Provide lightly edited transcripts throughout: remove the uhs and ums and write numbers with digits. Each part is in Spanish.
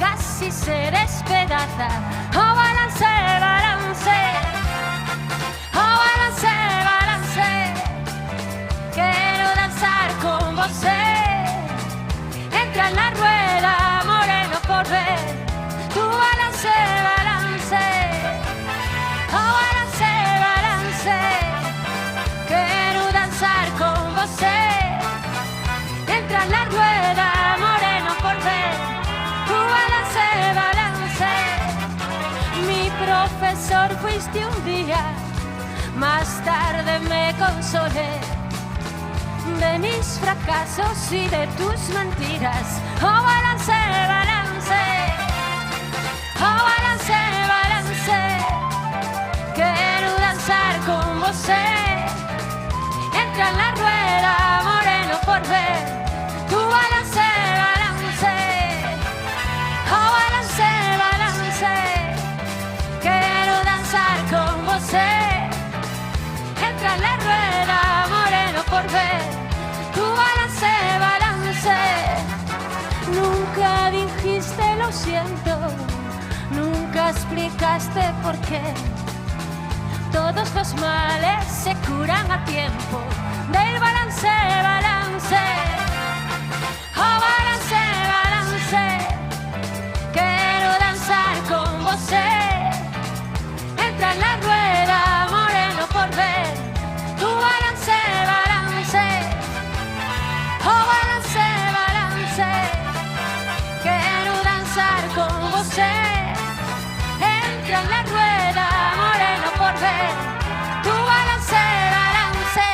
casi se despedaza. Oh, balance, balance. Oh, balance, balance. Quiero danzar con vos. Entra en la rueda, moreno por ver. Tu balance, balance. Oh, balance, balance. Quiero danzar con vos. Entra en la rueda, moreno por ver. Tu balance, balance. Mi profesor fuiste un día, más tarde me consolé de mis fracasos y de tus mentiras. Oh, balance, balance. Oh, balance, balance. Quiero danzar con vos. Entra en la rueda, moreno por ver. Tu balance, balance. Oh, balance, balance. Quiero danzar con vos. Entra en la rueda, moreno por ver. Tu balance, balance. Nunca dijiste lo siento, nunca explicaste por qué. Todos los males se curan a tiempo. Del balance, balance. Oh, balance, balance. Quiero danzar con vos. Entra en la rueda, moreno por ver. Tu balance, balance. Oh, balance, balance. Quiero danzar con vos. Entra en la rueda, moreno por ver. Tu balance, balance.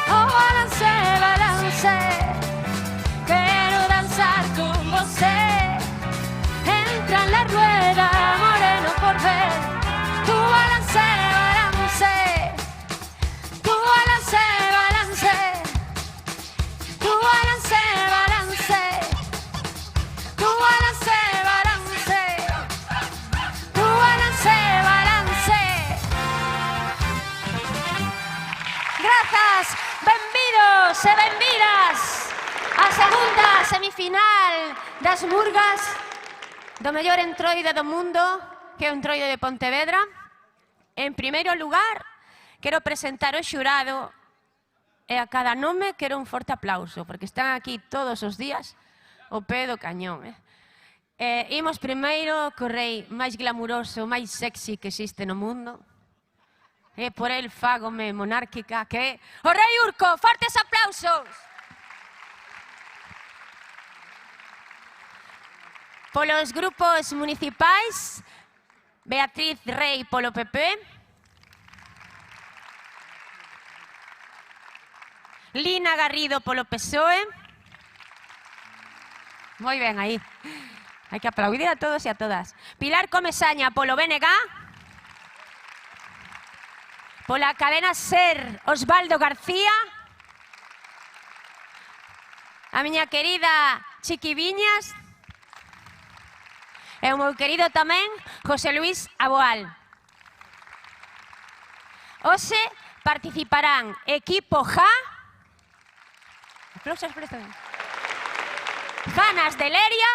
Oh, balance, balance. Quiero danzar con vos. Entra en la rueda, moreno por ver. Tu balance, balance. Tu balance, balance. Tu balance, balance. Tu balance, balance. Tu balance, balance. Grazas, benvidos e benvidas á segunda semifinal das Murgas do mellor entroide do mundo, que é o entroide de Pontevedra. En primeiro lugar, quero presentar o xurado e a cada nome quero un forte aplauso, porque están aquí todos os días o pé do cañón. Imos primeiro co rei máis glamuroso, máis sexy que existe no mundo. E por el fágome monárquica, que é o rei Urco. Fortes aplausos. Polos grupos municipais, Beatriz Rei polo PP, Lina Garrido polo PSOE. Moi ben, aí. Hai que aplaudir a todos e a todas. Pilar Comesaña polo BNG. Pola cadena SER, Osvaldo García. A miña querida Chiqui Viñas. E o meu querido tamén, José Luis Aboal. Hoxe participarán equipo Ja, aplausos por esto, Janas de Leria,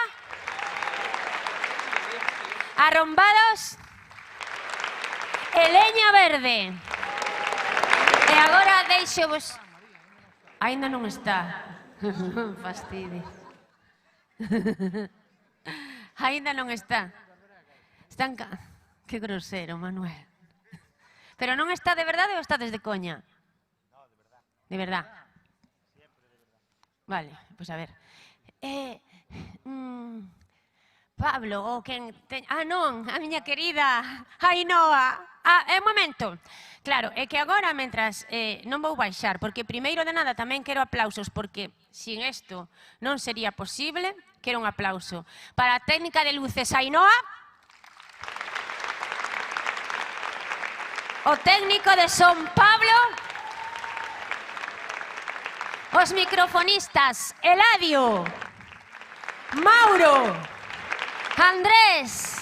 Arrombados e Leña Verde. E agora deixo-vos... Ainda non está. Fastidio. Ainda non está. Están... Que grosero, Manuel. Pero non está de verdade ou está desde coña? No, de verdad. De verdad? Siempre de verdad. Vale, pois a ver. Pablo, ou quen... non, a miña querida Ainhoa. Un momento. Claro, é que agora, mentras, non vou baixar, porque primeiro de nada tamén quero aplausos, porque sin isto non sería posible. Quero un aplauso para a técnica de luces Ainhoa, o técnico de son Pablo, os microfonistas Eladio, Mauro Andrés,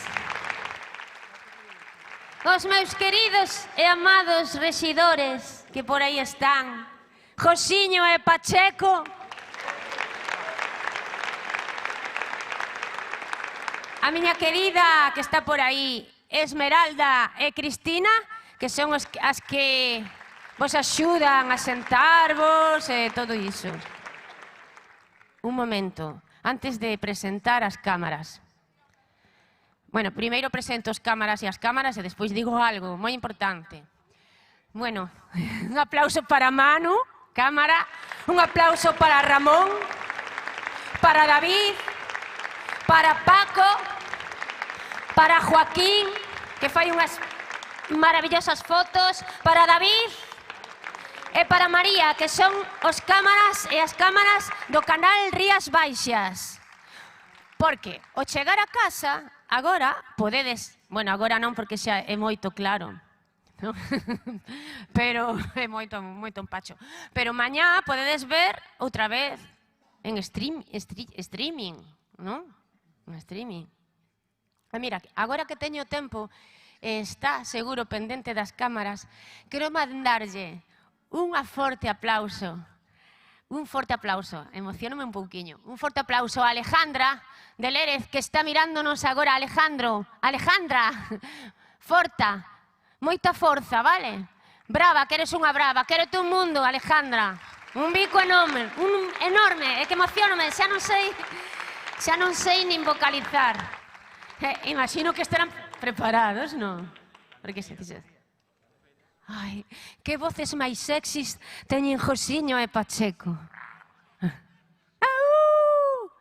os meus queridos e amados rexidores que por aí están, Josiño e Pacheco, a miña querida que está por aí, Esmeralda e Cristina, que son as que vos axudan a sentarvos e todo iso. Un momento, antes de presentar as cámaras. Bueno, primeiro presento as cámaras e despois digo algo moi importante. Bueno, un aplauso para Manu, cámara, un aplauso para Ramón, para David, para Paco, para Joaquín, que fai unhas maravillosas fotos, para David e para María, que son os cámaras e as cámaras do canal Rías Baixas. Porque ao chegar a casa, agora podedes, bueno, agora non porque xa é moito claro, ¿no? Pero é moito empacho. Pero mañá podedes ver outra vez en streaming, ¿no? En streaming. E mira, agora que teño tempo, está seguro pendente das cámaras, quero mandarlle un forte aplauso, emocionome un pouquiño, un forte aplauso a Alejandra de Lérez, que está mirándonos agora. Alejandra, forta, moita forza, vale? Brava, que eres unha brava, quérete un mundo, Alejandra. Un bico enorme, é que emocionome, xa non sei nin vocalizar. Imagino que estarán preparados, non? Porque se dice... Ai, que voces máis sexys teñen Josiño e Pacheco.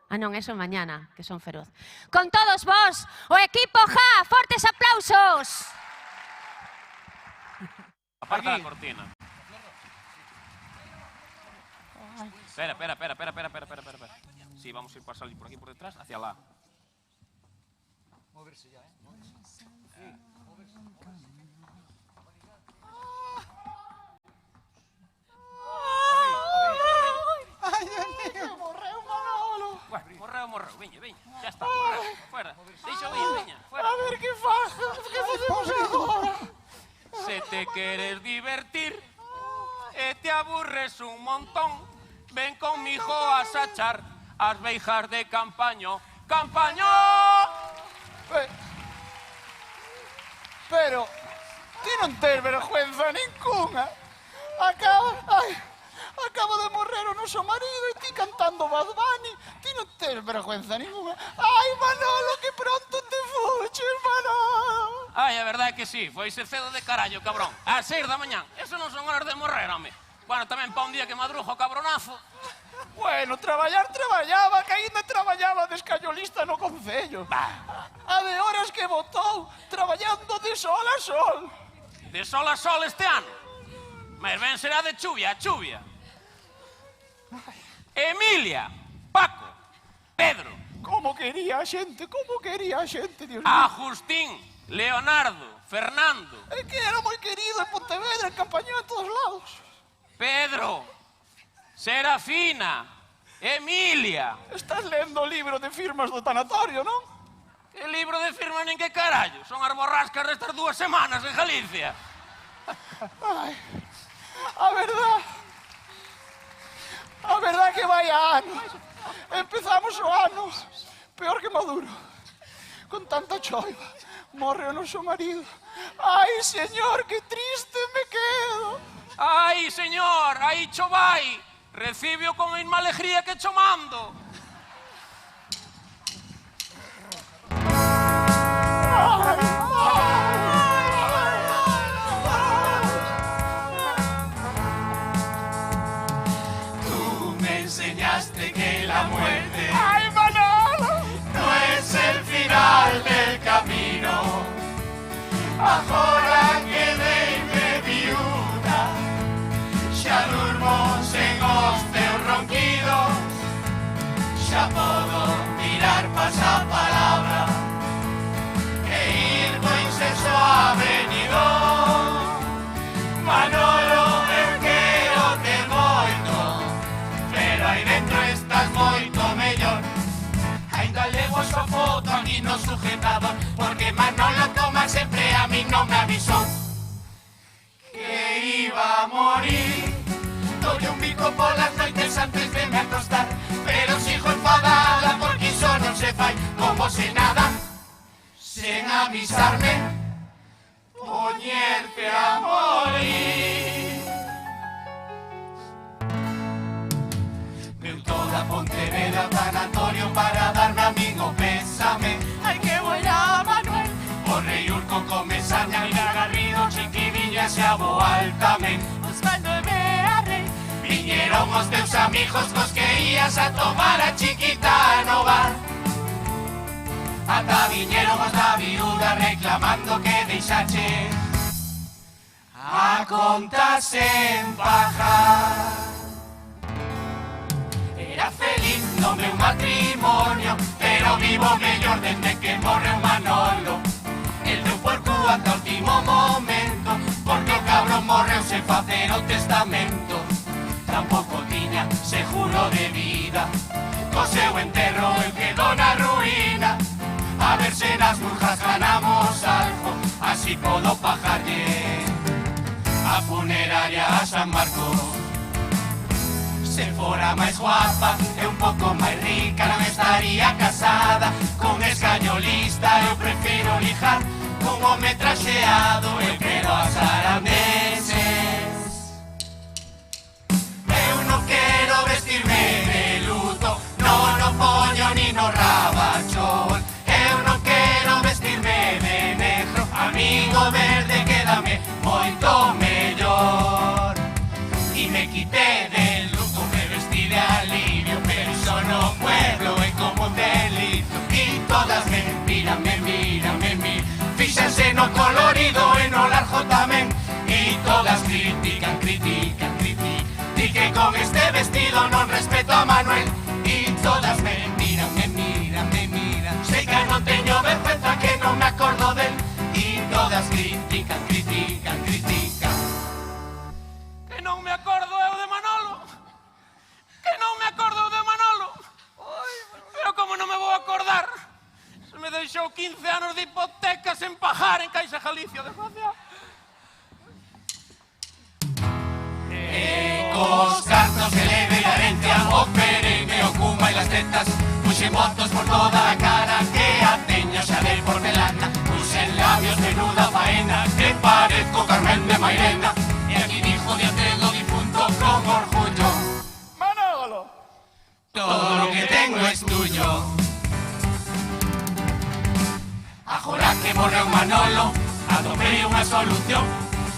Ah, non, eso mañana, que son feroz. Con todos vos, o equipo JA, fortes aplausos. Aparta la cortina. Espera. Sí, vamos a ir por salir por aquí por detrás, hacia la... Moverse ya, Ai, Dios mío, morreu Manolo. Morreu, veña, xa está, fuera. Deixa veña, fuera. A ver que facemos agora. Se te queres divertir e te aburres un montón, ven conmigo a sachar as beijas de Campaño. ¡Campaño! Pero, ti non tes vergüenza ninguna. Acabo de morrer o noso marido e ti cantando Bad Bunny. Ti non tes vergüenza ninguna. Ai, Manolo, que pronto te fuches, Manolo. Ai, a verdade é que sí, foise cedo de carallo, cabrón. Ás 6 da mañán, eso non son horas de morrer, home. Bueno, tamén pa un día que madrujo, cabronazo. Bueno, traballaba, que ainda traballaba de escayolista no concello. A de horas que botou, traballando de sol a sol. De sol a sol este ano? Mas ben será de chuvia a chuvia. Emilia, Paco, Pedro. Como quería a xente, Dios mío. Agustín, Leonardo, Fernando. É que era moi querido en Pontevedra, en Campañón, en todos lados. Pedro, Serafina, Emilia. Estás lendo o libro de firmas do tanatorio, non? Que libro de firma nin que carallo? Son as borrascas destas 2 semanas en Galicia. Ai, a verdade que vai a ano. Empezamos o ano peor que Maduro. Con tanta choiva, morre o noso marido. Ai, señor, que triste me quedo. Ai, señor, aí cho vai. Recibio con a mesma alegría que cho mando. Tú me enseñaste que la muerte Ai, Manolo. no es el final del camino. Agora quedeime viuda, xa durmo sen os teus ronquidos, xa podo mirar pasapalabra e ir co incenso avenidor. Manolo, eu quero-te moito, pero aí dentro estás moito mellor. Ainda levo a súa foto aquí no mí no me avisó que iba a morir. Doy un bico polas noites antes de me acostar, pero sigo enfadada porque iso non se fai como se nada, sen avisarme, poñerte a morir. Veu toda Pontevedra tanatorio para darme a min o pésame. Ai que buena Manuel, o rei Urco come saña, Mira Garrido, Chiquidiña se aboal tamén. Osvaldo e Bea Rei, viñeron os teus amigos cos que ías a tomar a Chiquita no bar. Ata viñeron os da viuda reclamando que deixache a conta sen pagar. Era feliz no meu matrimonio, pero vivo mellor dende que morreu Manolo. El deu por cu ata o último momento, porque o cabrón morreu sen facer o testamento. Tampouco tiña seguro de vida, co seu enterro eu quedo na ruína. A ver se nas burjas ganamos algo, así podo pagarlle a funeraria a San Marcos. Se fora máis guapa e un pouco máis rica, non estaría casada con escañolista. Eu prefiro lijar con home traxeado, eu quero as arandeses. Eu non quero vestirme de luto, non o poño ni no rabachón. Eu non quero vestirme de negro, amigo verde quédame moito mellor. E me quité del luto, me vestí de alivio, pero iso no pueblo é como un delito. E todas me miran, fíxense no colorido e no largo tamén. E todas critican, di que con este vestido non respeto a Manuel. E todas me miran, sei que non teño vergüenza, que non me acordo del. E todas critican, Que non me acordo eu de Manolo. Que non me acordo eu de Manolo. Pero como non me vou acordar? Se me deixou 15 anos de hipoteca sen pagar en Caixa Galicia, desgraciado. Cos cartos que le de la herencia, opereime o cuma y las tetas. Puxen motos por toda a cara, que a teño xa de porcelana. Puxen labios, menuda faena, que parezco Carmen de Mairena. E aquí dijo diante do difunto con orgullo: Manolo! todo lo que tengo es tuyo. Agora que morreu Manolo, atopei unha solución.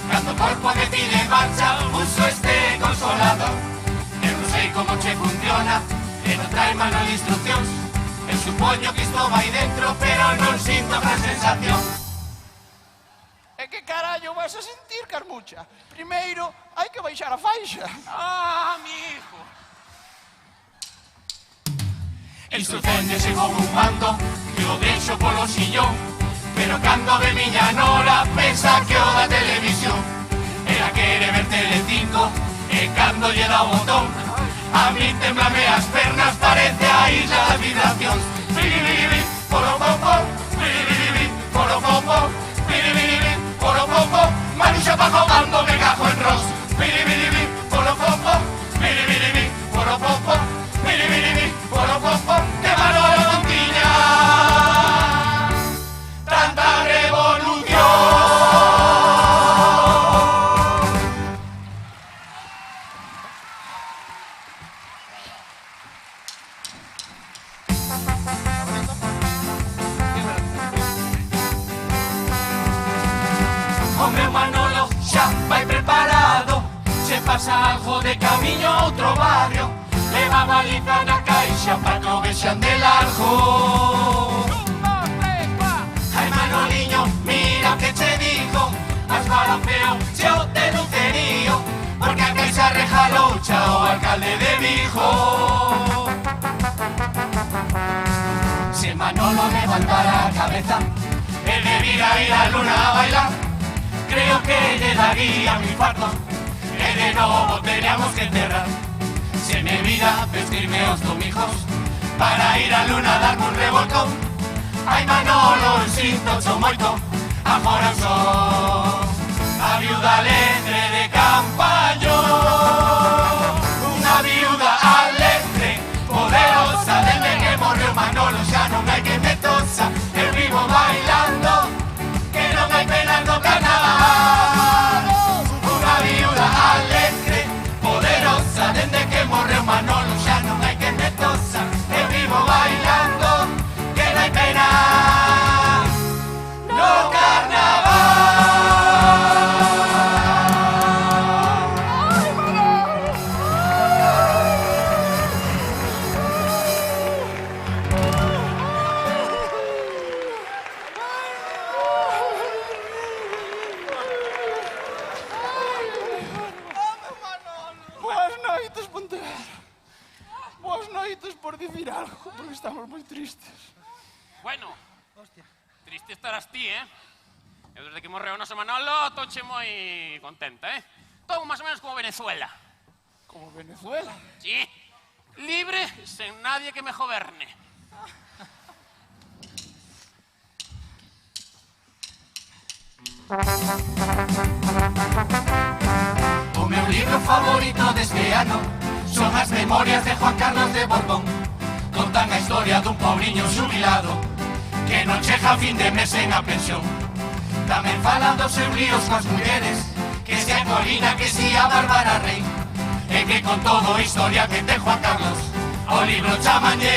Cando o corpo decide marcha, uso este consolador. Eu non sei como che funciona, e non trae Manolo instruccións. Eu supoño que isto vai dentro, pero non sinto gran sensación. E que carallo vas a sentir, Carmucha? Primeiro, hai que baixar a faixa. Ah, mi hijo. Instrucciónese como un mando, que o deixo polo sillón. Pero cando ve miña nora, pensa que o da televisión. Ela quere ver Telecinco, e cando lle dá o botón, a mí temblame as pernas, parece a isla das vibracións. Piribiribi, poropopo, piribiribi, poropopo, piribiribi, poropopo, Maruxa pa jugando me cajo en Ross. Piribiribi, poropopo, piribiribi, poropopo, piribiribi, poropopo, que Manolo non tiña tanta revolución. O meu Manolo xa vai preparado, se pasa algo de camiño a outro barrio, leva a baliza na caixa pa que o vexan de largo. Ai Manoliño, mira o que che digo, as balanceo xe o denucerío, porque a caixa rejalou xa o alcalde de Vigo. Se Manolo levantara a cabeza, el debira ir a Luna a bailar, creo que le daría un infarto, e de novo teríamos que enterrar. Se me vira vestirme os domingos para ir a Luna a darme un revolcón. Ai Manolo, sinto cho moito, agora son a viuda alegre de Campaño. Unha viuda alegre, poderosa, dende que morreu Manolo xa non hai que me tosa. Eu vivo bailando, que non hai penas no carnaval. Unha viuda alegre, poderosa, dende que morreu Manolo xa non hai que me tosa. Eu vivo bailando, que non hai penas no carnaval. Boas noites, Pontevedra. Boas noites por dicir algo, porque estamos moi tristes. Bueno, triste estarás ti, Eu desde que morreu o noso Manolo toche moi contenta, Todo máis ou menos como Venezuela. Como Venezuela. Sí, libre, sen nadie que me goberne. O meu libro favorito deste ano son as memorias de Juan Carlos de Borbón. Contan a historia dun pobriño xubilado que non chega a fin de mes en a pensión. Tamén falan dos seus líos coas mulleres, que se a Colina, que si a Bárbara Rey. E que con todo a historia que ten Juan Carlos, o libro chamanlle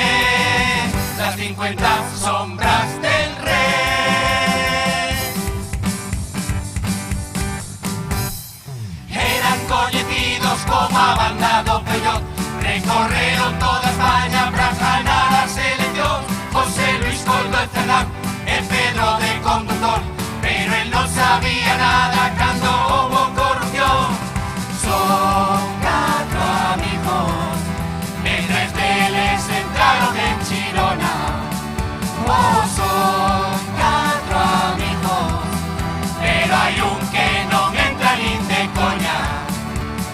Las 50 sombras del rey. Eran coñecidos como a banda do Peyot, recorreron toda España para ganar a selección. José Luis Coldo e Cerdán e Pedro de conductor, pero él non sabía nada cando houbo corrupción. Son 4 amigos, e 3 deles entraron en Chirona. Oh, son 4 amigos, pero hai un que non entra nin de coña.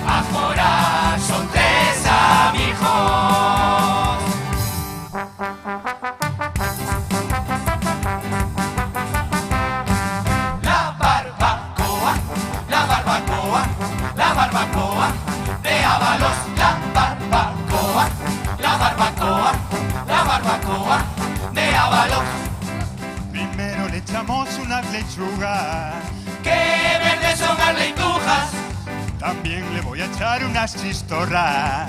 Agora son 3 amigos. La barbacoa, la barbacoa, la barbacoa de Ábalos. La barbacoa, la barbacoa, la barbacoa de Ábalos. Primero le echamos unas lechugas, ¡Qué verdes son las leitujas! también le voy a echar unas chistorras.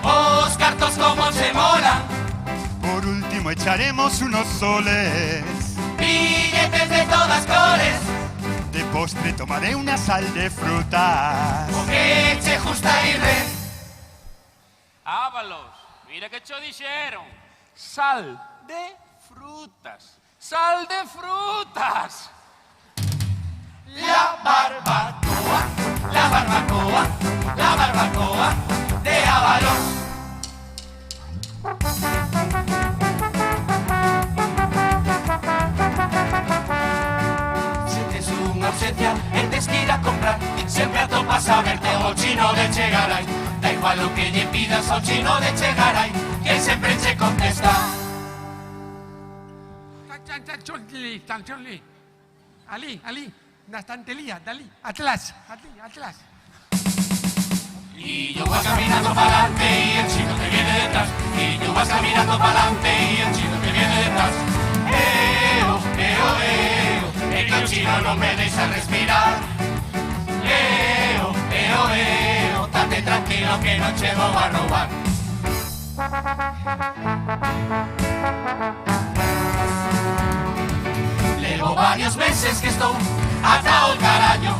Os cartos como se molan, Por último echaremos unos soles. billetes de todas cores, De postre tomaré una sal de frutas. o que che justa irre. Ábalos, mira que cho dixeron. Sal de frutas. Sal de frutas. La barbacoa, la barbacoa, la barbacoa de Ábalos. Si tes unha ausencia e tes que ir a comprar, sempre atopas a verte o chino de Chegaray. Da igual o que lle pidas ao chino de Chegaray, que sempre che contesta. Ali, na estantería, Dalí, Atlas. Y yo vas caminando para adelante y el chino te viene detrás. Y yo vas caminando para adelante y el chino te viene detrás. Eo, eo, eo, es que el chino no me deja respirar. Eo, eo, eo, estate tranquilo que no te voy a robar. Llevo varios meses que estoy atado al caraño.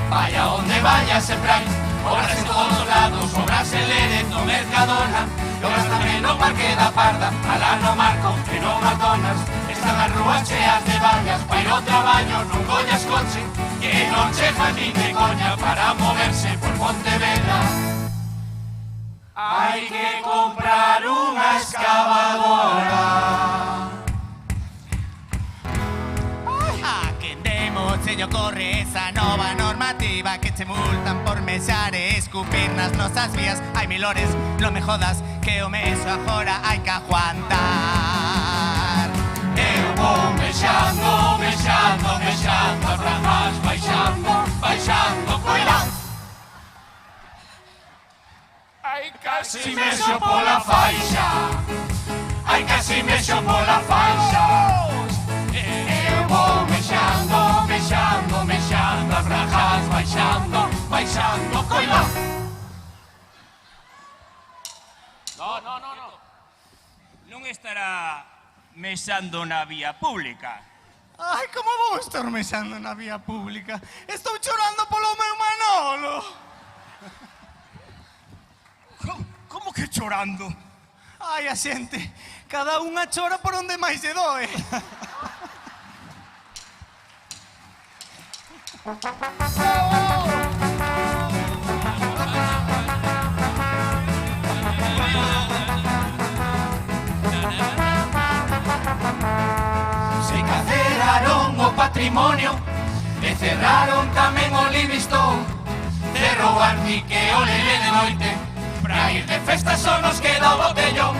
Vaya donde vaya siempre hay obras en todos lados, obras en Lérez, no Mercadona, y obras tamén no Parque da Parda, alá no Marco, e no McDonald's. Están as rúas cheas de vallas, pero o traballo non collas coche, que non che fan nin de coña para moverse por Pontevedra. Hai que comprar unha excavadora. A quen demos se lle ocorre esa nova normativa que che multan por mesar e escupir nas nosas vías. Hai milores, non me jodas que o meso agora hai que aguantar. Eu vou me Baixando, baixando, baixando as ramas, baixando, baixando, coila. Ai, casi Mexo pola faixa, ai casi mexo pola faixa. Eu vou mexando, mexando, mexando as rajas, baixando, baixando, coila. No. Non estará mexando na vía pública. Ai, como vou estar mexando na vía pública? Estou chorando polo meu Manolo. Como que chorando? Ai, a xente, cada unha chora por onde máis se doe. Se caceraron o patrimonio e cerraron tamén o Livingstone. Cerrou Arnique o Lele de noite, pra ir de festa só nos queda o botellón.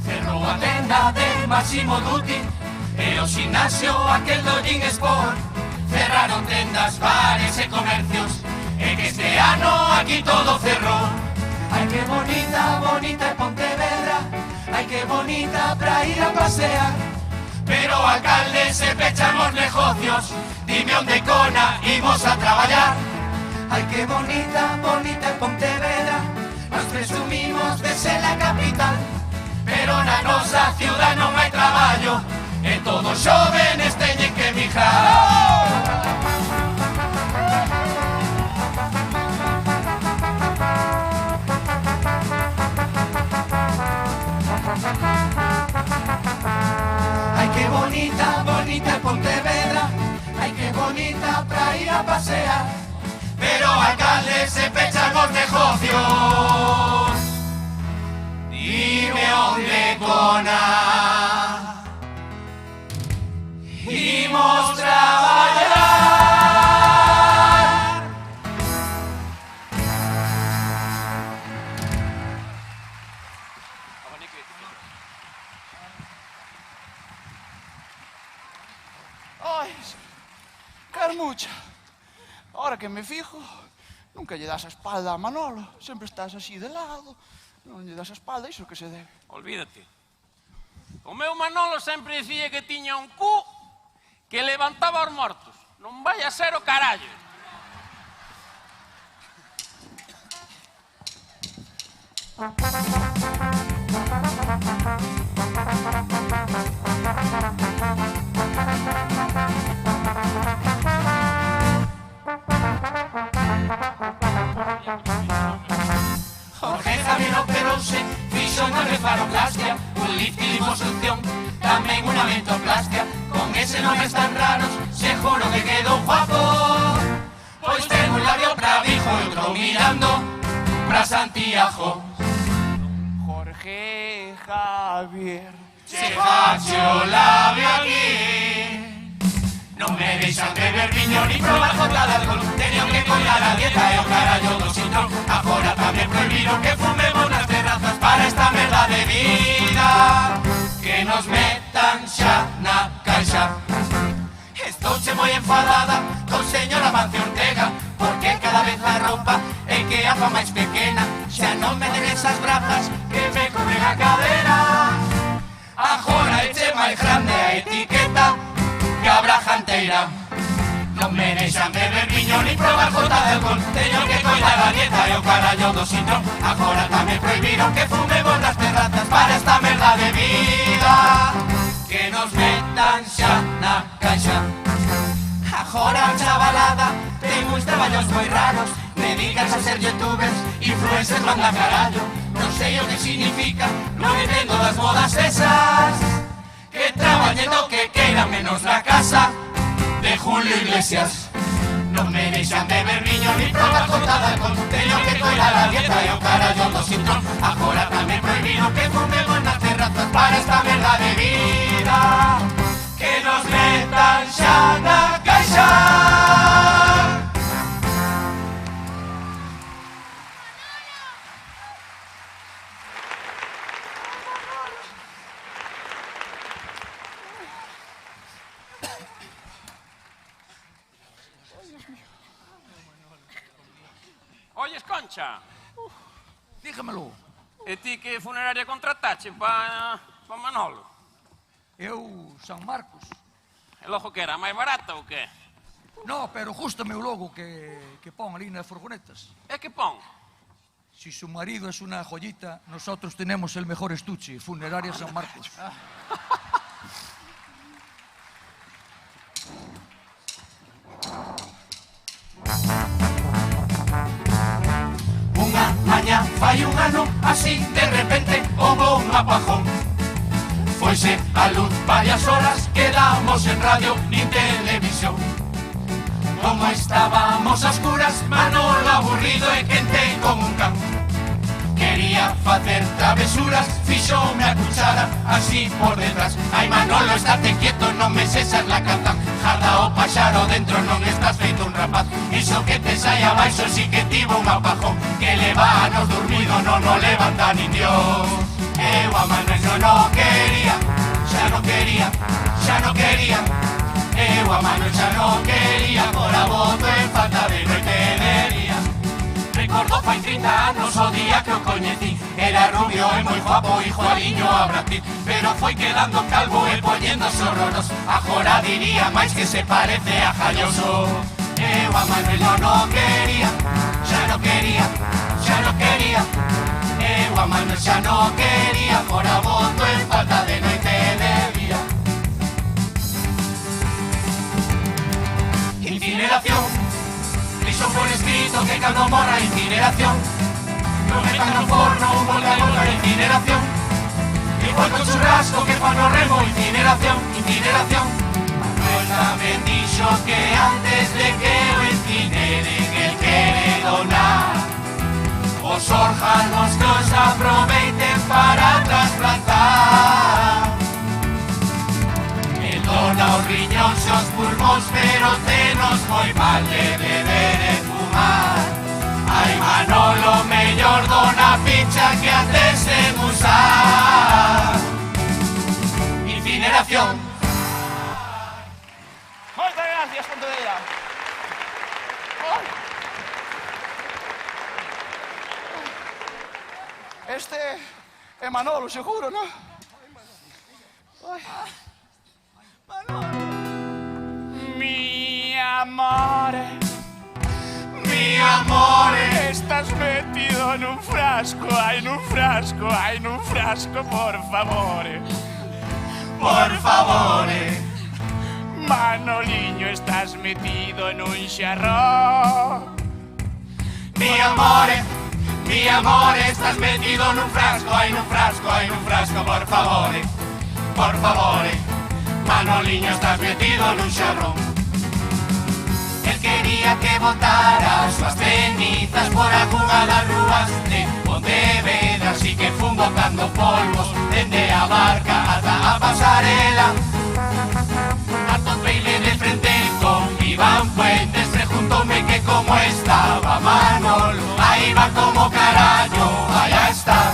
Cerrou a tenda de Máximo Dutti e o ximnasio aquel do Gin Sport. Cerraron tendas, bares e comercios, e que este ano aquí todo cerrou. Ai que bonita, bonita é Pontevedra, ai que bonita pra ir a pasear. Pero alcalde, se pechan os negocios, dime onde cona imos a traballar. Ai que bonita, bonita é Pontevedra, nos presumimos de ser a capital. Pero na nosa ciudad non hai traballo, e todos xóvenes teñen que emigrar. Ai que bonita, bonita é Pontevedra, ai que bonita pra ir a pasear. Pero alcalde, se pechan os negocios, dime onde cona imos traballar. Ai, Carmucha, ahora que me fijo, nunca lle das a espalda a Manolo. Sempre estás así de lado. Non lle das a espalda, iso que se debe. Olvídate. O meu Manolo sempre dicía que tiña un cu que levantaba os mortos. Non vai a ser o carallo. Jorge Javier operouse, fixo unha blefaroplastia, un lift e liposucción, tamén unha mentoplastia. Con ese nomes tan raros, seguro que quedou guapo. Pois ten un labio pra Vigo e outro mirando pra Santiago. Jorge Javier. Chegache o labio aquí, non me deixan beber viño ni probar jota de alcohol. Teño que coiar a dieta e o carallo do sintrón. Agora tamén prohibiron que fumemos nas terrazas para esta merda de vida, que nos metan xa na caixa. Estouche moi enfadada con señora Mancio Ortega, porque cada vez a roupa é que a fa máis pequena. Xa non me den esas brazas que me cubren a cadera. Agora eche máis grande a etiqueta que a brajanteira. Non me deixan beber viño ni probar jota de alcohol. Teño que coidar a dieta e o carallo do sintrón. Agora tamén prohibiron que fumemos nas terrazas para esta merda de vida, que nos metan xa na caixa. Agora a chavalada ten uns traballos moi raros, dedicanse a ser youtubers, influencers, manda carallo. Non sei o que significa, non entendo das modas esas, que traballen o que queiran menos na casa de Julio Iglesias. Non me deixan beber viño ni probar jota de alcohol. Teño que coilar a dieta e o carallo do sintrón. Agora tamén prohibiron que fumemos nas terrazas para esta merda de vida, que nos metan xa na caixa. Concha. Dígamelo. E ti que funeraria contratache pa Manolo? Eu, San Marcos. E logo que era, máis barata ou que? No, pero gústame o logo que pon ali nas furgonetas. E que pon? Si su marido es una joyita, nosotros tenemos el mejor estuche, Funeraria San Marcos. Unha mañá fai un ano, así de repente houbo un apagón. Foise a luz varias horas, quedamos en radio nin televisión. Como estábamos a oscuras, Manolo aburrido e quente como un can. Quería facer travesuras, fixoume a cuchara así por detrás. Ai Manolo, estate quieto, non me sesas la cantan. Jarda o paxaro dentro, non estás feito un rapaz. Iso que te sai abaixo si que tivo un apajón. Que leva anos dormido, non o levanta nin Dios. Eu a Manuel yo no quería, xa non quería, xa non quería. Eu a Manuel xa non quería, por a voto en falta de noite e de día. Recordo fai 30 anos o día que o coñecí. Era rubio e moi guapo, igualiño a Brad Pitt. Pero foi quedando calvo e poñéndose horroros. Agora diría máis que se parece a Jalloso. Eu a Manuel yo non quería, xa non quería, xa non quería. Eu a Manuel xa non quería, fora voto en falta de noite e de día. Incineración, iso por escrito que cando morra incineración. Non metan no forno, volta a volta incineración. Igual con churrasco que fan no remo, incineración, incineración. Manuel tamén dixo que antes de que o incineren el quere donar os órganos que os aproveiten para trasplantar. El dona os riñóns e os pulmóns, pero tenos moi mal de beber e fumar. Ai Manolo, mellor dona ficha que antes en usar. Incineración. Moitas gracias, Pontevedra. Este é Manolo, seguro, non? Mi amore, Mi amore, estás metido en un frasco, ay, en un frasco, ay, en un frasco, por favore. por favore. Manoliño, estás metido en un xarrón. Mi amore, estás metido en un frasco, ay, en un frasco, ay, en un frasco, por favore, por favore. Manoliño, estás metido en un xarrón. Él quería que botara súas cenizas por algunha das rúas de Pontevedra, así que fun botando polvos dende a barca ata a pasarela. A topeile de frente con Iván Fuentes, preguntoume que como estaba Manolo. Aí va como carallo, vai a estar.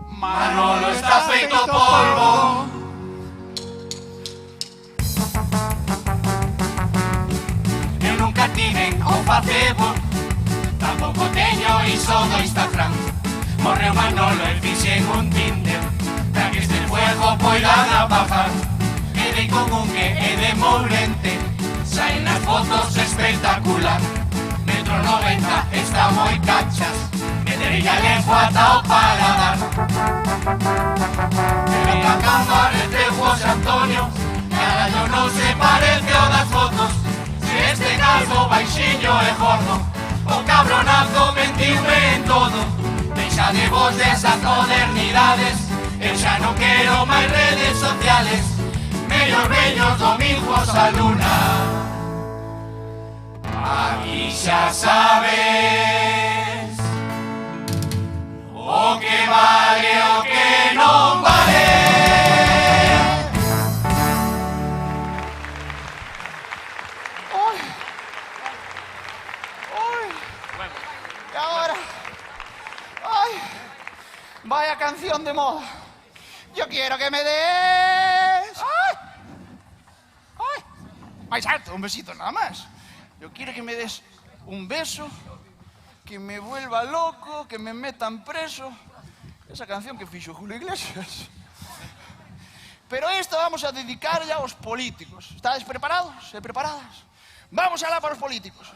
Manolo está feito polvo. Eu nunca tiven o Facebook, tampouco teño iso do Instagram. Morreu Manolo e fixen un Tinder para que este fuego poidan apagar. Quedei con un que é de Mourente, saen nas fotos espectacular. 1,90 m, está moi cachas, meterei a lengua ata o paladar. Me venga a cantar entre José Antonio, carallo non se parece ao das fotos. Se este calvo baixiño é gordo, o cabronazo mentiume en todo. Deixa de vos desas modernidades, eu xa non quero máis redes sociales. Mellor vellos domingos a luna. Aquí xa sabes o que vale o que non vale. ¡Ay! ¡Ay! ¿Y ahora? ¡Ay! Vaya canción de moda. Yo quiero que me des... ¡Ay! ¡Ay! Más alto, un besito nada más. Yo quiero que me des un beso que me vuelva loco, que me metan preso. Esa canción que fixo Julio Iglesias. Pero esta vamos a dedicarlle aos políticos. Estáis preparados e preparadas? Vamos alá para os políticos.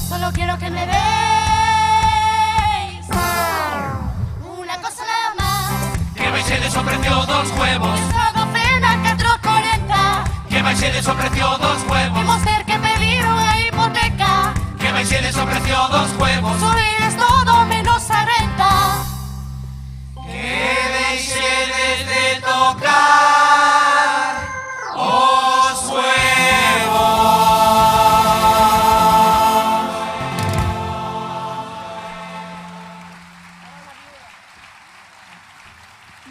Solo quiero que me deis una cosa nada más. Que vai ser deso precio dos huevos. Solo pena 4,40. Que vai ser deso precio dos huevos. Imos ter que pedir unha hipoteca. Que vai ser deso precio dos huevos. Subides todo menos a renta. Que deixedes de tocar os huevos.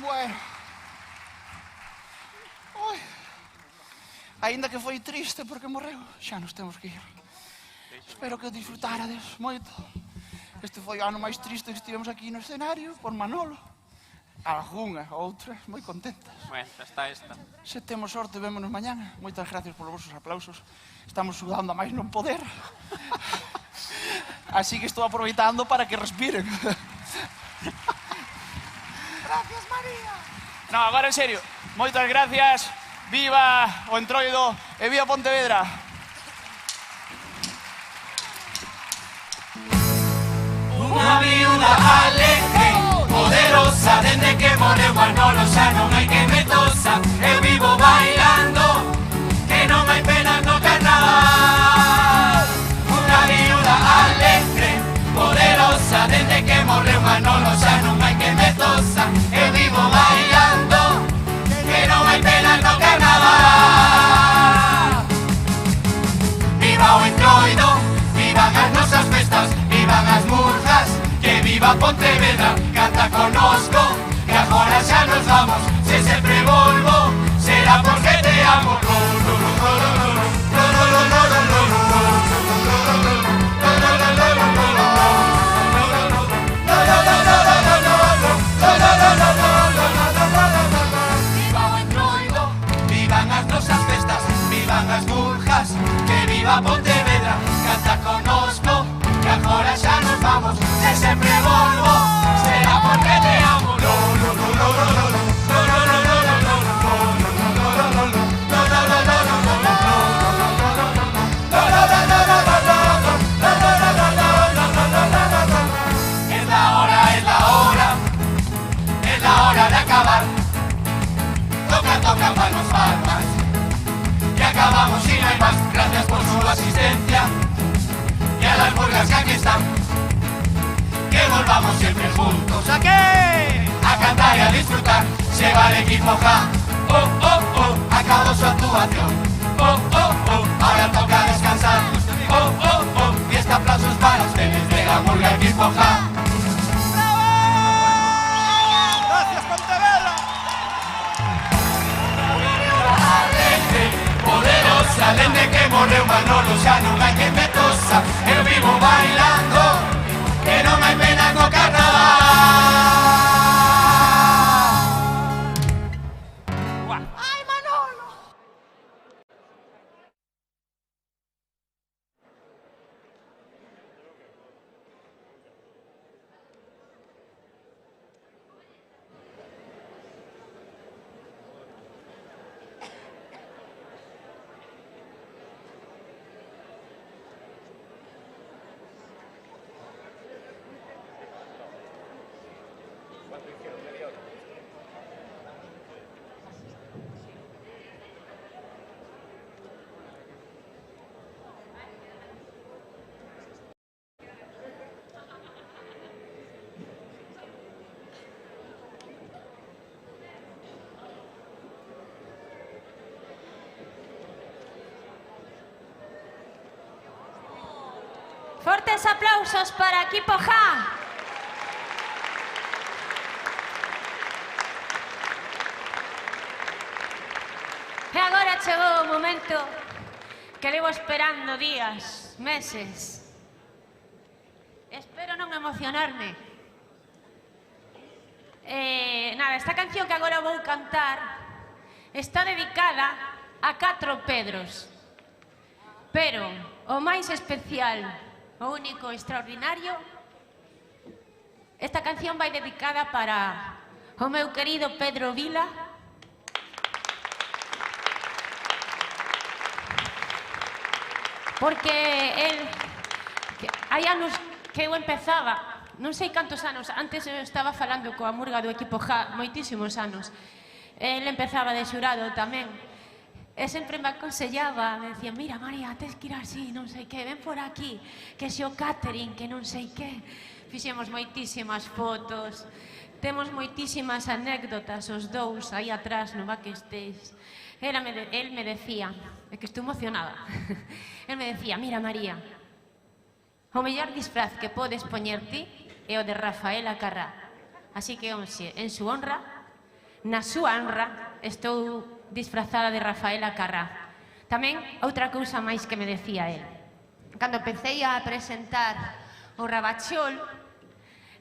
Bueno. Oi. Ainda que foi triste porque morreu, xa nos temos que ir. Espero que o disfrutarades moito. Este foi o ano máis triste que estivemos aquí no escenario, por Manolo. Algunha, outras, moi contentas. Bueno, xa está esta. Se temos sorte, vémonos mañana. Moitas gracias polos vosos aplausos. Estamos sudando a máis non poder. Así que estou aproveitando para que respiren. Gracias, María. No, agora en serio, moitas gracias. Viva o Entroido e viva Pontevedra. Unha viuda alegre, poderosa, dende que morreu Manolo xa non hai que me tosa. Eu vivo bailando, que non hai pena no carnaval. Unha viuda alegre, poderosa, dende que morreu Manolo xa non hai que me tosa. Eu vivo bailando, que non hai pena no carnaval. Viva o Entroido, vivan as nosas festas, vivan as murgas, que viva Pontevedra, canta conosco, que agora xa nos vamos, se sempre volvo, será porque te amo. Viva o Entroido, vivan as nosas festas, vivan as murgas, que viva Pontevedra, canta conosco, que agora xa nos vamos, se sempre volvo, será porque te amo. Es la hora de acabar. Toca manos palmas. Y acabamos y no hay más. Gracias por su asistencia. Y a las murgas que aquí están, que volvamos siempre juntos. ¿A qué? A cantar y a disfrutar. Se va el equipo ja. Oh, oh, oh, acabó su actuación. Oh, oh, oh, ahora toca descansar. Oh, oh, oh, y este aplauso es para ustedes de la murga equipo ja. Gracias, Pontevedra. Alegre, poderosa, dende que morreu Manolo xa non hai que me tosa. Eu vivo bailando, que non hai pena no carnaval. Ay, Manolo. Fortes aplausos para Equipo Ja. E agora chegou o momento que levo esperando días, meses. Espero non emocionarme. Nada, esta canción que agora vou cantar está dedicada a 4 Pedros. Pero o máis especial, o único, extraordinario, esta canción vai dedicada para o meu querido Pedro Vila, porque hai anos que eu empezaba, non sei cantos anos, antes eu estaba falando coa murga do equipo J, moitísimos anos. El empezaba de xurado tamén. E sempre me aconsellaba, me decía, mira María, tens que ir así, non sei que, ven por aquí, que xe o catering, que non sei que. Fixemos moitísimas fotos, temos moitísimas anécdotas, os dous, aí atrás, no backstage. El me decía, é que estou emocionada, el me decía, mira María, o mellor disfraz que podes poñer ti é o de Rafaela Carrá. Así que, onxe, en su honra, na súa honra, estou disfrazada de Rafaela Carrá. Tamén, outra cousa máis que me decía el. Cando empecé a presentar o Rabachol,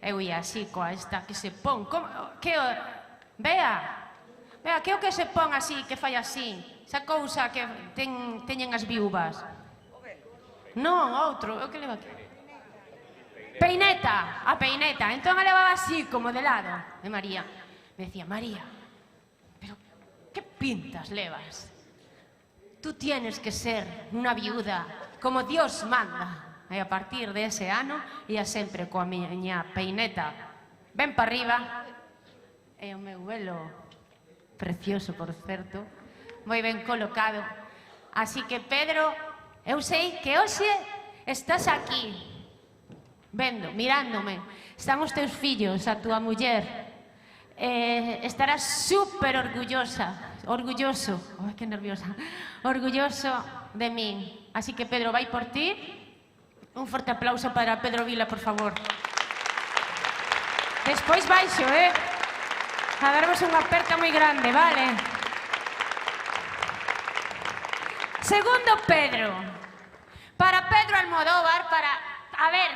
eu ia así coa esta que se pon. Vea, que o que se pon así, que fai así? Esa cousa que teñen as viúvas. Non, outro, o que leva aquí? Peineta, a peineta. Entón a levaba así, como de lado. E María me decía, María, pero ¿qué pintas levas? Tú tienes que ser una viuda como Dios manda. E a partir de ese ano, ia sempre coa miña peineta ben para arriba, e o meu velo, precioso, por certo, moi ben colocado. Así que, Pedro, eu sei que hoxe estás aquí, vendo, mirándome. Están os teus fillos, a túa muller. Estarás súper orgulloso, ai, que nerviosa, orgulloso de min. Así que, Pedro, vai por ti. Un forte aplauso para Pedro Vila, por favor. Despois baixo, a darvos unha aperta moi grande, vale? Segundo Pedro. Para Pedro Almodóvar, a ver,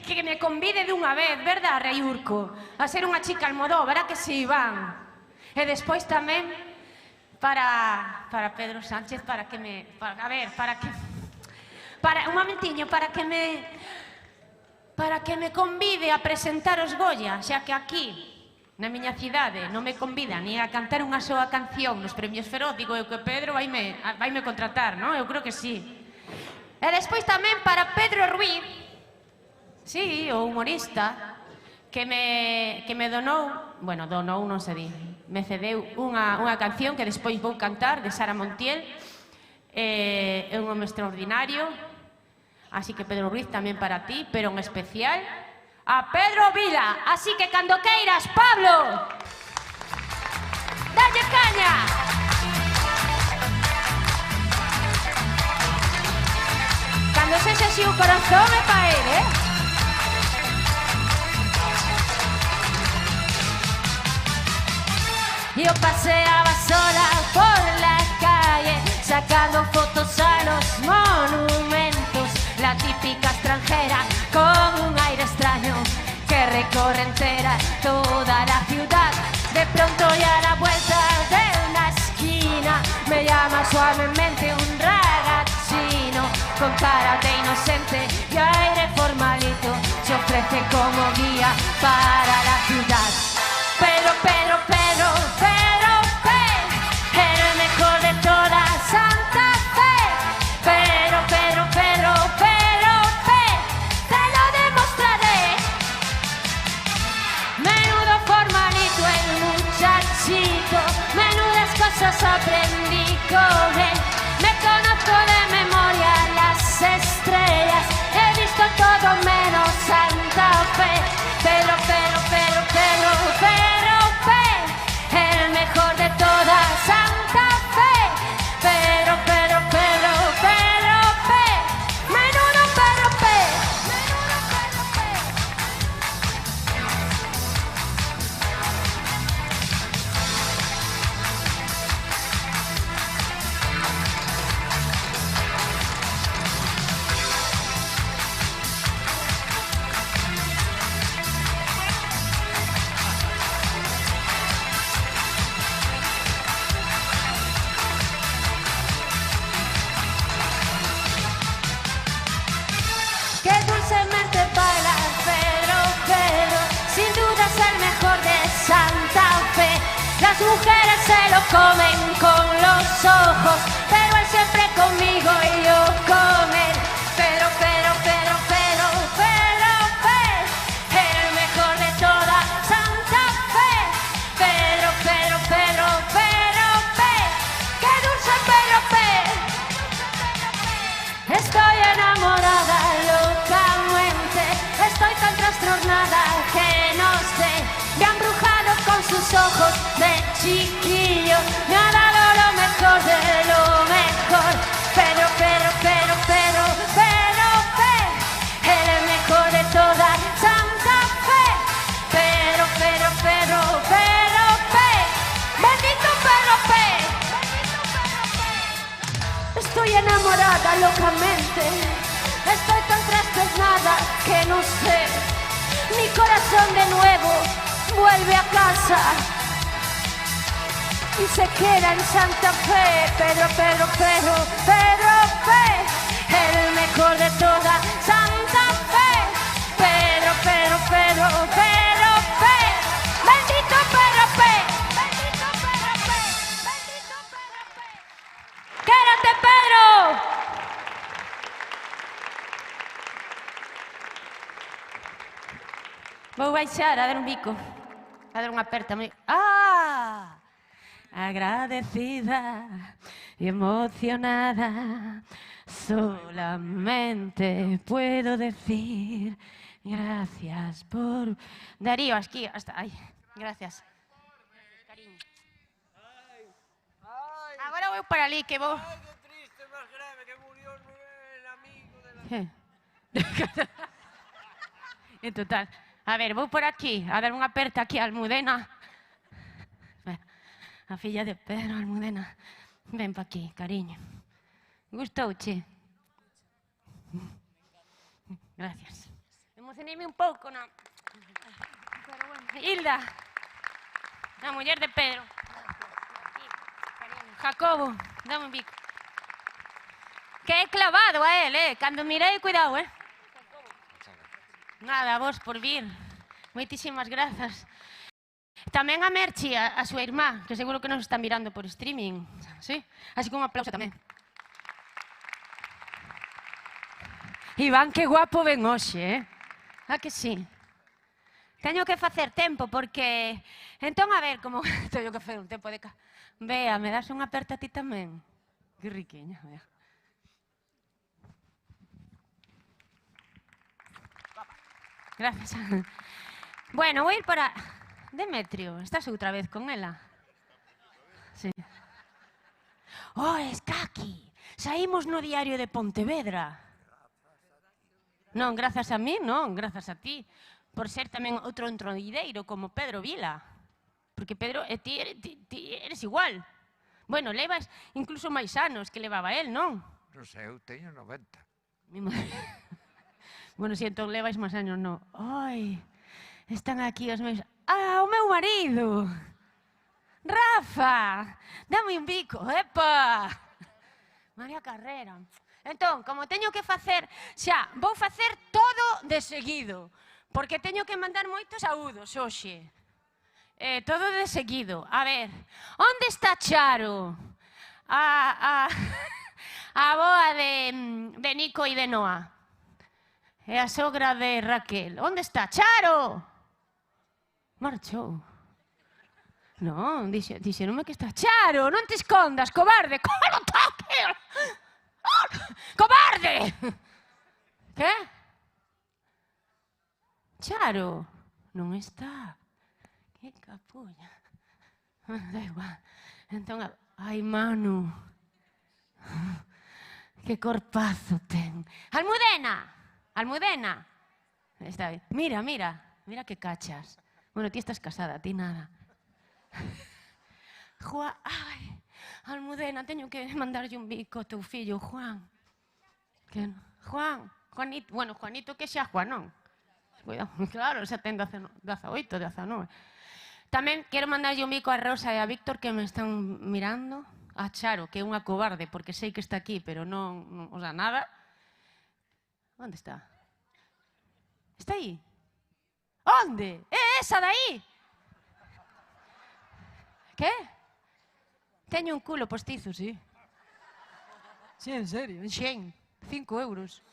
que me convide dunha vez, verdad, Rei Urco? A ser unha chica Almodóvar, a que si, van? E despois tamén para Pedro Sánchez, un momentiño, para que me convide a presentar os Goya, xa que aquí, na miña cidade, non me convida ni a cantar unha soa canción nos premios Feroz. Digo eu que Pedro vaime contratar, non? Eu creo que sí. E despois tamén para Pedro Ruiz, sí, o humorista, que me donou, bueno, donou non se di, me cedeu unha canción que despois vou cantar, de Sara Montiel. É un home extraordinario. Así que, Pedro Ruiz, tamén para ti, pero en especial a Pedro Vila. Así que, cando queiras, Pablo, dalle caña. Cando sexa así o corazón é pa él, Yo paseaba sola por la calle, sacando fotos a los monumentos. La típica extranjera con un aire extraño que recorre entera toda la ciudad. De pronto y a la vuelta de una esquina me llama suavemente un ragazzino con cara de inocente y aire formalito. Se ofrece como guía para la ciudad. Pero, el mejor de toda Santa Fe. Pero, te lo demostraré. Menudo formalito el muchachito, menudas cosas aprendí con él. Me conozco de memoria las estrellas, he visto todo menos Santa Fe. Pero, comen con los ojos, pero él siempre conmigo y yo con él. Pero, el mejor de toda Santa Fe. Pero, qué dulce pero. Estoy enamorada locamente, estoy tan trastornada que no sé. Me ha embrujado con sus ojos de chiquillo, me ha dado lo mejor de lo mejor. Pero, el mejor de toda Santa Fe. Pero, bendito pero. Estoy enamorada locamente, estoy tan trastornada que no sé. Mi corazón de nuevo vuelve a casa y se queda en Santa Fe. Pero, el mejor de toda Santa Fe. Pero, bendito pero. ¡Quédate, Pedro! Vou baixar a dar un bico, a dar unha aperta. ¡Ah! Agradecida y emocionada, solamente puedo decir gracias por... Darío, aquí, hasta ahí. Gracias. Cariño. Agora vou para ali, que vou... Ai, que triste, máis grave, que murió el amigo de la... En total. A ver, vou por aquí, a dar unha aperta aquí a Almudena. A filla de Pedro, Almudena. Ven pa aquí, cariño. Gustouche? Gracias. Emocionei-me un pouco, non? Pero bueno. Hilda, a muller de Pedro. Jacobo, dame un bico. Que é clavado a él, Cando mirei, cuidado, Nada, vos por vir. Moitísimas grazas. Tamén a Merchi, a súa irmá, que seguro que nos está mirando por streaming. Sí? Así que un aplauso tamén. Iván, que guapo ven hoxe, Ah, que sí? Teño que facer tempo, porque... Entón, a ver, como teño que facer un tempo de... Bea, me das unha aperta a ti tamén? Que riquiña, Bea. Gracias. Bueno, vou ir para... Demetrio, estás outra vez con ela? Sí. Oh, está aquí. Saímos no diario de Pontevedra. Non, grazas a mí, non, grazas a ti. Por ser tamén outro entroideiro como Pedro Vila. Porque Pedro, ti eres igual. Bueno, levas incluso máis anos que levaba él, non? Non sei, eu teño 90. Bueno, si entón levais máis anos, non. Ai, están aquí os meus... Ah, o meu marido! Rafa! Dame un bico, epa! María Carrera. Entón, como teño que facer... Xa, vou facer todo de seguido. Porque teño que mandar moitos saúdos hoxe. Todo de seguido. A ver, onde está Charo? A boa de Nico e de Noa. E a sogra de Raquel. Onde está? Charo! Marchou. Non, dixeronme que está. Charo, non te escondas, cobarde. Como toque! Cobarde! Que? Charo, non está. Que capulla. Da igual. Entón, ai, Manu. Que corpazo ten. Almudena! Almudena! Está bien. Mira, mira. Mira que cachas. Bueno, ti estás casada, ti nada. Juan, ai, Almudena, teño que mandarlle un bico ao teu fillo, Juan. Juan, Juanito, bueno, Juanito que xa Juan, non? Cuidado, claro, xa ten 18, 19. Tamén quero mandarlle un bico a Rosa e a Víctor que me están mirando. A Charo, que é unha cobarde, porque sei que está aquí, pero non, o sea, nada. Onde está? Está aí? Onde? É esa de aí? Que? Teño un culo postizo, sí. Sí, en serio, en Xen, 5 euros.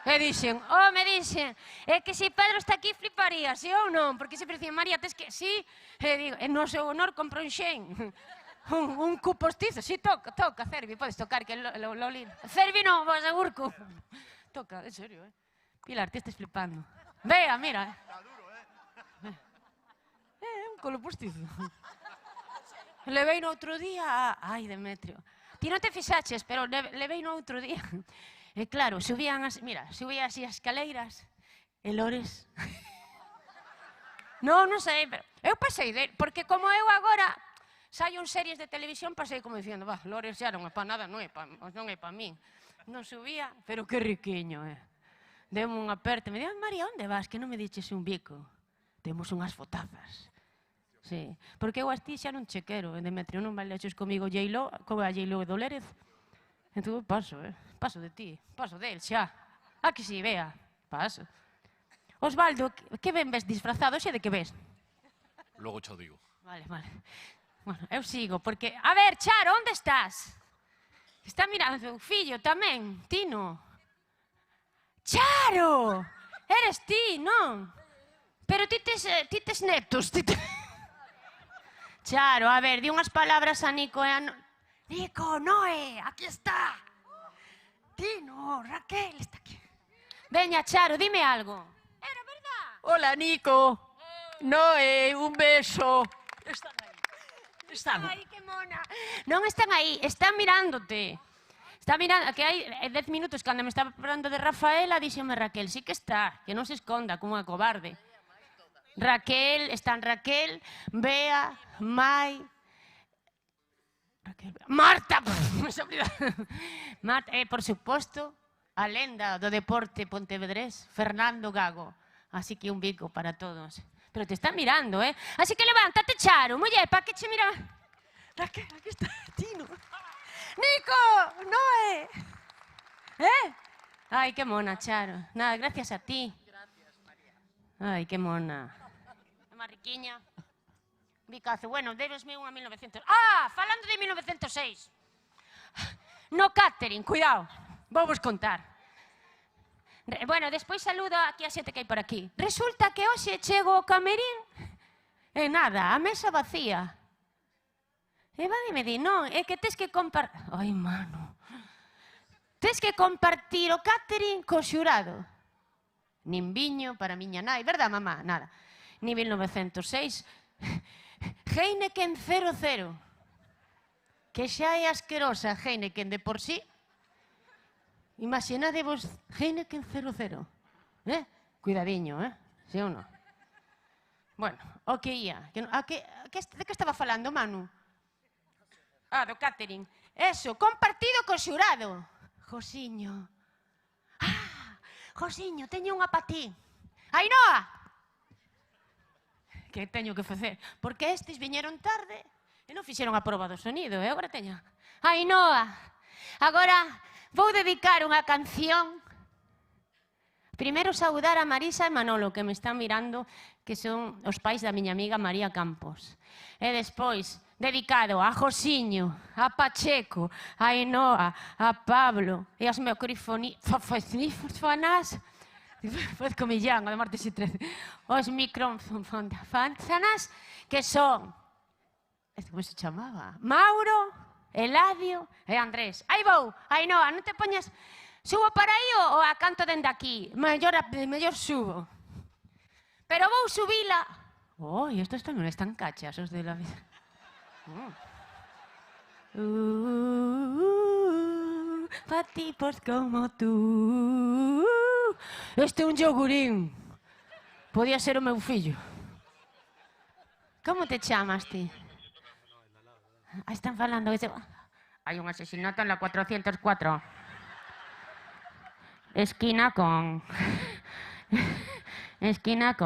E dixen, me dixen, é que se Pedro está aquí fliparía, sí ou non? Porque sempre dicen, María, tes que, sí? E digo, no seu honor compro un Xen. Un cu postizo, sí, toca, Cervi, podes tocar, que lo lindo. Cervi non, vos agurco. Toca, en serio, Pilar, ti estás flipando. Vea, mira, un culo postizo. Levei no outro día, ai, Demetrio. Ti non te fixaches, pero levei no outro día. E claro, subían así as escaleiras, e Lores... Non sei, pero eu pasei dele, porque como eu agora saio en series de televisión, pasei como dicindo, Lores xa non é pa nada, non é pa min. Non subía, pero que riquiño, Demo un aperte, me digo, María, onde vas? Que non me diches un bico. Temos unhas fotazas. Sí, porque eu as ti xa non che quero, Demetrio, non bailaches comigo J-Lo, como a J-Lo e Dolerez. Entón paso, paso de ti, paso del, xa. A que si, vea, paso. Osvaldo, que ben ves disfrazado, xe de que ves? Logo cho digo. Vale. Bueno, eu sigo, porque... A ver, Charo, onde estás? Está mirando o fillo tamén, Tino. Charo! Eres ti, non? Pero ti tes netos, Charo, a ver, di unhas palabras a Nico e a... Nico, Noé, aquí está. Tino, Raquel, está aquí. Veña, Charo, dime algo. Era verdad. Hola, Nico. Noé, un beso. Están aí. Están. Ai, que mona. Non están aí, están mirándote. Está mirando, que hai 10 minutos cando me estaba falando de Rafaela, díxeme Raquel, sí que está, que non se esconda como unha cobarde. Raquel, están Raquel, Bea, Mai... Marta! Marta, por suposto, a lenda do deporte pontevedrés, Fernando Gago. Así que un bico para todos. Pero te están mirando, Así que levántate, Charo, muller, pa que che mira... Raquel, aquí está, Tino. Nico, Noé. Ai, que mona, Charo. Nada, gracias a ti. Ai, que mona. Má riquiña. Bicazo, bueno, debesme unha 1900... falando de 1906. No catering, cuidado, vou vos contar. Bueno, despois saludo aquí a xente que hai por aquí. Resulta que hoxe chego ao camerín e nada, a mesa vacía. E vai me di, non, é que tes que compartir... Ai, mano. Tes que compartir o catering co xurado. Nin viño para miña nai, verdad, mamá? Nada. Ni 1906... Heineken 00, que xa é asquerosa Heineken de por sí. Imaginadevos Heineken 00, Cuidadiño, si ou non? Bueno, o que ia? De que estaba falando, Manu? Do catering. Eso, compartido co xurado. Josiño. Josiño, teño unha pa ti. Ainhoa! Que teño que facer, porque estes viñeron tarde e non fixeron a proba do sonido, e agora teño... Ainhoa, agora vou dedicar unha canción. Primeiro saudar a Marisa e Manolo, que me están mirando, que son os pais da miña amiga María Campos. E despois, dedicado a Josiño, a Pacheco, a Ainhoa, a Pablo e as microfonífonas... Faz comillán, o de martes e 13. Os microfonfanas que son... Como se chamaba? Mauro, Eladio e Andrés. Aí vou, Ainhoa, non te poñas... Subo para aí ou a canto dende aquí? Mellor subo. Pero vou subila... Oi, estos non están cachas, os de la vida. Pa tipos como tú... Este é un yogurín. Podía ser o meu fillo. Como te chamas ti? Están falando que hai un asesinato en la 404. Esquina con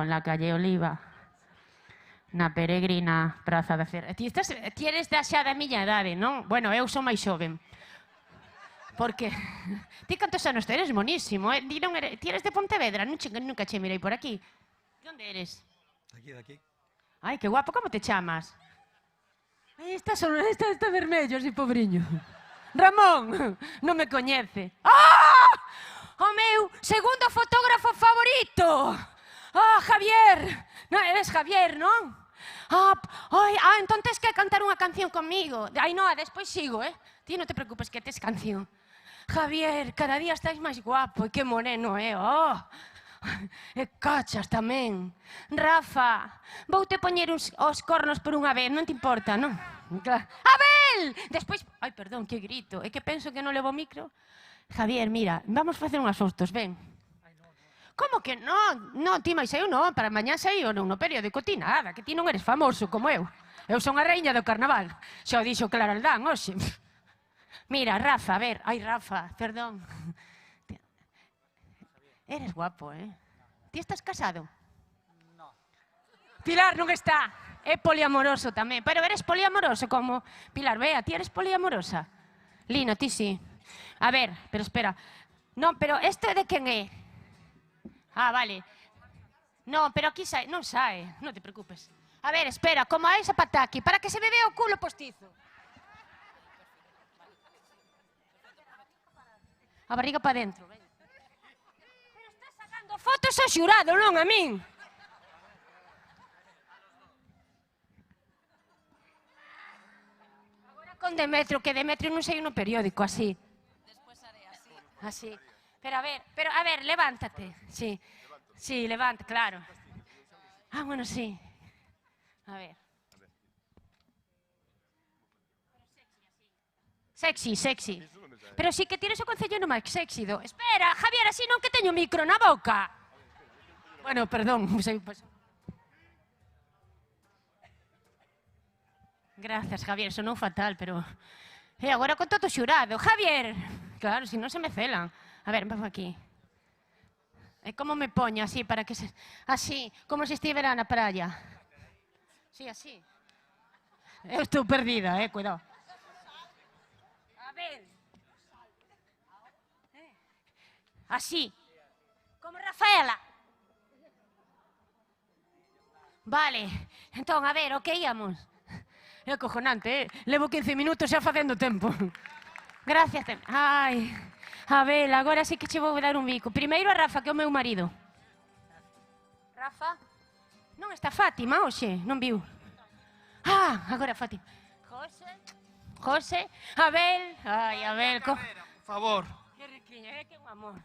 la calle Oliva. Na peregrina Praza da Cerra. Ti eres xa da miña idade, non? Bueno, eu sou máis xoven. Porque... Ti cantos anos eres monísimo, Ti eres de Pontevedra, nunca che mirei por aquí. De onde eres? De aquí. Ai, que guapo, como te chamas? Aí está vermello, así, pobriño. Ramón, non me coñece. Ah! O meu segundo fotógrafo favorito. Javier. Non, eres Javier, non? Entón tes que cantar unha canción comigo. Ainhoa, despois sigo, Ti non te preocupes que tes canción. Javier, cada día estáis máis guapo e que moreno, E cachas tamén. Rafa, voute poñer os cornos por unha vez, non te importa, non? Abel! Despois... Ai, perdón, que grito. É que penso que non levo o micro. Javier, mira, vamos facer unhas fotos, ven. Como que non? Non, ti máis eu non. Para mañá saío no periódico, ti nada, que ti non eres famoso como eu. Eu son a reiña do carnaval. Xa o dixo Clara Aldán, hoxe. Mira, Rafa, a ver. Ai, Rafa, perdón. Eres guapo, Ti estás casado? No. Pilar non está. É poliamoroso tamén. Pero eres poliamoroso como... Pilar, vea, ti eres poliamorosa. Lino, ti sí. A ver, pero espera. Non, pero isto é de quen é? Vale. Non, pero aquí sae. Non sae. Non te preocupes. A ver, espera, como a esa pataki, para que se me vea o culo postizo. A barriga para dentro, ven. Fotos ao xurado, non a min. Agora con Demetrio, que Demetrio non sei no periódico, así. Despois haré así. Así. Pero a ver, levántate. Sí, sí, levanta, claro. Bueno, sí. A ver. Sexy, sexy. Pero sí que tienes o concello no máis sexy do... Espera, Javier, así non que teño micro na boca. Bueno, perdón. Gracias, Javier, sonou fatal, pero... agora con todo xurado. Javier! Claro, si non se me celan. A ver, vamos aquí. Como me poño así, para que se... Así, como se estivera na praia. Sí, así. Eu estou perdida, cuidado. A ver. Así. Como Rafaela. Vale. Entón, a ver, o que íamos? É acojonante, Levo 15 minutos xa facendo tempo. Gracias. Ai, Abel, agora sí que che vou dar un bico. Primeiro a Rafa, que é o meu marido. Rafa? Non está Fátima, hoxe, non viu. Agora Fátima. José, Abel. Ai, Abel. Por favor. Que riquiña, que un amor.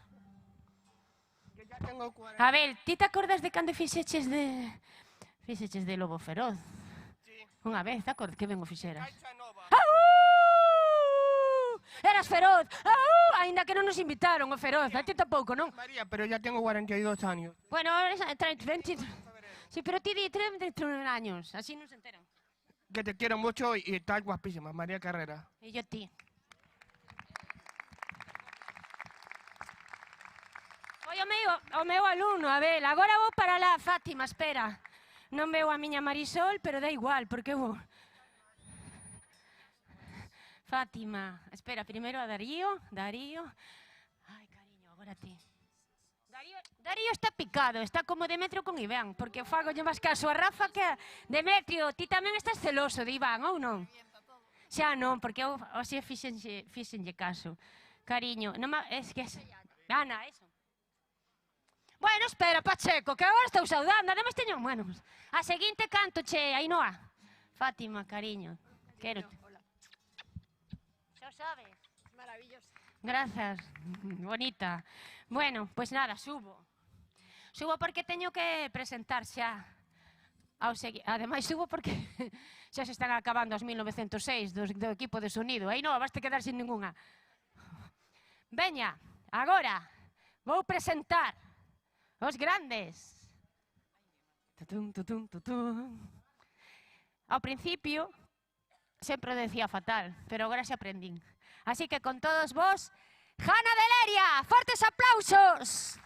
Ya tengo 40. Abel, ti te acordas de cando fixeches de Lobo Feroz? Sí. Unha vez, te acordas que ben o fixeras? Caixa nova. Eras feroz! Ainda que non nos invitaron o feroz, a ti tampouco, non? María, pero ya tengo 42 años. Bueno, 20... Sí, pero ti di 31 años, así non se enteran. Que te quiero mucho y estás guapísima, María Carrera. E yo ti. Foi o meu alumno, Abel. Agora vou para lá, Fátima, espera. Non veo a miña Marisol, pero da igual, porque vou... Fátima, espera, primeiro a Darío. Ai, cariño, agora ti. Darío está picado, está como Demetrio con Iván, porque fago lle máis caso a Rafa que a Demetrio. Ti tamén estás celoso de Iván, ou non? Xa non, porque eu así fixenlle caso. Cariño, es que... Ana, eso. Bueno, espera, Pacheco, que agora estou saudando, ademais teño... Bueno, a seguinte canto, che, Ainhoa. Fátima, cariño, quero... Xa o sabes. Maravilloso. Gracias, bonita. Bueno, pues nada, subo. Subo porque teño que presentar xa. Ademais, subo porque xa se están acabando as 1906 do equipo de sonido. Ainhoa, vas te quedar sin ninguna. Veña, agora vou presentar os grandes. Ao principio sempre o decía fatal, pero agora se aprendín. Así que con todos vos, Jana de Leria, fortes aplausos.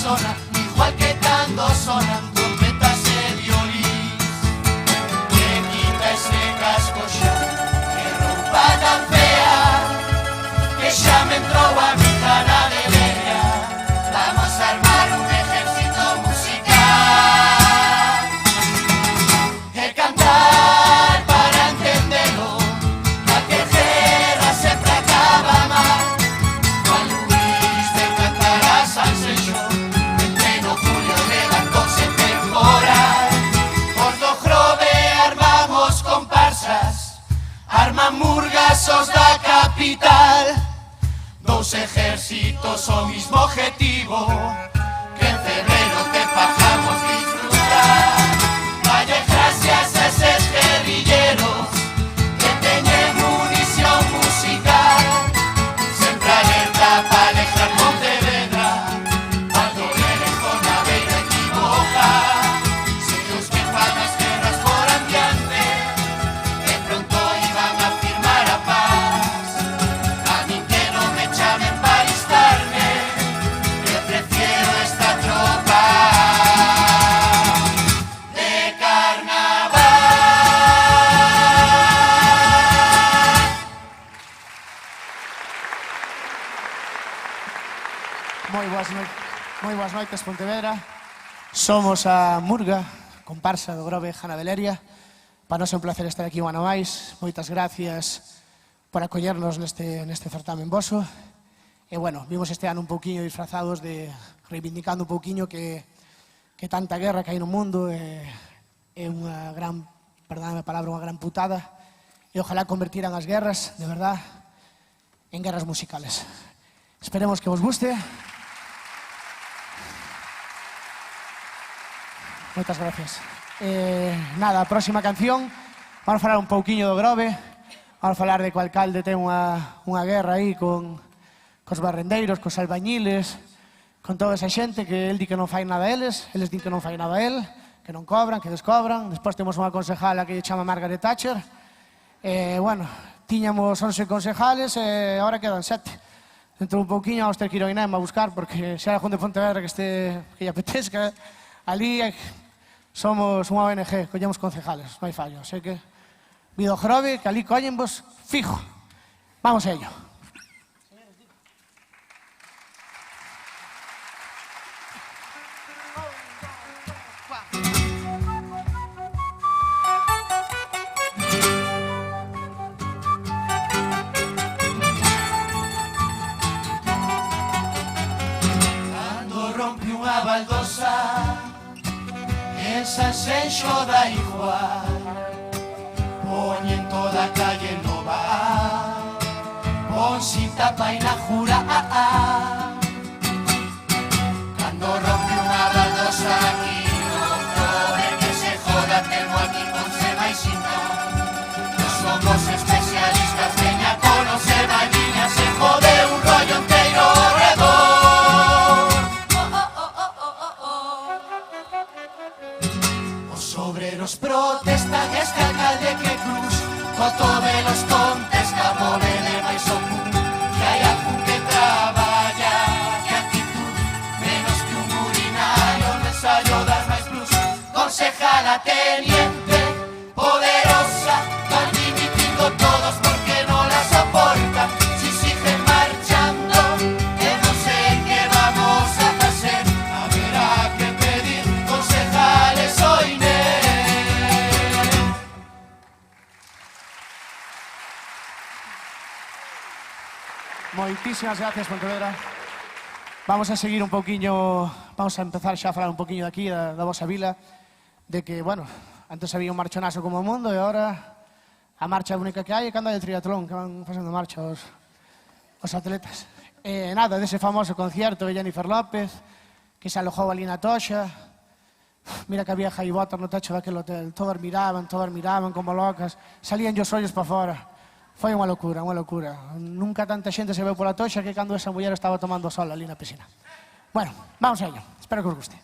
sona, igual que cando sonan trompetas e violís. Que quita ese casco xa, que roupa tan fea, que xa me entrou a mi cara de leña. Vamos a armar un ejército musical e cantar para entendelo, la que guerra sempre acaba mal. Juan Luis de cantar a San Seixo, en pleno julio levantóse temporal. Os do Grove armamos comparsas, arman murgas os da capital. Dos ejércitos o mismo objetivo, que en febrero te fajamos disfrutar. Vaya gracias a esos guerrilleros que teñen munición musical, sempre alerta para alejar Pontevedra cuando eres con la beira equivocar. Si Dios que fan as guerras por ambiente, que pronto iban a firmar a paz. A mí que no me llamen para alistarme, yo prefiero esta tropa de carnaval. Moi boas noites, Pontevedra. Somos a Murga, comparsa do Grove Jana Veleria. Para nós é un placer estar aquí un ano máis. Moitas gracias por acollernos neste certamen voso. E, bueno, vimos este ano un pouquiño disfrazados de reivindicando un pouquiño que tanta guerra que hai no mundo é unha gran, perdóname a palabra, unha gran putada. E ojalá convertiran as guerras, de verdad, en guerras musicales. Esperemos que vos guste. Moitas gracias. Nada, a próxima canción vamos a falar un pouquiño do Grove. Vamos a falar de que o alcalde ten unha guerra aí cos barrendeiros, cos albañiles, con toda esa xente que el di que non fai nada a eles din que non fai nada a el, que non cobran, que descobran. Despois temos unha concejala que lle chama Margaret Thatcher. Bueno, tiñamos 11 concejales e agora quedan 7. Dentro un pouquiño vamos ter que ir ao INEM a buscar, porque se hai algún de Pontevedra que lle apetezca, ali somos unha ONG, collemos concejales, non hai fallo. Sei que Vido Grove, que ali collenvos fijo. Vamos a ello. Cando rompe unha baldosa, esa Seixo da igual. Poñen toda a calle nova, pon sin tapa e na jura. Cando rompe unha baldosa aquí no Grove, que se joda, temo aquí con seba e sinta. Nos somos especialistas, veña conos e bañiñas, se jode un rollo inteiro ao redor. Os obreros protestan, este alcalde que cruz, cotobelos contesta, volele máis o pum, que hai algún que traballa, que actitud, menos que un urinario, no ensayo das máis plus. Concejala teniente, poderosa, van dimitindo todos porque non la soportan, si siguen marchando, e non sei que vamos a facer, haberá que pedir concejales hoy. Moitísimas gracias, Pontevedra. Vamos a seguir un pouquiño, vamos a empezar xa a falar un pouquiño de aquí, da vosa vila, de que, bueno, antes había un marchonazo como o mundo e agora a marcha única que hai é cando hai el triatlón, que van facendo marcha os atletas. Nada, dese famoso concierto de Jennifer López, que se alojou ali na Toxa. Mira que había jaibotas no techo daquele hotel, todas miraban como locas, salían os ollos para fora. Foi unha locura, unha locura. Nunca tanta xente se veu pola Toxa que cando esa muller estaba tomando sol ali na piscina. Bueno, vamos a ello. Espero que os guste.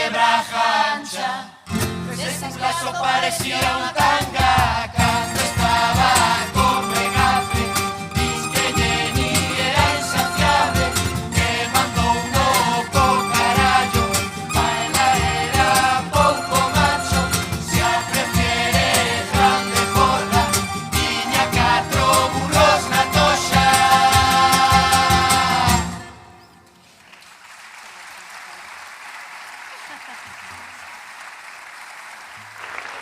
de braja ancha. Ese brazo parecía un tanga cando estaba con Megafre. Diz que Jenny era insaciable, que mandou un loco carallo. Baila era pouco macho, se a prefiere grande gorda. Tiña 4 burros na toxa.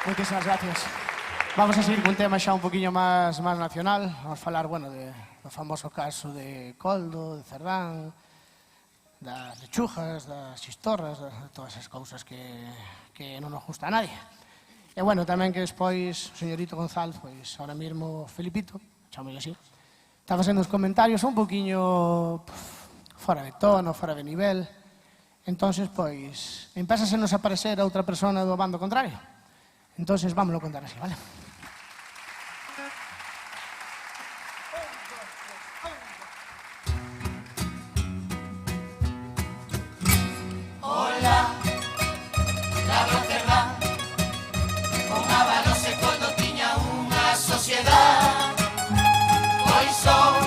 Moitísimas gracias. Vamos a seguir cun tema xa un poquinho máis nacional. Vamos a falar, bueno, do famoso caso de Coldo, de Cerdán, das lechugas, das chistorras, de todas esas cousas que non nos gusta a nadie. E, bueno, tamén que despois o señorito González, pois, ahora mesmo Felipito, chamei así, está facendo uns comentarios un poquinho fora de tono, fora de nivel. Entonces, pois, empezase nos a aparecer a outra persona do bando contrario. Entonces, vámonos a contar así, ¿vale? Hola, Labro Cerdán, con Ábalos e Coldo tiña unha sociedade. Pois son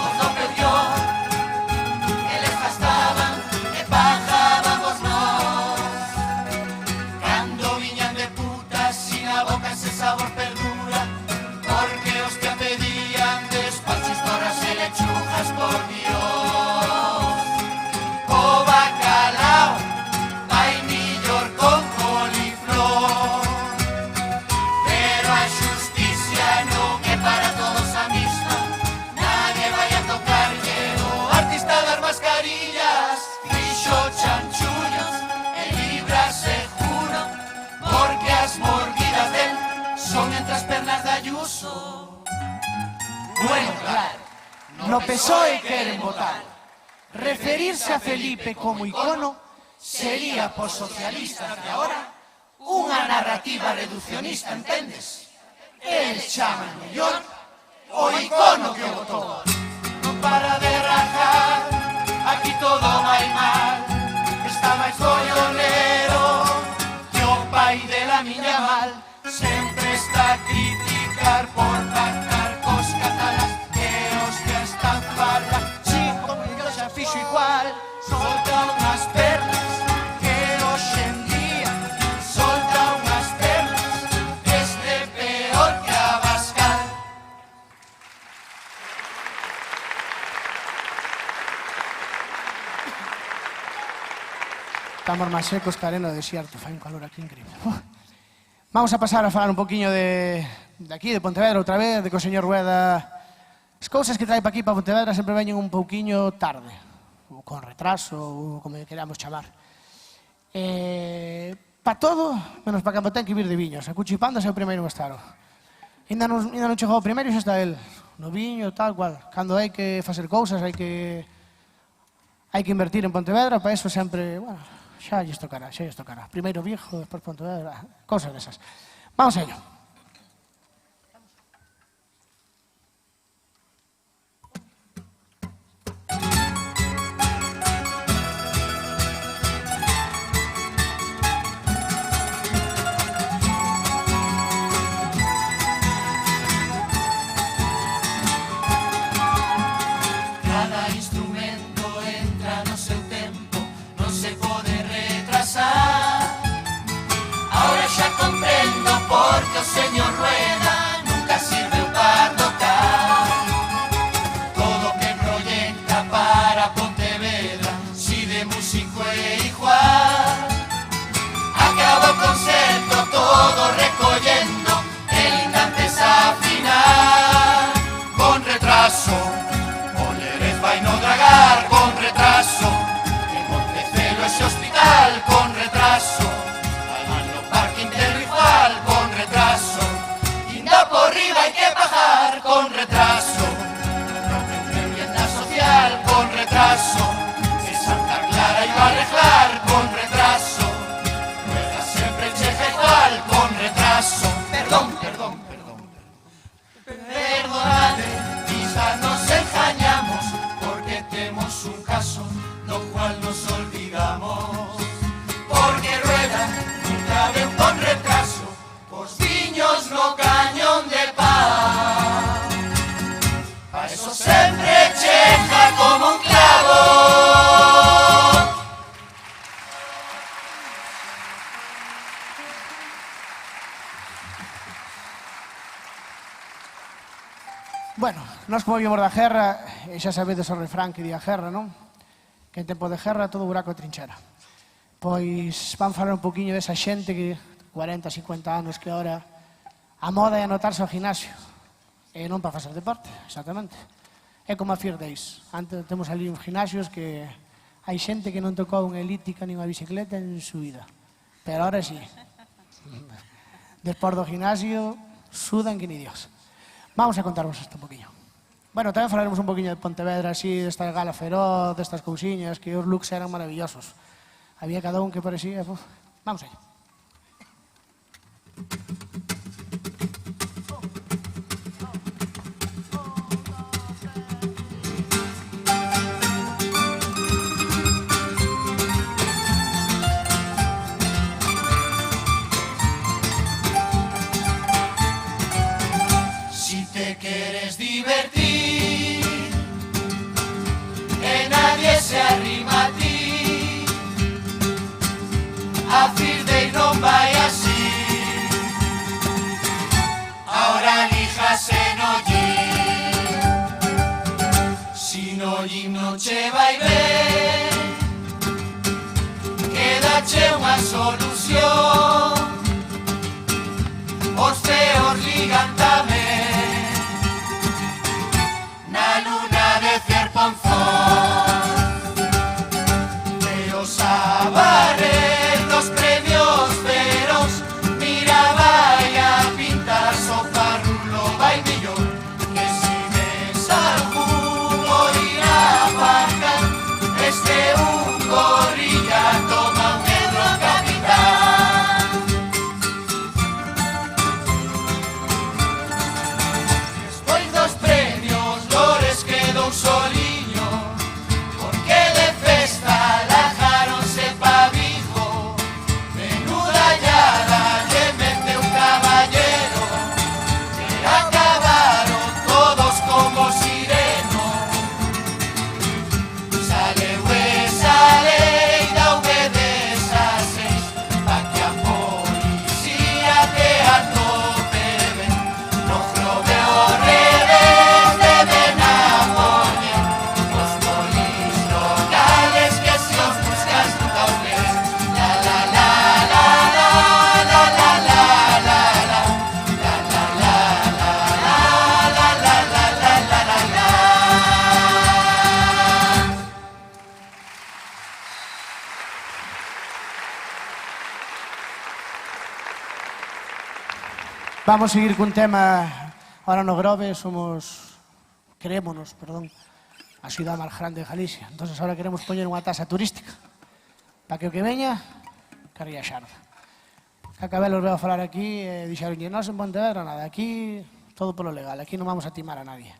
os do peor, eles gastaban e pagábamos nós. Cando viñan de putas sin a boca ese sabor perdura, porque os que pedían despois chistorras e lechugas, por Dios. O bacalao vai millor con coliflor, pero a xusticia non é para todos a misma. Nadie vai a tocarlle o artista das mascarillas. Fixo chanchullos e libras seguro, porque as mordidas del son entre as pernas de Ayuso. Bueno, claro, No PSOE queren votar. Referirse a Felipe como icono sería pos socialistas de ahora unha narrativa reduccionista, entendes? Eles chaman mellor o icono que o votou. Non para de rajar, aquí todo vai mal. Está máis follonero que o pai de la miña mal. Sempre está a criticar por pactar cos catalás, que os que están farra. Si, como yo xa fixo igual, solta unhas perlas que hoxe en día solta unhas perlas, este peor que Abascal. Estamos máis secos que arena do desierto, fai un calor aquí increíble. Vamos a pasar a falar un poquinho de aquí, de Pontevedra, outra vez, de que o señor Rueda... As cousas que trae pa aquí, pa Pontevedra, sempre veñen un pouquiño tarde, ou con retraso, ou como queramos chamar. Pa todo, menos pa cando ten que vir de viños. A Cuchipandas é o primeiro en estar. Ainda non chegou o primeiro e xa está el. No viño, tal cual. Cando hai que facer cousas, hai que invertir en Pontevedra, para eso sempre, bueno, xa lles tocará. Primeiro Vigo, despois Pontevedra, cousas desas. Vamos a ello. Cada instrumento entra no seu tempo, non se pode retrasar. Ahora xa comprendo porque os Bueno, nós como vimos da guerra, e xa sabedes o refrán que di a guerra, non? Que en tempo de guerra todo buraco é trinchera. Pois van falar un poquinho desa xente que 40, 50 anos que ahora a moda é anotarse ao gimnasio. E non para facer deporte, exactamente. É como a Fear Days. Antes temos ali uns gimnasios que hai xente que non tocou unha elíptica ni unha bicicleta en su vida. Pero ahora sí. Despois do gimnasio, sudan que ni Dios. Vamos a contarvos isto un poquinho. Bueno, tamén falaremos un poquinho de Pontevedra, así, desta gala feroz, destas cousiñas, que os looks eran maravillosos. Había cada un que parecía... Vamos allá. Quieres divertir, que nadie se arrima a ti. A Fear Day non vai así. Ahora líjase no gym. Si no gym non che vai ben, quédache unha solución. Os feos ligan tamén. Na luna de Cierponzón, de os abares dos premios veros, mira vai a pintar so farrulo vai millón, que si ves alguno ir a aparcar, este un gorrilla toma un negro capitán. Despois dos premios quedou soliño, porque de festa lajáronse pa Vigo. Menuda llada lle mete un caballero, que acabaron todos como sireno. Saleu esa lei da obedece, pa que a policía te atope ben, no jove o revés deben Vamos a seguir cun tema, ahora no Grove creémonos, a ciudad máis grande de Galicia. Entonces ahora queremos poñer unha tasa turística para que o que veña, carría xarda. Cacabelos veo a falar aquí e dixeronlle, nós en Pontevedra nada, aquí todo polo legal, aquí non vamos a timar a nadie.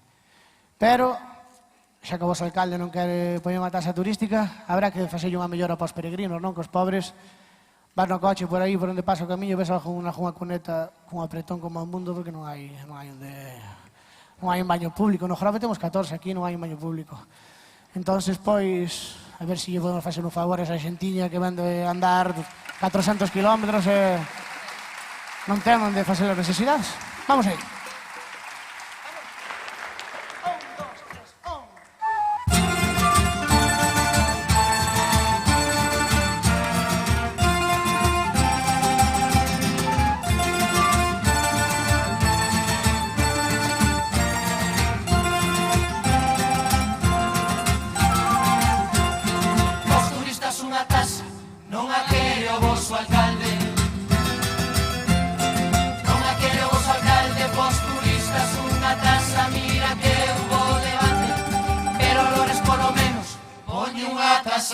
Pero, xa que o vos alcalde non quere poñer unha tasa turística, habrá que facerlle unha mellora para os peregrinos, non? Que os pobres vas no coche por aí, por onde pasa o camiño, ves unha cuneta cun apretón como o mundo, porque non hai un baño público. No Grove temos 14, aquí non hai un baño público. Entonces, pois, a ver se lle podemos facer un favor a esa xentiña que ven de andar 400 kilómetros e non ten onde facer as necesidades. Vamos aí.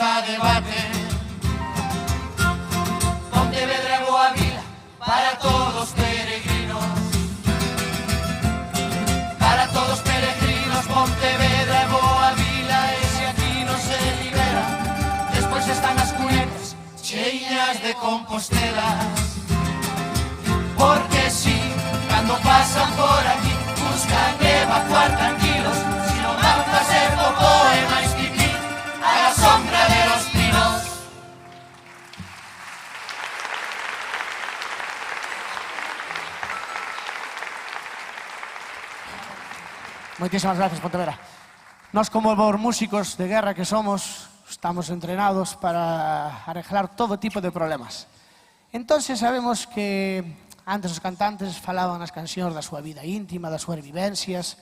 A debate. Pontevedra é boa vila para todos peregrinos. Para todos peregrinos, Pontevedra é boa vila. E se aquí non se libera, despois están as cunetas cheias de compostelas. Porque si, cando pasan por aquí, buscan evacuar tranquilos. Si non van a ser popó e máis pipí a la sombra de los pinos. Moitísimas gracias, Pontevedra. Nós, como bons músicos de guerra que somos, estamos entrenados para arreglar todo tipo de problemas. Entonces sabemos que antes os cantantes falaban nas cancións da súa vida íntima, das súas vivencias,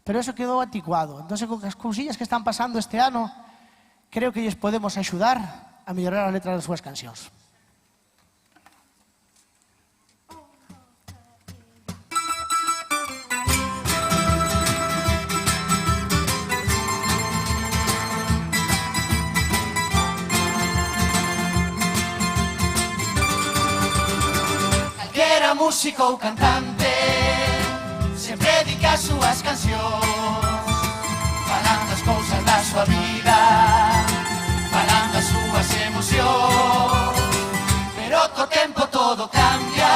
pero eso quedou anticuado. Entonces, con as cousillas que están pasando este ano, creo que lles podemos axudar a mellorar a letra das súas cancións. Calquera músico ou cantante sempre dedica as súas cancións, falando as cousas da súa vida, falando as súas emocións. Pero co tempo todo cambia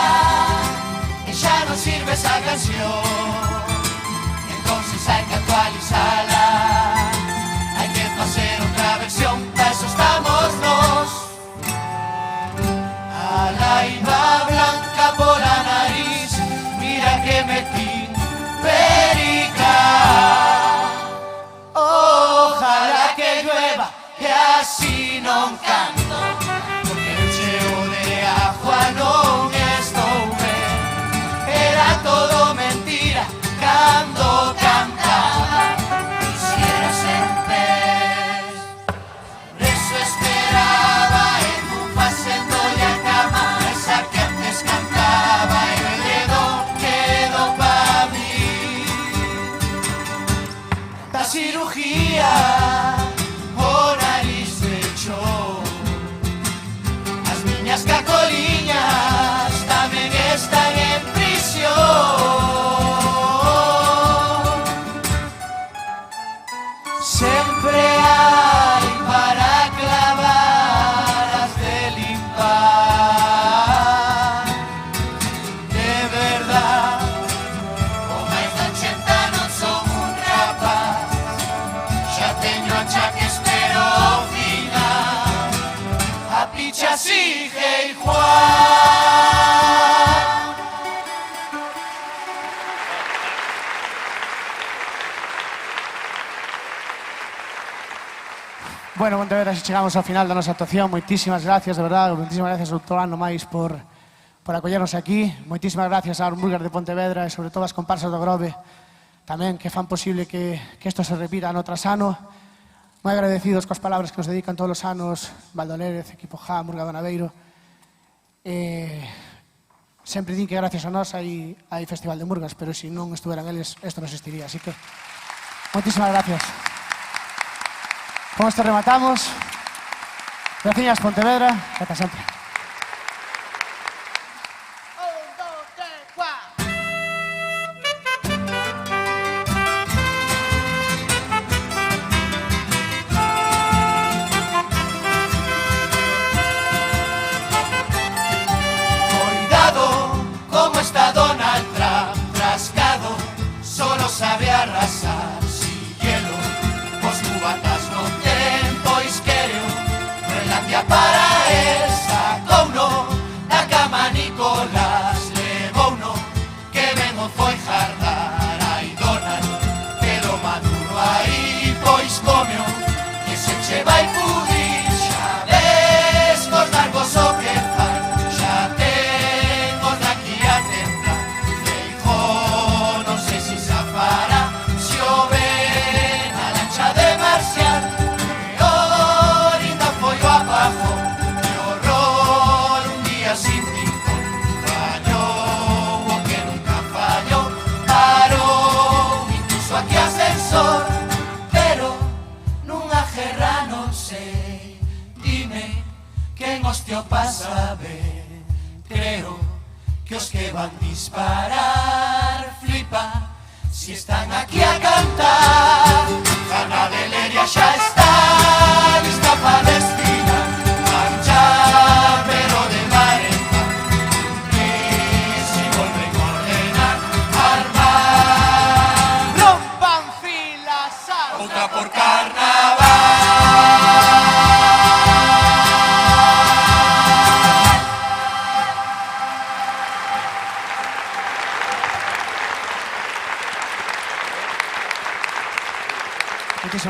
e xa non sirve esa canción. Entonces hai que actualizala, hai que facer outra versión, para eso estamos nós. A laiva blanca pola nariz, mira que metín perica. Ojalá que llueva e así non canto, porque o cheo de agua non estou ben. Era todo mentira cando cantaba, quisiera ser pez. Por eso esperaba en un facéndolle a cama, esa que antes cantaba e o edredón quedou pa mí. Da cirugía o nariz se echou, as miñas cacoliñas tamén están en prisión. Sempre hai para clavar as de limpar. De verdad, con máis de 80 non son un rapaz, xa teño achaques pero ao final a picha sigue igual. Bueno, Pontevedra, se chegamos ao final da nosa actuación. Moitísimas gracias, de verdade. Moitísimas gracias, doutor Ano máis, por acollernos aquí. Moitísimas gracias a Hamburger de Pontevedra e, sobre todo, as comparsas do Grove tamén, que fan posible que isto se repita ano tras ano. Moi agradecidos coas palabras que nos dedican todos os anos Valdolérez, equipo J, Murga do Naveiro. Sempre din que gracias a nós hai Festival de Murgas, pero se non estuveran eles, isto non existiría. Así que, moitísimas gracias. Con isto rematamos. Gracias, Pontevedra. Ata sempre. Cuidado, como está Donald Trump, rascado, solo sabe arrasar. Si hielo, os cubatas non ten, pois quereo, relancia para esa couno, da cama Nicolás levouno, que ben o foi jardar. Ai, Donald, quedou maduro aí, pois comeo, que se che vai pudrir, xa ves, cos largos o que fai, xa temos daqui a temblar. Feijó, non sei si zafará, se o ven a lancha de Marcial, peor ainda foi o apagón, que horror, un día sin rincón, fallou o que nunca fallou, parou incluso aquí ascensor, pero nunha guerra non sei, dime quen hostia o pasa ben, creo que os que van disparar flipan si están aquí a cantar. Ana de Leria xa está lista para destinar, marchar pero de mar en mar, que si volven a ordenar, armar, rompan filas, outra por carnaval.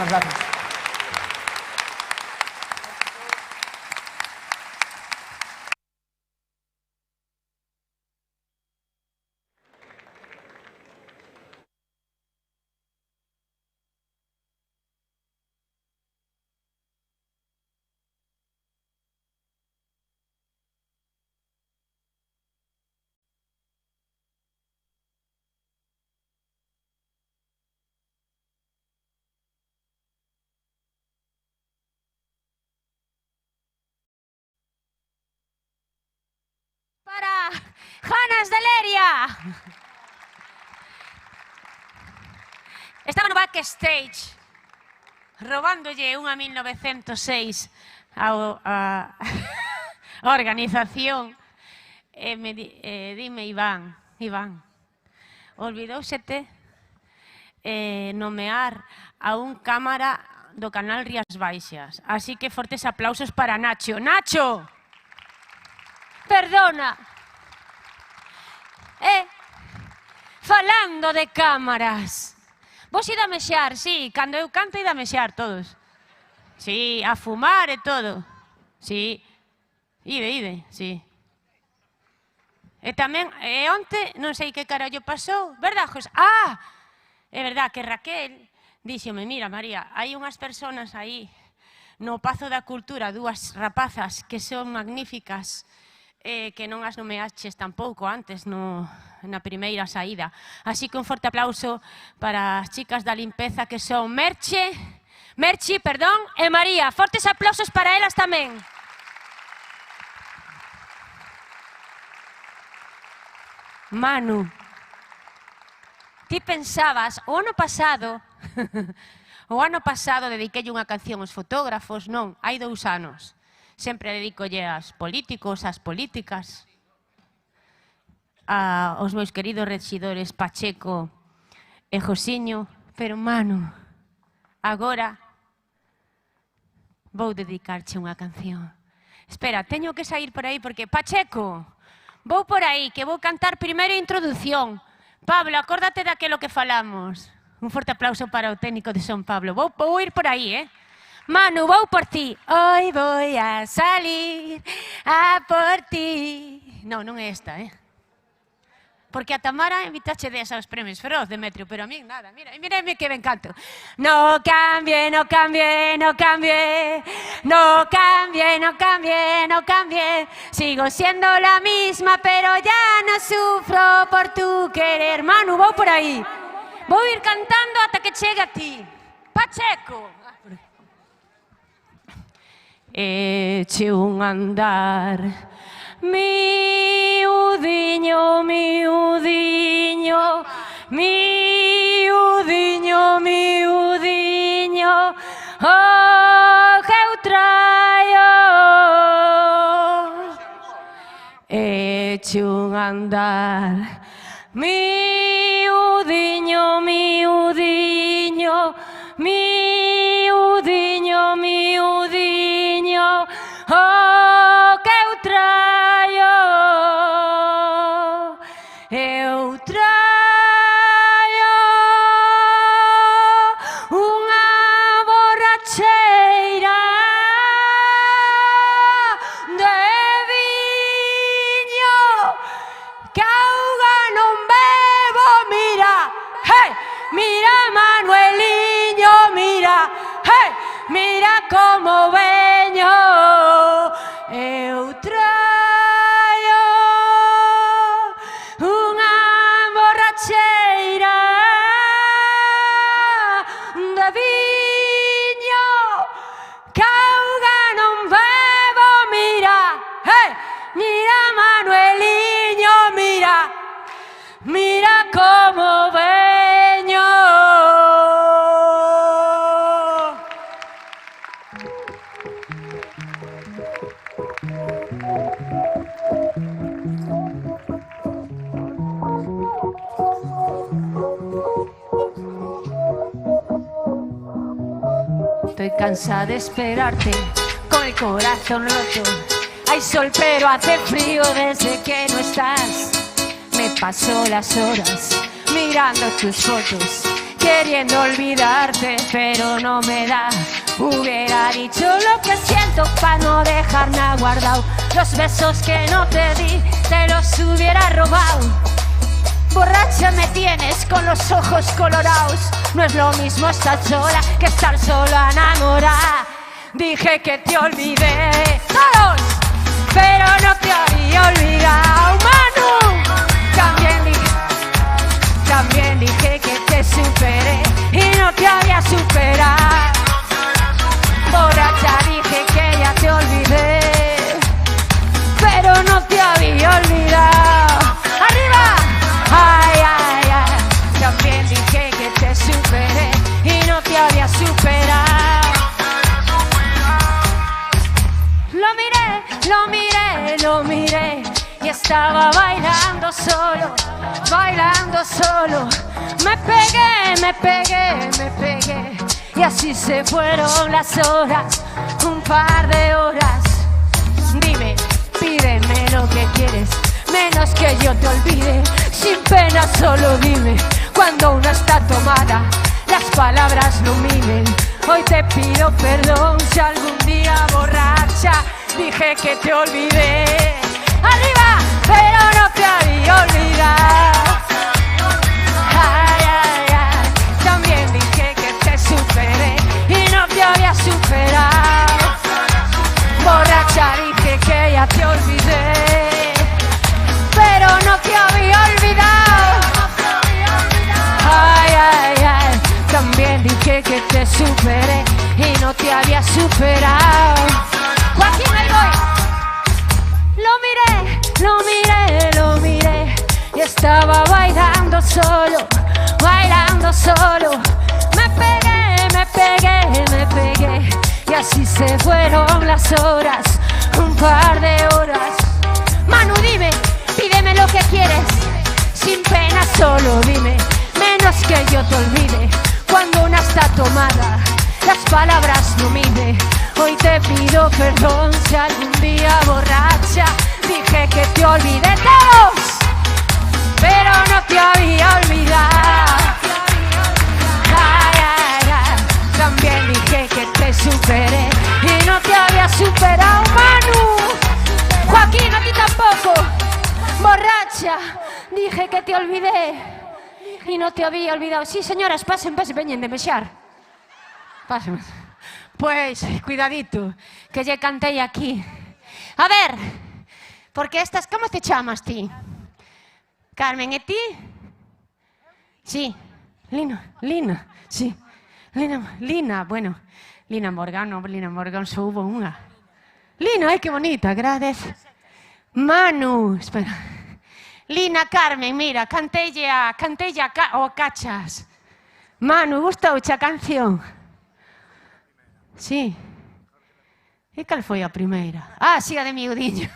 Muchísimas gracias. Para Janas de Leria. Estaba no backstage robándolle unha 1906 a organización dime Iván, olvidousete nomear a un cámara do canal Rías Baixas, así que fortes aplausos para Nacho. Nacho! Perdona. Falando de cámaras. Vos id a mexar, sí, cando eu canto id a mexar todos. Sí, a fumar e todo. Sí. Ide, sí. E tamén, onte, non sei que carallo pasou, verdad, José? Ah, é verdad que Raquel díxome, mira, María, hai unhas personas aí no Pazo da Cultura, dúas rapazas que son magníficas, que non as nomeaches tampouco antes na primeira saída. Así que un forte aplauso para as chicas da limpeza que son Merchi, e María. Fortes aplausos para elas tamén. Manu, ti pensabas, o ano pasado dediquei unha canción aos fotógrafos, non, hai 2 anos. Sempre dedicolle aos políticos, ás políticas, aos meus queridos rexidores Pacheco e Josiño, pero, Manu, agora vou dedicarche unha canción. Espera, teño que sair por aí porque... Pacheco, vou por aí, que vou cantar primeiro a introdución. Pablo, acórdate daquilo que falamos. Un forte aplauso para o técnico de Son Pablo. Vou ir por aí, Manu, vou por ti. Hoy voy a salir a por ti. Non é esta, Porque a Tamara invitache de esos premios Feroz, Demetrio, pero a mí nada. Mírame que ben canto. No cambie, no cambie, no cambie. No cambie, no cambie, no cambie. Sigo siendo la misma, pero ya no sufro por tu querer. Manu, vou por aí. Vou ir cantando ata que chegue a ti. Pacheco. Eche un andar, miudiño, miudiño, miudiño, miudiño, oh, que eu traio. Eche un andar, miudiño, miudiño, miudiño, miudiño, oh, que eu traio. Eu traio unha borracheira de viño que auga non bebo, mira, mira Manueliño, mira, mira como veño. Eu traio unha borracheira de viño que auga non bebo, mira, mira Manueliño, mira, mira como veño. Estoy cansada de esperarte con el corazón roto. Hay sol pero hace frío desde que no estás. Me paso las horas mirando tus fotos queriendo olvidarte, pero no me da. Hubiera dicho lo que siento para no dejarme guardado. Los besos que no te di, te los hubiera robado. Borracha me tienes con los ojos colorados. No es lo mismo estar sola que estar sola enamorada. Dije que te olvidé, todos, pero no te había olvidado, Manu. También dije que te superé y no te había superado. Borracha dije que ya te olvidé, pero no te había olvidado. ¡Arriba! ¡Ay, ay, ay! También dije que te superé y no te había superado. Lo miré y estaba bailando solo, Me pegué y así se fueron las horas, un par de horas. Dime, pídeme lo que quieres, menos que yo te olvide. Sin pena solo dime, cuando una está tomada, las palabras no miden. Hoy te pido perdón si algún día borracha dije que te olvidé. Arriba, pero no te había olvidado. Ay, ay, ay. También dije que te superé y no te había superado. Borracha dije que ya te olvidé, pero no te había olvidado. Ay, ay, ay. También dije que te superé y no te había superado. Joaquín, ahí voy. Lo miré y estaba bailando solo. Me pegué y así se fueron las horas, un par de horas. Manu, dime, pídeme lo que quieres, sin pena solo dime, menos que yo te olvide. Cuando una está tomada, las palabras no miden. Hoy te pido perdón si algún día borracha dije que te olvidé, todos, pero no te había olvidado. Ay, ay, ay. También dije que te superé y no te había superado, Manu. Joaquín, a ti tampoco. Borracha, dije que te olvidé y no te había olvidado. Sí, señoras, pasen, veñen de mexar. Pasen. Pues, cuidadito, que ya canté aquí. A ver, porque estas... ¿Cómo te llamas ti? Carmen, ¿y ti? Sí, Lina, sí. Lina, bueno, Lina Morgan só hubo unha. Lina, ai, que bonita, gracias. Manu, espera. Lina, Carmen, mira, cantelle o cachas. Manu, gustouche a canción? Sí. E cal foi a primeira? Ah, sí, a de miudiño.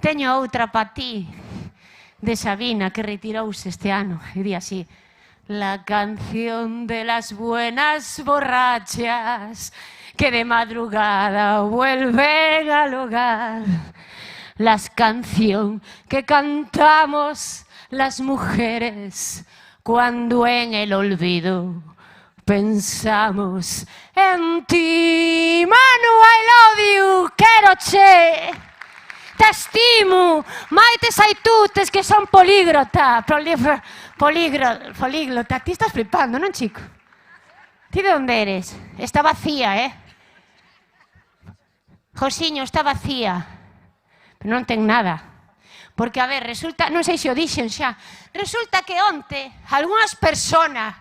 Teño outra pa ti, de Sabina, que retirouse este ano. E di así: la canción de las buenas borrachas que de madrugada vuelven al hogar. La canción que cantamos las mujeres cuando en el olvido pensamos en ti. Manu, I love you, quero che, te estimo. Maite Saitutes, que son políglota. Políglota. Ti estás flipando, non, chico? Ti de onde eres? Está vacía, Josiño, está vacía. Pero non ten nada. Porque, a ver, resulta, non sei se o dixen xa, resulta que onte algunhas personas,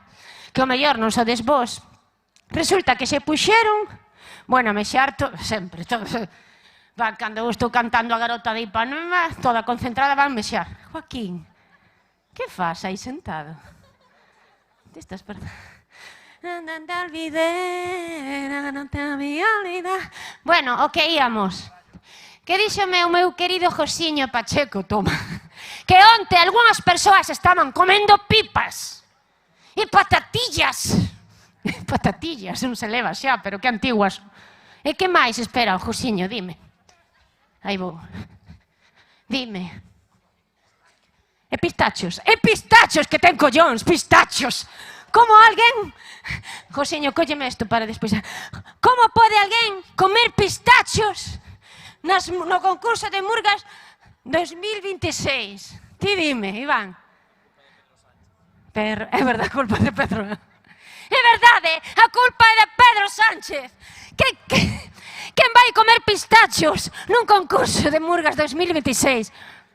que o mellor non sodes vos, resulta que se puxeron, bueno, me xarto, sempre, cando eu estou cantando a garota de Ipanema, toda concentrada, van mexar. Joaquín, que faz aí sentado? Te estás perdendo. Non te olvidé, non te había olvidado. Bueno, o que íamos? Que díxome o meu querido Josiño Pacheco, toma, que onte algunhas persoas estaban comendo pipas e patatillas. Patatillas, non se leva xa, pero que antiguas. E que máis espera o Josiño, dime. Aí vou. Dime. E pistachos. E pistachos, que ten collóns, pistachos. Como alguén... Josiño, cólleme isto para despois. Como pode alguén comer pistachos no concurso de Murgas 2026? Ti dime, Iván. É verdade, a culpa de Pedro. É verdade, a culpa é de Pedro Sánchez. Quen vai comer pistachos nun concurso de Murgas 2026?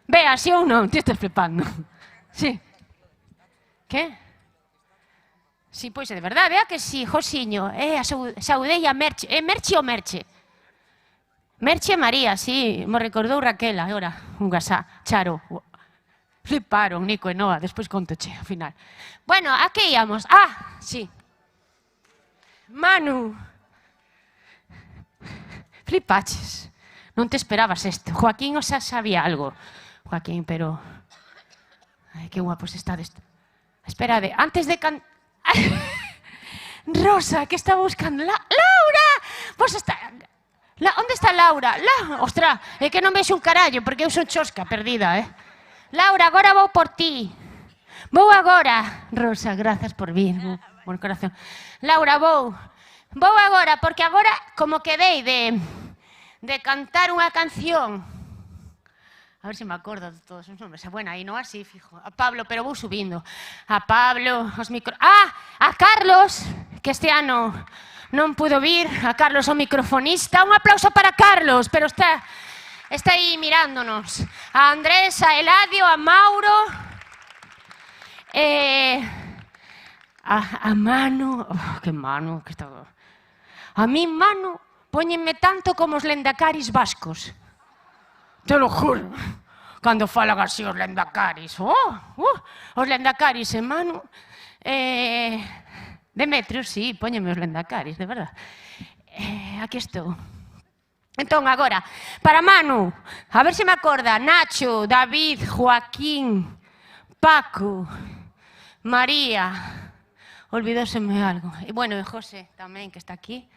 Vea, si ou non, ti estás flipando. Sí. Que? Si, pois é de verdade, vea que si, Josiño. Saudei a Merche. É Merche ou Merche? Merche María, si, me recordou Raquel agora, un gasá, Charo. Fliparon, Nico e Noa, despois contoche, ao final. Bueno, a que íamos? Ah, sí. Manu. Flipaches. Non te esperabas isto. Joaquín o xa sabía algo. Joaquín, pero... Ai, que guapos estades. Esperade, antes de Rosa, que está buscando? Laura! Pois está... Onde está Laura? Ostra, é que non vexo un carallo, porque eu son chosca, perdida, Laura, agora vou por ti. Vou agora. Rosa, grazas por vir. Por corazón. Laura, vou agora, porque agora como quedei de cantar unha canción. A ver se me acordo de todos os nombres. Bueno, aí non así, fijo. A Pablo, pero vou subindo. A Pablo, os micro... a Carlos, que este ano non pudo vir. A Carlos, o microfonista. Un aplauso para Carlos, pero está aí mirándonos. A Andrés, a Eladio, a Mauro. A Manu. Que Manu, que está... A mí, Manu, póñenme tanto como os lendacaris vascos. Te lo juro. Cando falan así os lendacaris. Os lendacaris, Manu. Demetrio, sí, póñenme os lendacaris, de verdad. Aquí estou. Entón, agora, para Manu, a ver se me acorda, Nacho, David, Joaquín, Paco, María, olvidóseme algo. E bueno, e José tamén, que está aquí,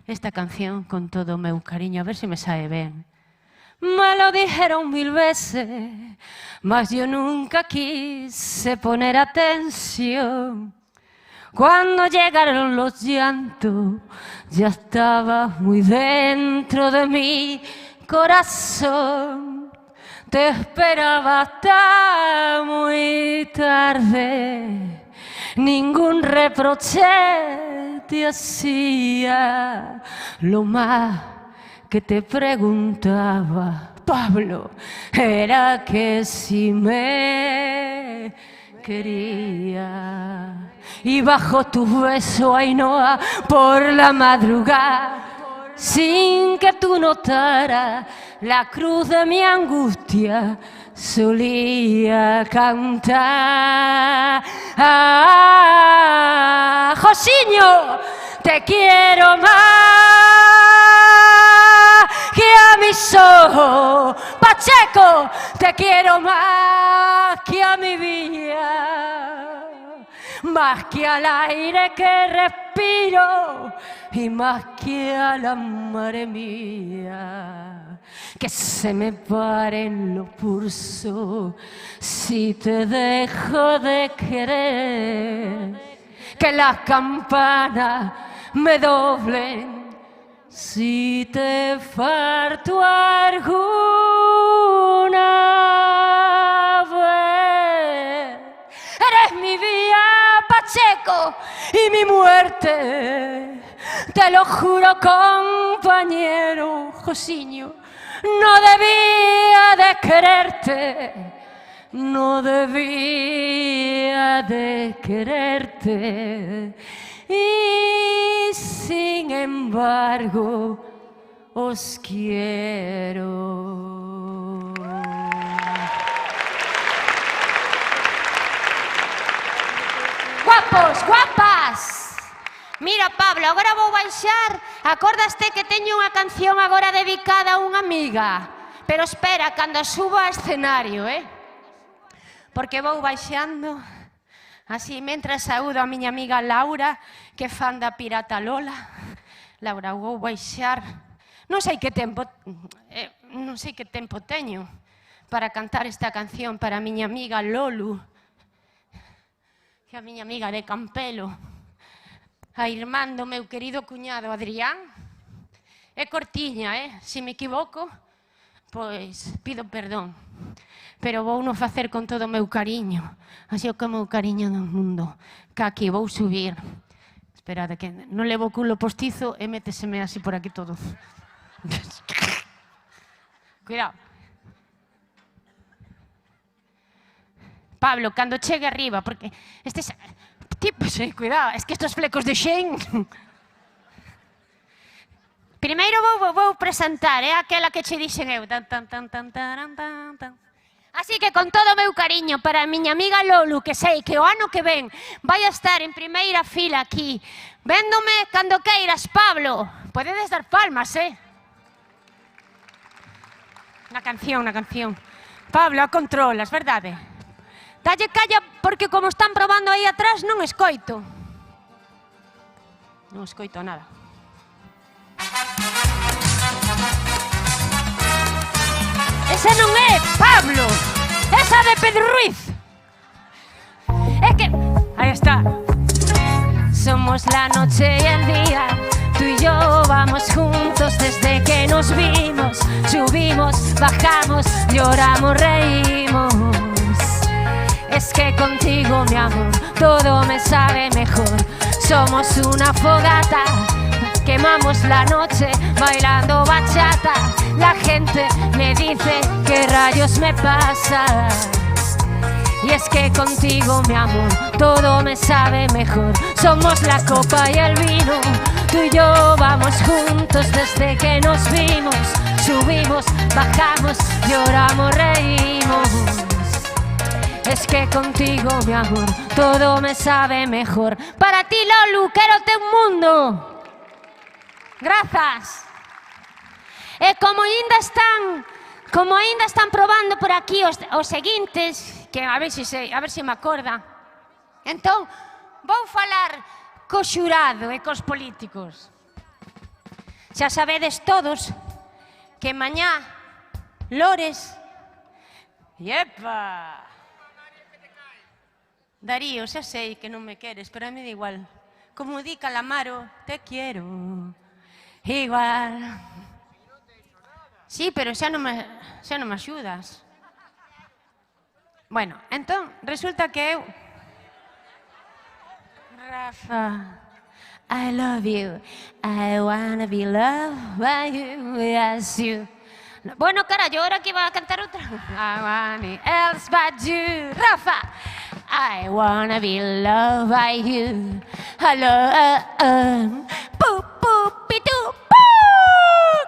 esta canción con todo o meu cariño, a ver se me sae ben. Me lo dijeron 1000 veces, mas yo nunca quise poner atención. Cuando llegaron los llantos, ya estaba muy dentro de mi corazón. Te esperaba hasta muy tarde, ningún reproche te hacía. Lo más que te preguntaba, Pablo, era que si me quería. Y bajo tu beso, Ainhoa, por la madrugada, sin que tú notaras la cruz de mi angustia, solía cantar. Josiño, te quiero más que a mis ojos. Pacheco, te quiero más que a mi vida, más que al aire que respiro y más que a la madre mía. Que se me paren los pulsos si te dejo de querer. Que las campanas me doblen si te falto alguna vez. Eres mi vida, Pacheco, y mi muerte. Te lo juro, compañero Josiño, no debía de quererte, no debía de quererte. Y sin embargo, os quiero. Guapos, guapas! Mira, Pablo, agora vou baixar. Acordaste que teño unha canción agora dedicada a unha amiga. Pero espera, cando subo ao escenario, Porque vou baixando, así, mentras saúdo a miña amiga Laura, que é fan da Pirata Lola. Laura, vou baixar. Non sei que tempo teño, para cantar esta canción para a miña amiga Lolu, que é a miña amiga de Campelo, a irmán do meu querido cuñado Adrián. É cortiña, se me equivoco, pois pido perdón, pero vou non facer con todo o meu cariño, así o que o meu cariño do mundo, que aquí vou subir. Esperade, que non levo culo postizo e méteseme así por aquí todo. Cuidado. Pablo, cando chegue arriba, porque estes tipos, cuidado, es que estos flecos de Shane. Primeiro vou presentar, aquela que che dixen eu. Así que con todo o meu cariño para a miña amiga Lolu, que sei que o ano que ven vai a estar en primeira fila aquí, véndome cando queiras, Pablo. Podedes dar palmas, Una canción. Pablo, a controlas, verdade? Dalle calla, porque como están probando aí atrás, non escoito. Non escoito nada. Ese non é Pablo, esa de Pedro Ruiz. É que... Ahí está. Somos la noche y el día, tú y yo vamos juntos desde que nos vimos. Subimos, bajamos, lloramos, reímos. Es que contigo, mi amor, todo me sabe mejor. Somos una fogata, quemamos la noche bailando bachata. La gente me dice qué rayos me pasa. Y es que contigo, mi amor, todo me sabe mejor. Somos la copa y el vino, tú y yo vamos juntos desde que nos vimos. Subimos, bajamos, lloramos, reímos. Es que contigo, mi amor, todo me sabe mejor. Para ti, Lolu, quérote un mundo. Grazas. E como ainda están probando por aquí os seguintes, que a ver se me acorda. Entón, vou falar co xurado e cos políticos. Xa sabedes todos que mañá Lores... Iepa! Darío, xa sei que non me queres, pero a mí da igual. Como di Calamaro, te quiero igual. Sí, pero xa non me axudas. Bueno, entón, resulta que eu... Rafa, I love you. I wanna be loved by you, yes you. Bueno, carallo, ahora que iba a cantar outra. I want it else but you. Rafa, I wanna be loved by you. Hello, pu, pu, pitu, pu.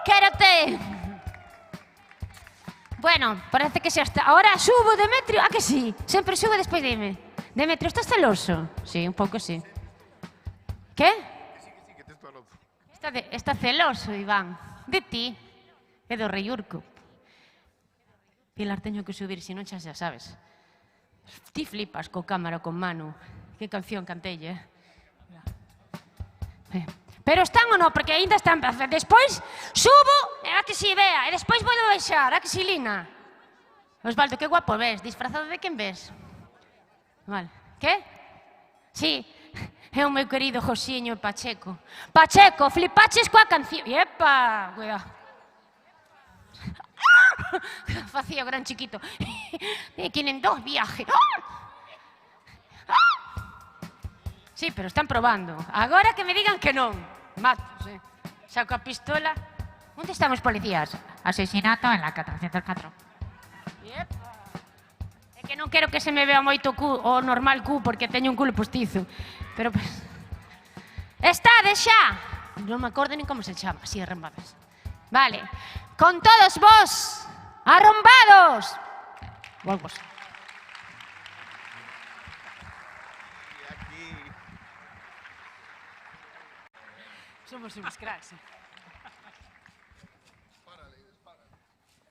Quérote. Bueno, parece que xa está. Ahora subo, Demetrio. Ah, que sí? Sempre subo despois dime. Demetrio, estás celoso? Sí, un pouco sí. Que? Sí, que tes todo loco. Está celoso, Iván. De ti. E do rei Urco. Pilar, teño que subir, se non xa sabes. Ti flipas co cámara con Manu. Que canción cantelle, Pero están ou non? Porque ainda están... Despois subo, a que si vea, e despois vou baixar, a que si Lina. Osvaldo, que guapo ves, disfrazado de quen ves? Vale. Que? Sí, é o meu querido Josiño Pacheco. Pacheco, flipaches coa canción. Epa, cuidado. Facía gran chiquito. Tienen 2 viajes. Sí, pero están probando. Agora que me digan que non. Mato, saco a pistola. Onde están os policías? Asesinato en la 404. É que non quero que se me vea moito cu, o normal cu, porque teño un culo postizo. Pero, pues... Estades xa! Non me acordo nin como se chama, así arrombadas. Vale. Con todos vos, arrombados. Volvos. Somos uns cracks.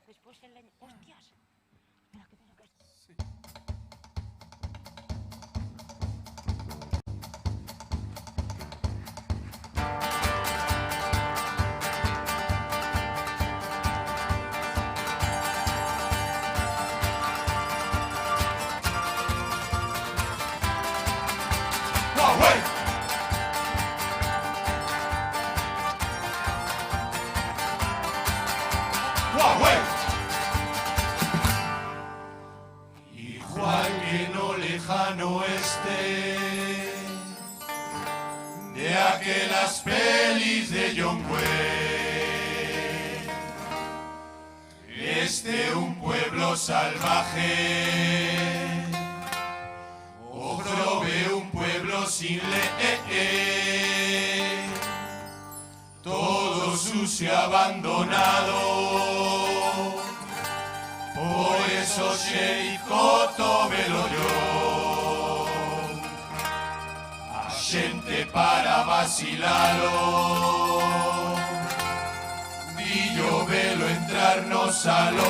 Despois el leño. Hostias. Espera, que tengo que... Sí. lejano oeste, de aquelas pelis de John Wayne. Este un pueblo salvaje, o Grove un pueblo sin ley, todo sucio y abandonado. Por eso xeicoto velo yo, a xente para vacilalo, dillo velo entrar no salo.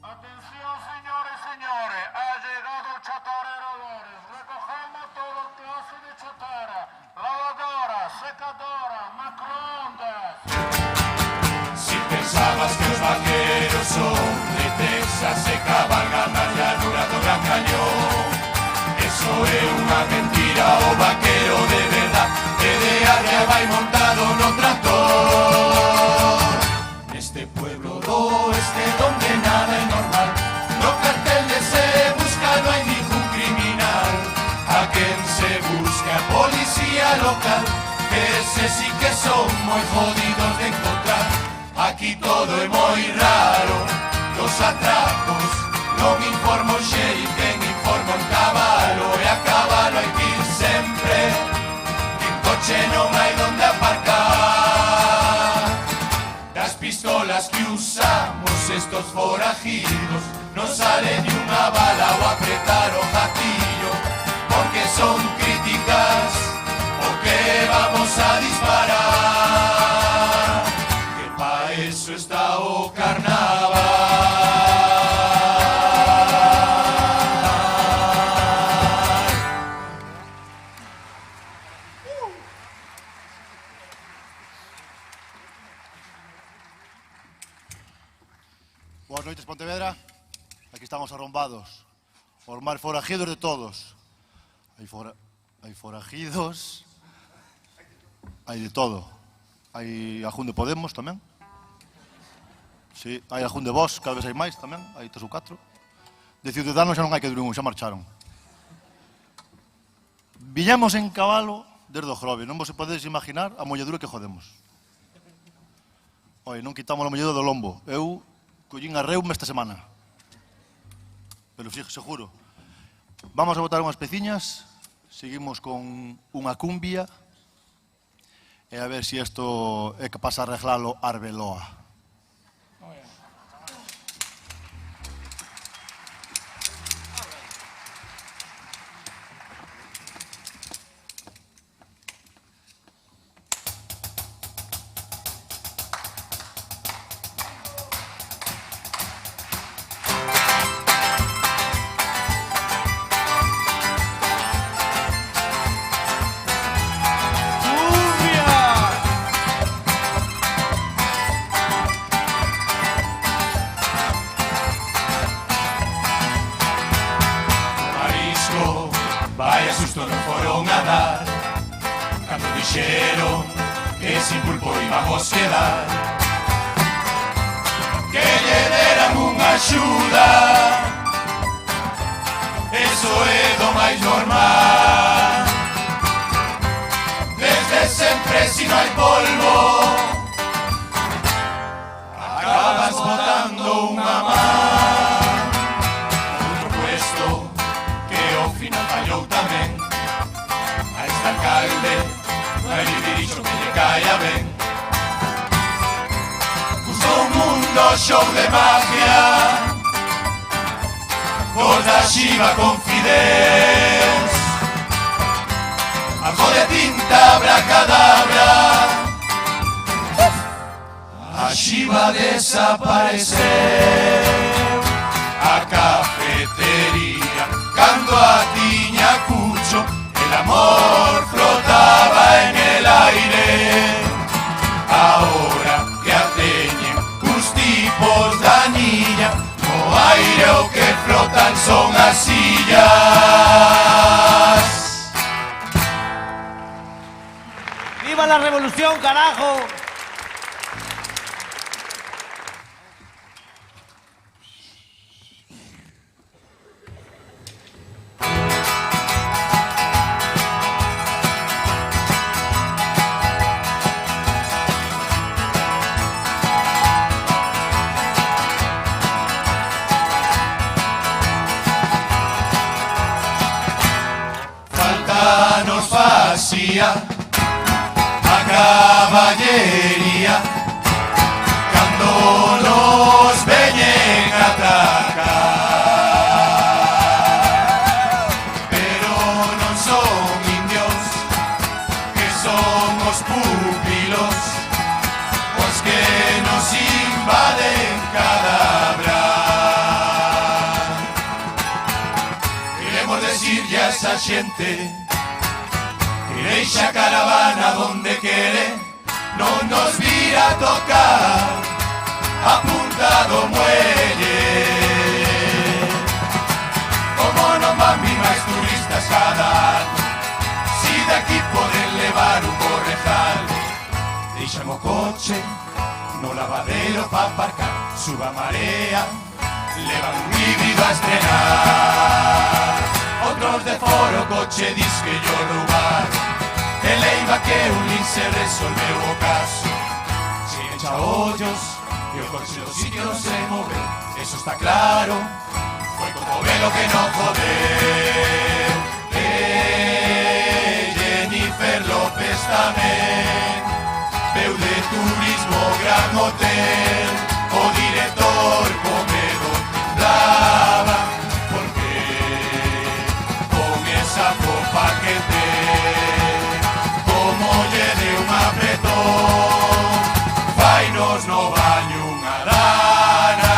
Atención, señores y señores, ha llegado el chatarrero Lores. Recogemos todo clase de chatarra, lavadoras, secadoras, microondas. Si pensabas que os vaqueros son de Texas se cabalgan na llanura do Gran Cañón, eso é unha mentira, o vaquero de verdad que de arrea vai montado no tractor. Neste pueblo do oeste donde nada é normal, no cartel de se busca no hai ningún criminal, a quen se busca a policía local, que ese sí que son moi jodidos de encontrar. Aquí todo é moi raro, los atracos non informa o xerif, quen informa un cabalo, e a cabalo hai que ir sempre, en coche non hai donde aparcar. Das pistolas que usamos estos forajidos non sale ni unha bala ao apretar o gatillo, porque son críticas o que vamos a disparar, que pa' eso está o carnaval. Boas noites, Pontevedra. Aquí estamos arrombados, os máis forajidos de todos. Hai forajidos, hai de todo. Hai ajún de Podemos tamén. Sí, hai ajún de Vox, cada vez hai máis tamén, hai 3 ou 4. De Ciudadanos xa non hai que durun, xa marcharon. Viñamos en cabalo desde o Grove, non vos podedes imaginar a molladura que jodemos. Oi, non quitamos a molladura do lombo. Eu collín a reume esta semana. Pero sí, seguro. Vamos a botar unhas peciñas, seguimos con unha cumbia e a ver se isto é capaz de arreglalo Arbeloa. Vaya susto non foron a dar cando dixeron que sin pulpo íbamos quedar, que lle deran unha axuda, eso é do máis normal. Desde sempre si non hai polvo acabas botando unha man. Outro puesto que ao final fallou tamén, a este alcalde non lle dixo que lle caia ben. Gustou un mundo show de magia, cos da xiva con fideos, algo de tinta abracadabra, a xiva desapareceu. A cafetería cando a tiña Cucho, el amor flotaba en el aire. Ahora que a teñen uns tipos da niña, no aire o que flotan son as sillas. ¡Viva la revolución, carajo! esa xente que deixa a caravana donde quere, non nos vira a tocar a punta do muelle. Como non van vir máis turistas cada ano, si de aquí poden levar un borrejal. Deixan o coche no lavadero pa aparcar, suba a marea, levan un híbrido a estrenar. Outros de foro o coche dis que yo roubar, e leiva que un lince resolveu o caso. Se echa ollos e o coche do sitio non se move, eso está claro, foi Cotobelo que non jodeu. Jennifer López tamén veu de turismo Gran Hotel, o director Comedo temblaba, porque con esa copa que ten, como lle de un apretón, fainos no baño unha dana.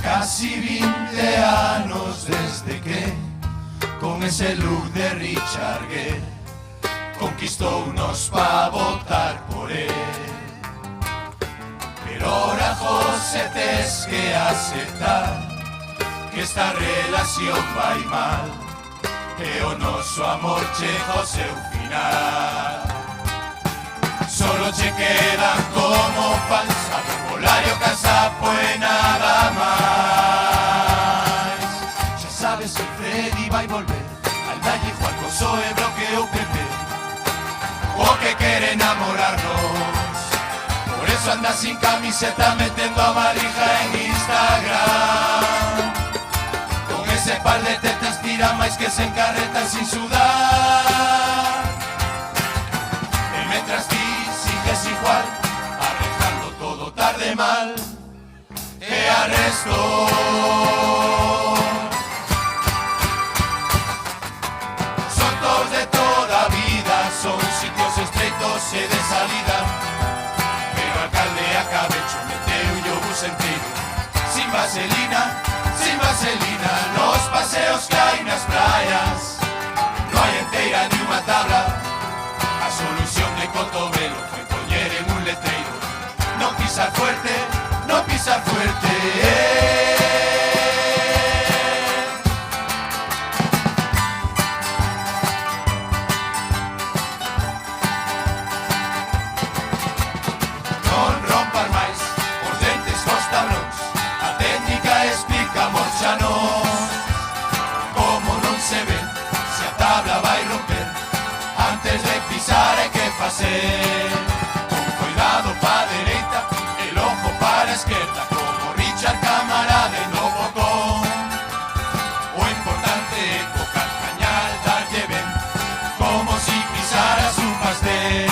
Casi 20 anos desde que, con ese look de Richard Gere, conquistounos pa votar por él. Pero ahora, José, tes que aceptar que esta relación vai mal, e o noso amor chega ao seu final. Solo che quedan como fans a Bolario, Casapo e nada máis. Xa sabes, el Freddy vai volver, Aldalle, Juan Cosoe, Bloque ou Pepe, o que quere enamorarnos. Por eso anda sin camiseta metendo a Marija en Instagram. Con ese par de tetas tira máis que se encarretan sin sudar. E mentras ti sigues igual, arreglando todo tarde mal, e arresto. Son todos de toda vida, son sitios estreitos e de salida, pero o alcalde acabecho meteu yo bus enteiro, sin vaselina, nos paseos que hai nas praias, no hai enteira ni unha tabla. A solución de Cotobelo foi poñer en un letreiro: no pisar fuerte, no pisar fuerte. Non rompan máis os dentes cos tabróns, a técnica explicamos xa non. Como non se ve se a tabla vai romper, antes de pisar hai que facer con cuidado pa dereita, el ojo para esquerda, como Richard Camarade no botón. O importante é co calcañal darlle ben, como si pisaras un pastel.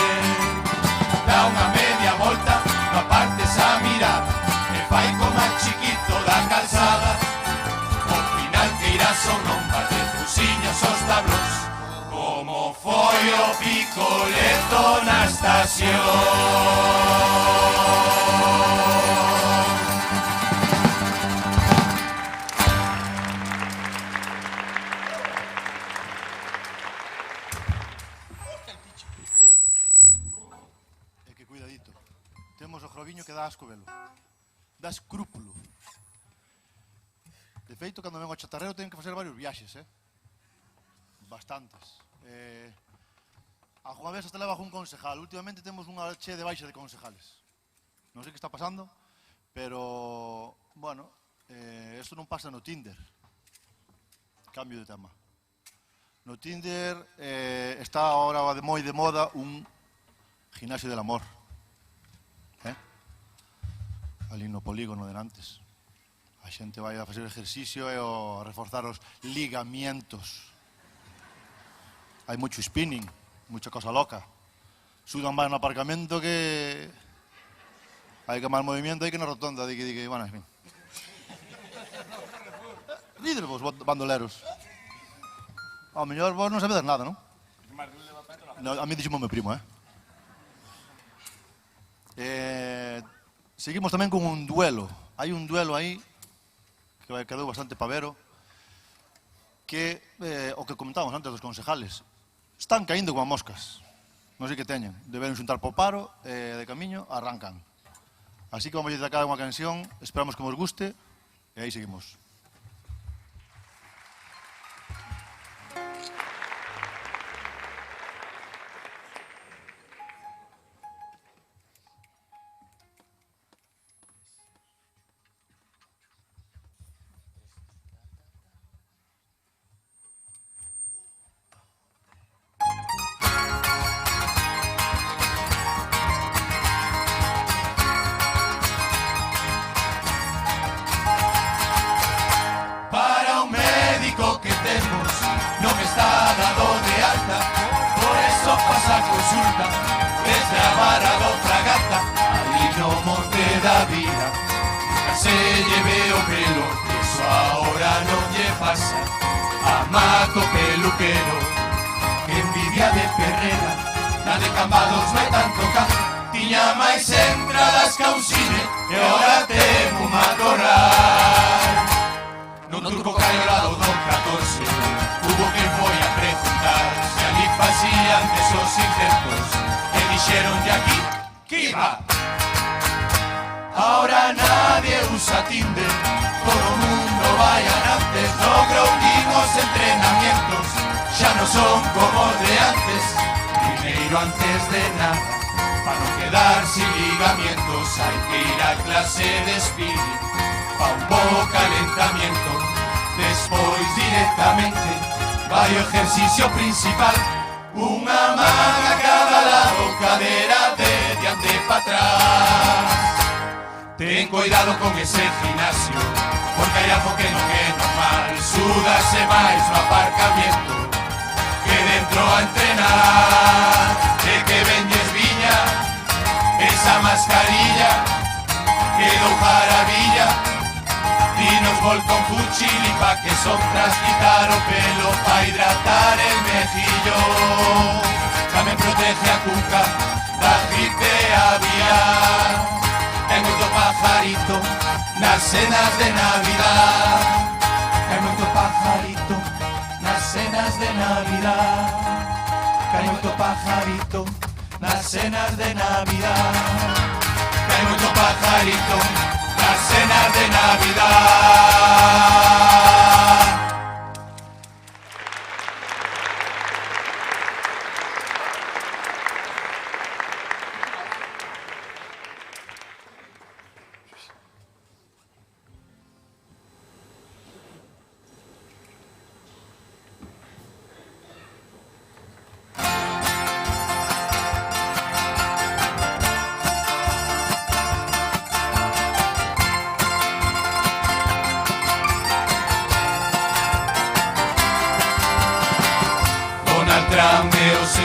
Dá unha media volta, no apartes a mirar, e fai como a chiquito da calzada. O final que irás son non par de fusiños aos tablos, como foi o picoleto na estación. E que cuidadito, temos o Groviño que dá asco velo, dá escrúpulo. De feito, cando vengo ao chatarrero teño que facer varios viaxes, bastantes. Algunha vez hasta leva un concejal. Últimamente temos unha che de baixa de concejales. Non sei que está pasando, pero, bueno, isto non pasa no Tinder. Cambio de tema. No Tinder está ahora moi de moda un gimnasio del amor. Ali no polígono de Nantes. A xente vai a facer ejercicio e a reforzar os ligamentos. Hai moito spinning, mucha cosa loca. Sudan más en el aparcamiento que... Hay que más movimiento, hay que en la rotonda, bueno, en fin. Rídele vos, bandoleros. Ao mellor vos non sabedes nada, non? No, a mí dixemos meu primo, Seguimos tamén con un duelo. Hai un duelo aí que quedou bastante pavero, que o que comentábamos antes dos concejales. Están caíndo como moscas. Non sei que teñen. Deben xuntar po paro e de camiño arrancan. Así que vamos a sacar unha canción, esperamos que vos guste e aí seguimos. Consulta desde a vara do fragata, ali no monte da vida, nunca se lleve o pelo, eso ahora non lle pasa. A mato peluquero, que envidia de perrera, na de Cambados non hai tanto caso, tiña máis entradas ca un cine, e ahora temo matorral. Non turco caiolado do 14, hubo que foi a preguntar se ali facían esos injertos que dixeron de aquí que iba. Ahora nadie usa Tinder, todo o mundo vai a antes, no grounding os entrenamientos xa non son como os de antes. Primeiro antes de nada, para non quedar sin ligamientos, hai que ir a clase de spinning pa un bo calentamiento. Despois directamente vai o ejercicio principal, unha man a cada lado, cadera de diante pa atrás. Ten cuidado con ese gimnasio, porque hai algo que non é normal, súdase máis no aparcamiento que dentro a entrenar. De que vendes viña, esa mascarilla quedou jaravilla. Dinos volcón fuchili pa que son tras quitar o pelo, pa hidratar el mejillo. Tamén protege a cuca da gripe aviar. Hai moito pajarito nas cenas de Navidad. Hai moito pajarito nas cenas de Navidad. Hai moito pajarito nas cenas de Navidad. Hai moito pajarito las cenas de Navidad.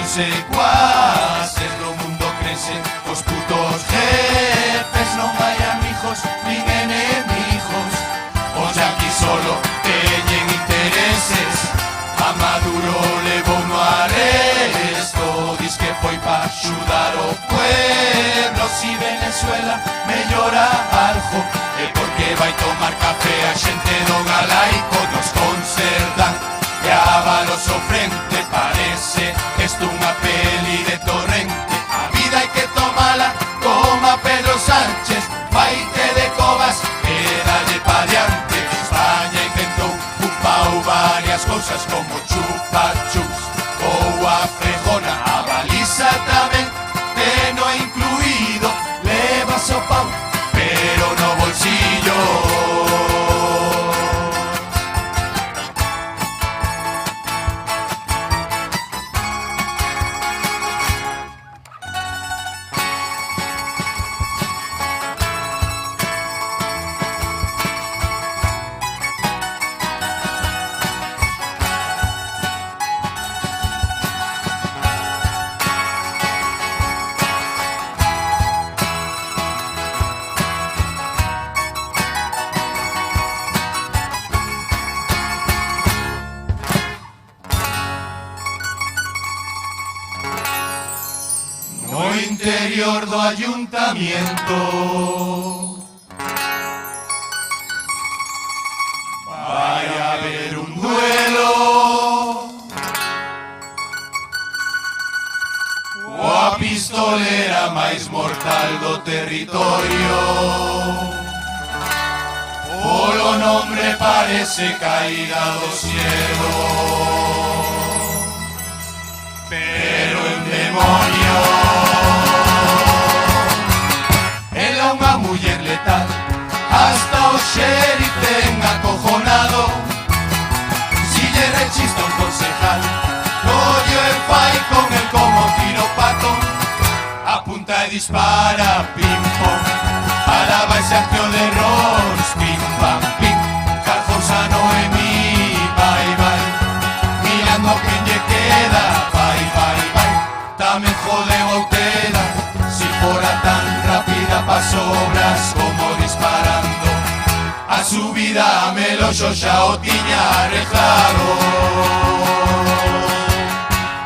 Secuaces do mundo crecen, os putos jefes non vayan hijos nin enemigos. Os yanquis solo teñen intereses, a Maduro levou no arresto, dis que foi pa axudar o pueblo. Si Venezuela mellora algo, é porque vai tomar café a xente do galaico. Nos concertan e avalos o frente, parece esto unha peli de Torrente. A vida hai que tomala como a Pedro Sánchez, faite de covas e dalle pa diante. España inventou un pau varias cousas como chupa chups ou a frejona. A baliza tamén teno incluído, levas o pau pero no bolsillo. exterior do ayuntamiento. Vai haber un duelo. A pistolera máis mortal do territorio. Polo nombre parece caída do cielo, pero en demonio. Ela unha muller letal, hasta o xerife acojonado. Si lle rechista un concejal, coño e fai con el como tiro pato. Apunta e dispara, pim pom, alaba ese acto de Rons, pim pam pim. Calfonsa Noemí, vai vai, mirando quen lle queda, vai vai vai. Tamén jodeu a Uteda, si fora tan rápida pas obras como disparando. A subida a Meloxo xa o tiña arreglado.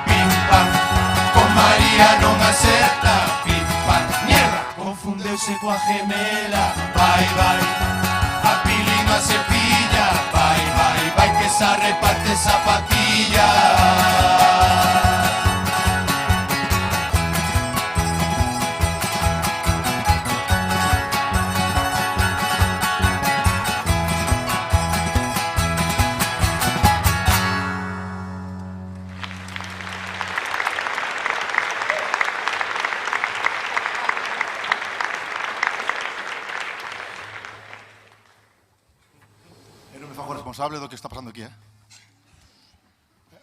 Pim pam, con María non acerta, pim pam, mierda, confundeuse coa gemela, vai vai. A Pili non se pilla, vai vai vai, que esa reparte zapatilla. Responsable do que está pasando aquí, A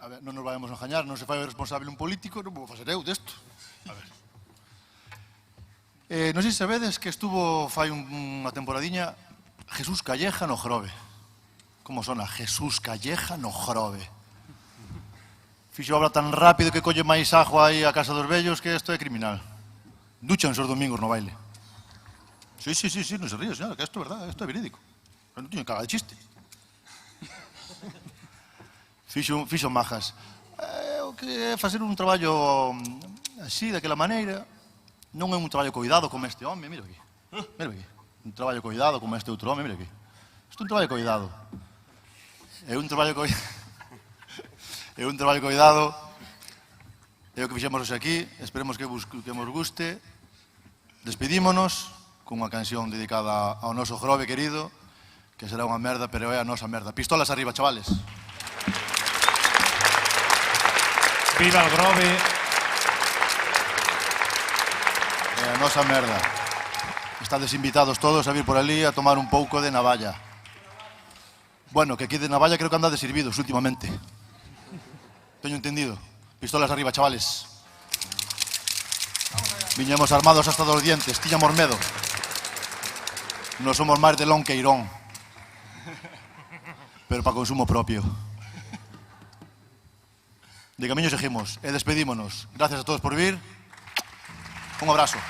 ver, non nos vayamos a engañar, non se fai responsable un político, non vou facer eu desto. A ver. Non sei se sabedes que estuvo fai unha temporadiña Jesús Calleja no Grove. Como sona? Jesús Calleja no Grove. Fixo obra tan rápido que colle máis ajo aí a casa dos vellos que isto é criminal. Duchan os domingos no baile. Sí, non se ríe, señora, que isto é verdade, isto é verídico. Non teño caga de chiste. Fixo majas. O que é facer un traballo así, daquela maneira, non é un traballo coidado como este home, mira aquí. Mira aquí. Un traballo coidado como este outro home, mira aquí. Isto é un traballo coidado. É un traballo coidado. É un traballo coidado. É o que fixemos hoxe aquí. Esperemos que vos guste. Despedímonos cunha canción dedicada ao noso Grove querido, que será unha merda, pero é a nosa merda. Pistolas arriba, chavales. Viva el Grove. É a nosa merda. Estades invitados todos a vir por ali a tomar un pouco de navalla. Bueno, que aquí de navalla creo que andades servidos últimamente. Teño entendido. Pistolas arriba, chavales. Viñemos armados hasta dos dientes, tiñamos medo. Non somos máis de Lon que Irón. Pero para consumo propio. De camiño seguimos e despedímonos. Gracias a todos por vir. Un abrazo.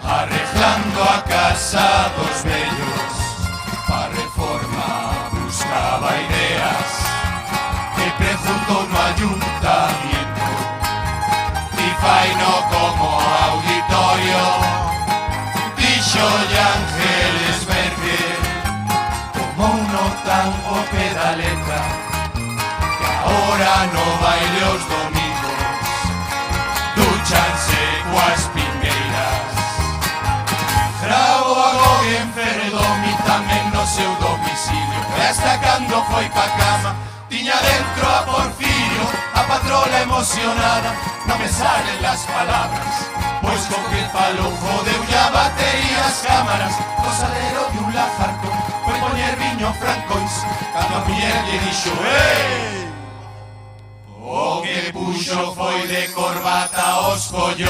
Arreglando a casa dos vellos, pa reforma buscaba ideas, que preguntó no ayuntamiento, y faino como auditorio, dixo Ángeles Berger, como uno tan o pedaleta, que ahora no baile os domingos, duchanse coas pingueiras. Gravo a Goguen Ferredomi tamén no seu domicilio, e hasta cando foi pa cama tiña dentro a Porfirio, a patrola emocionada, non me salen las palabras, pois co que falou jodeu ya batería as cámaras, o salero de un lajarto foi poñer viño francois, cando a muller lle dixo o que puxo foi de corbata aos collóns.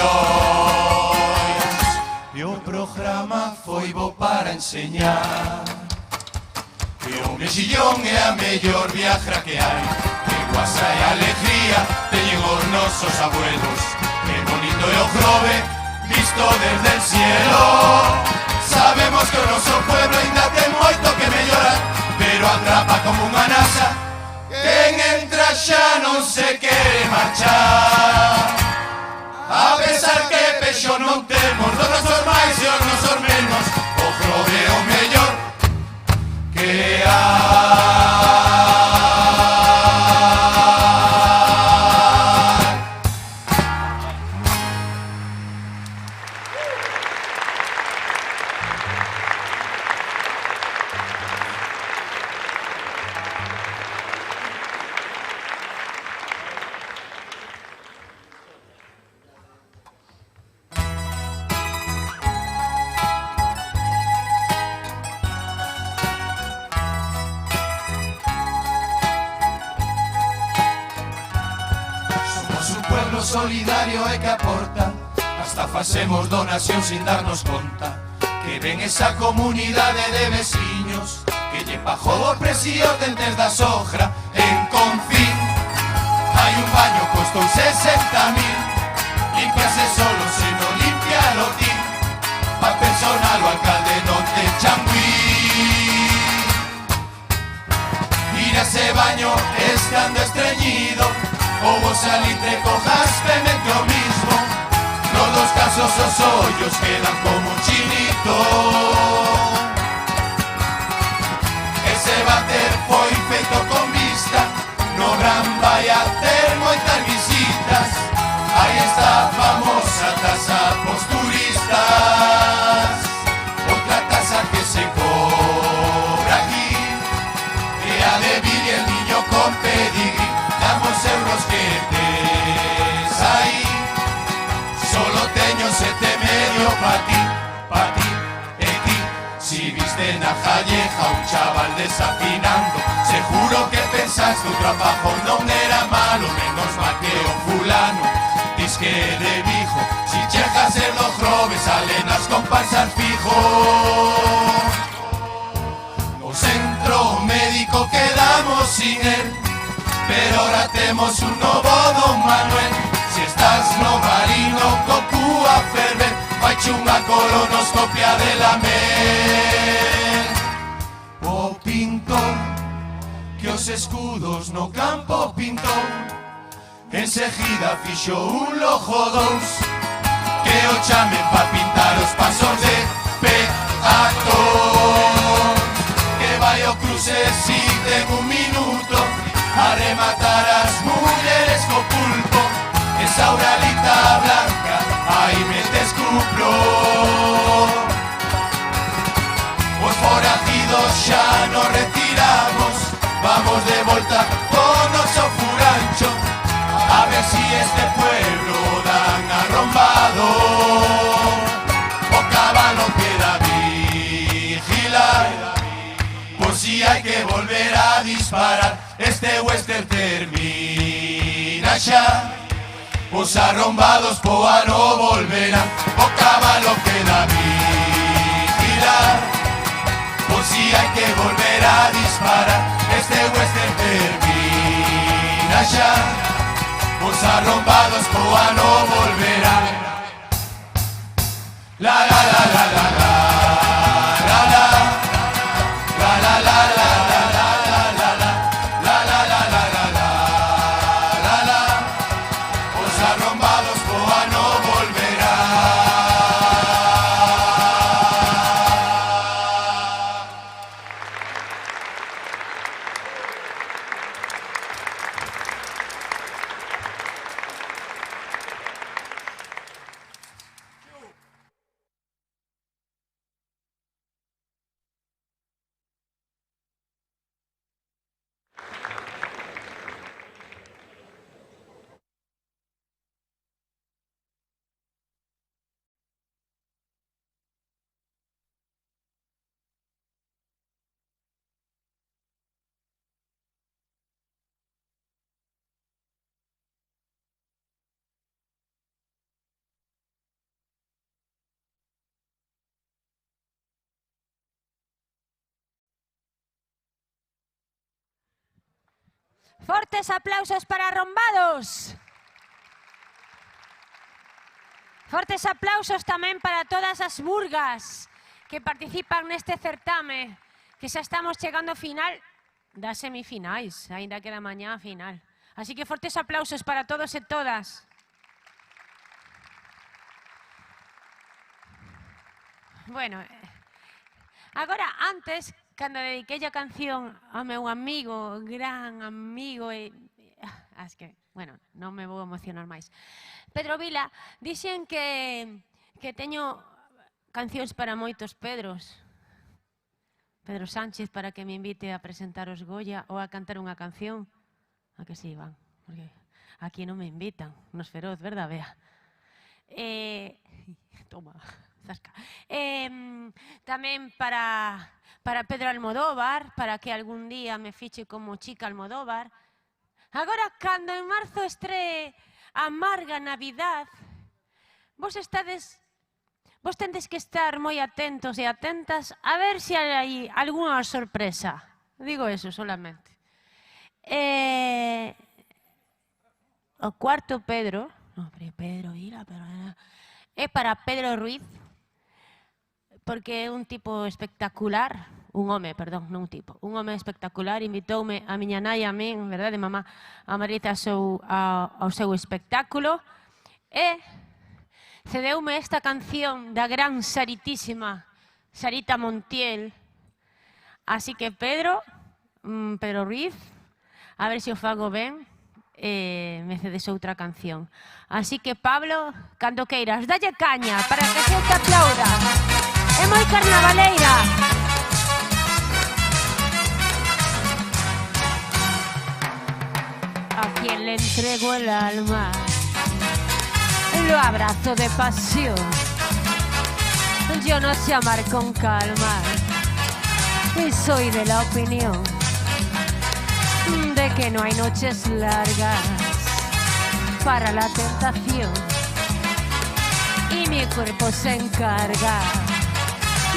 E o programa foi bo para enseñar que o mexillón é a mellor viagra que hai, que guasa e alegría teñen os nosos abuelos. Que bonito é o grove visto desde el cielo. Sabemos que o noso pueblo ainda ten moito que mellorar, pero atrapa como unha nasa. Quen entra xa non se quere marchar. A pesar que peixo non temos, dos nosos máis e os nosos menos, o grove é o mellor que hai. Solidario e que aporta, hasta facemos donación sin darnos conta. Que ven esa comunidade de veciños que lle bajou o precio dentes da soja. En Confín hai un baño costou 60.000, limpiase solo se non limpia o tín. Pa personal o alcalde non te changüí. Mira ese baño estando estreñido, ou o salitre co jaspemente o mismo. Nos dos casos os ollos quedan como un chinito. Ese váter foi feito con vista, no Gran vai a ter moitas visitas. Aí está a famosa taza pos turistas. Outra taza que se cobra aquí é a de Viri el niño con pedigrí. Damos euros que tes aí, solo teño 7,5 pa ti e ti. Si viste na jalleja un chaval desafinando, seguro que pensaste o trabajo non era malo, menos mal que o fulano dis que de Vigo. Si chegas en los grobes salen as comparsas fijo. No centro médico quedamos sin él, pero ahora temos un novo Don Manuel. Si estás no marino co cúa ferver, faiche unha colonoscopia de la mel. O pintor que os escudos no campo pintou, enseguida fixo un lojo dous, que o chamen pa pintar os pasos de peatón. Que vai o cruce si ten un minuto a rematar as mulleres co pulpo. Esa uralita blanca, aí mete escruplo. Os forajidos xa nos retiramos, vamos de volta con noso furancho, a ver si este pueblo dan arrombado. O cabalo queda vigilar, por si hai que volver a disparar. Este western termina xa, os arrombados poa no volverán. O cabalo queda vigilar, por si hai que volver a disparar. Este western termina xa, os arrombados poa no volverán. La la la la la la. Fortes aplausos para Arrombados. Fortes aplausos tamén para todas as murgas que participan neste certame, que xa estamos chegando ao final das semifinais, aínda queda mañá a final. Así que fortes aplausos para todos e todas. Bueno, agora, antes, cando dediquei a canción ao meu amigo, gran amigo, es que, bueno, non me vou emocionar máis. Pedro Vila, dixen que teño cancións para moitos Pedros. Pedro Sánchez para que me invite a presentar os Goya ou a cantar unha canción. A que sí, Iván? Porque aquí non me invitan, nos Feroz, verdad, Bea? Toma, zasca. Tamén para Pedro Almodóvar, para que algún día me fiche como Chica Almodóvar. Agora, cando en marzo estree Amarga Navidad, vos tendes que estar moi atentos e atentas a ver se hai algunha sorpresa. Digo eso solamente. O cuarto Pedro, é para Pedro Ruiz, porque é un tipo espectacular, un home, perdón, non un tipo, un home espectacular, invitoume a miña nai e a min, verdade, mamá, a Marita ao seu espectáculo, e cedeume esta canción da gran saritísima Sarita Montiel. Así que Pedro Ruiz, a ver se o fago ben, me cedes outra canción. Así que Pablo, cando queiras, dalle caña para que se te aplauda. É moi carnavaleira. A quien le entrego el alma, lo abrazo de pasión. Yo no sé amar con calma y soy de la opinión de que no hay noches largas para la tentación, y mi cuerpo se encarga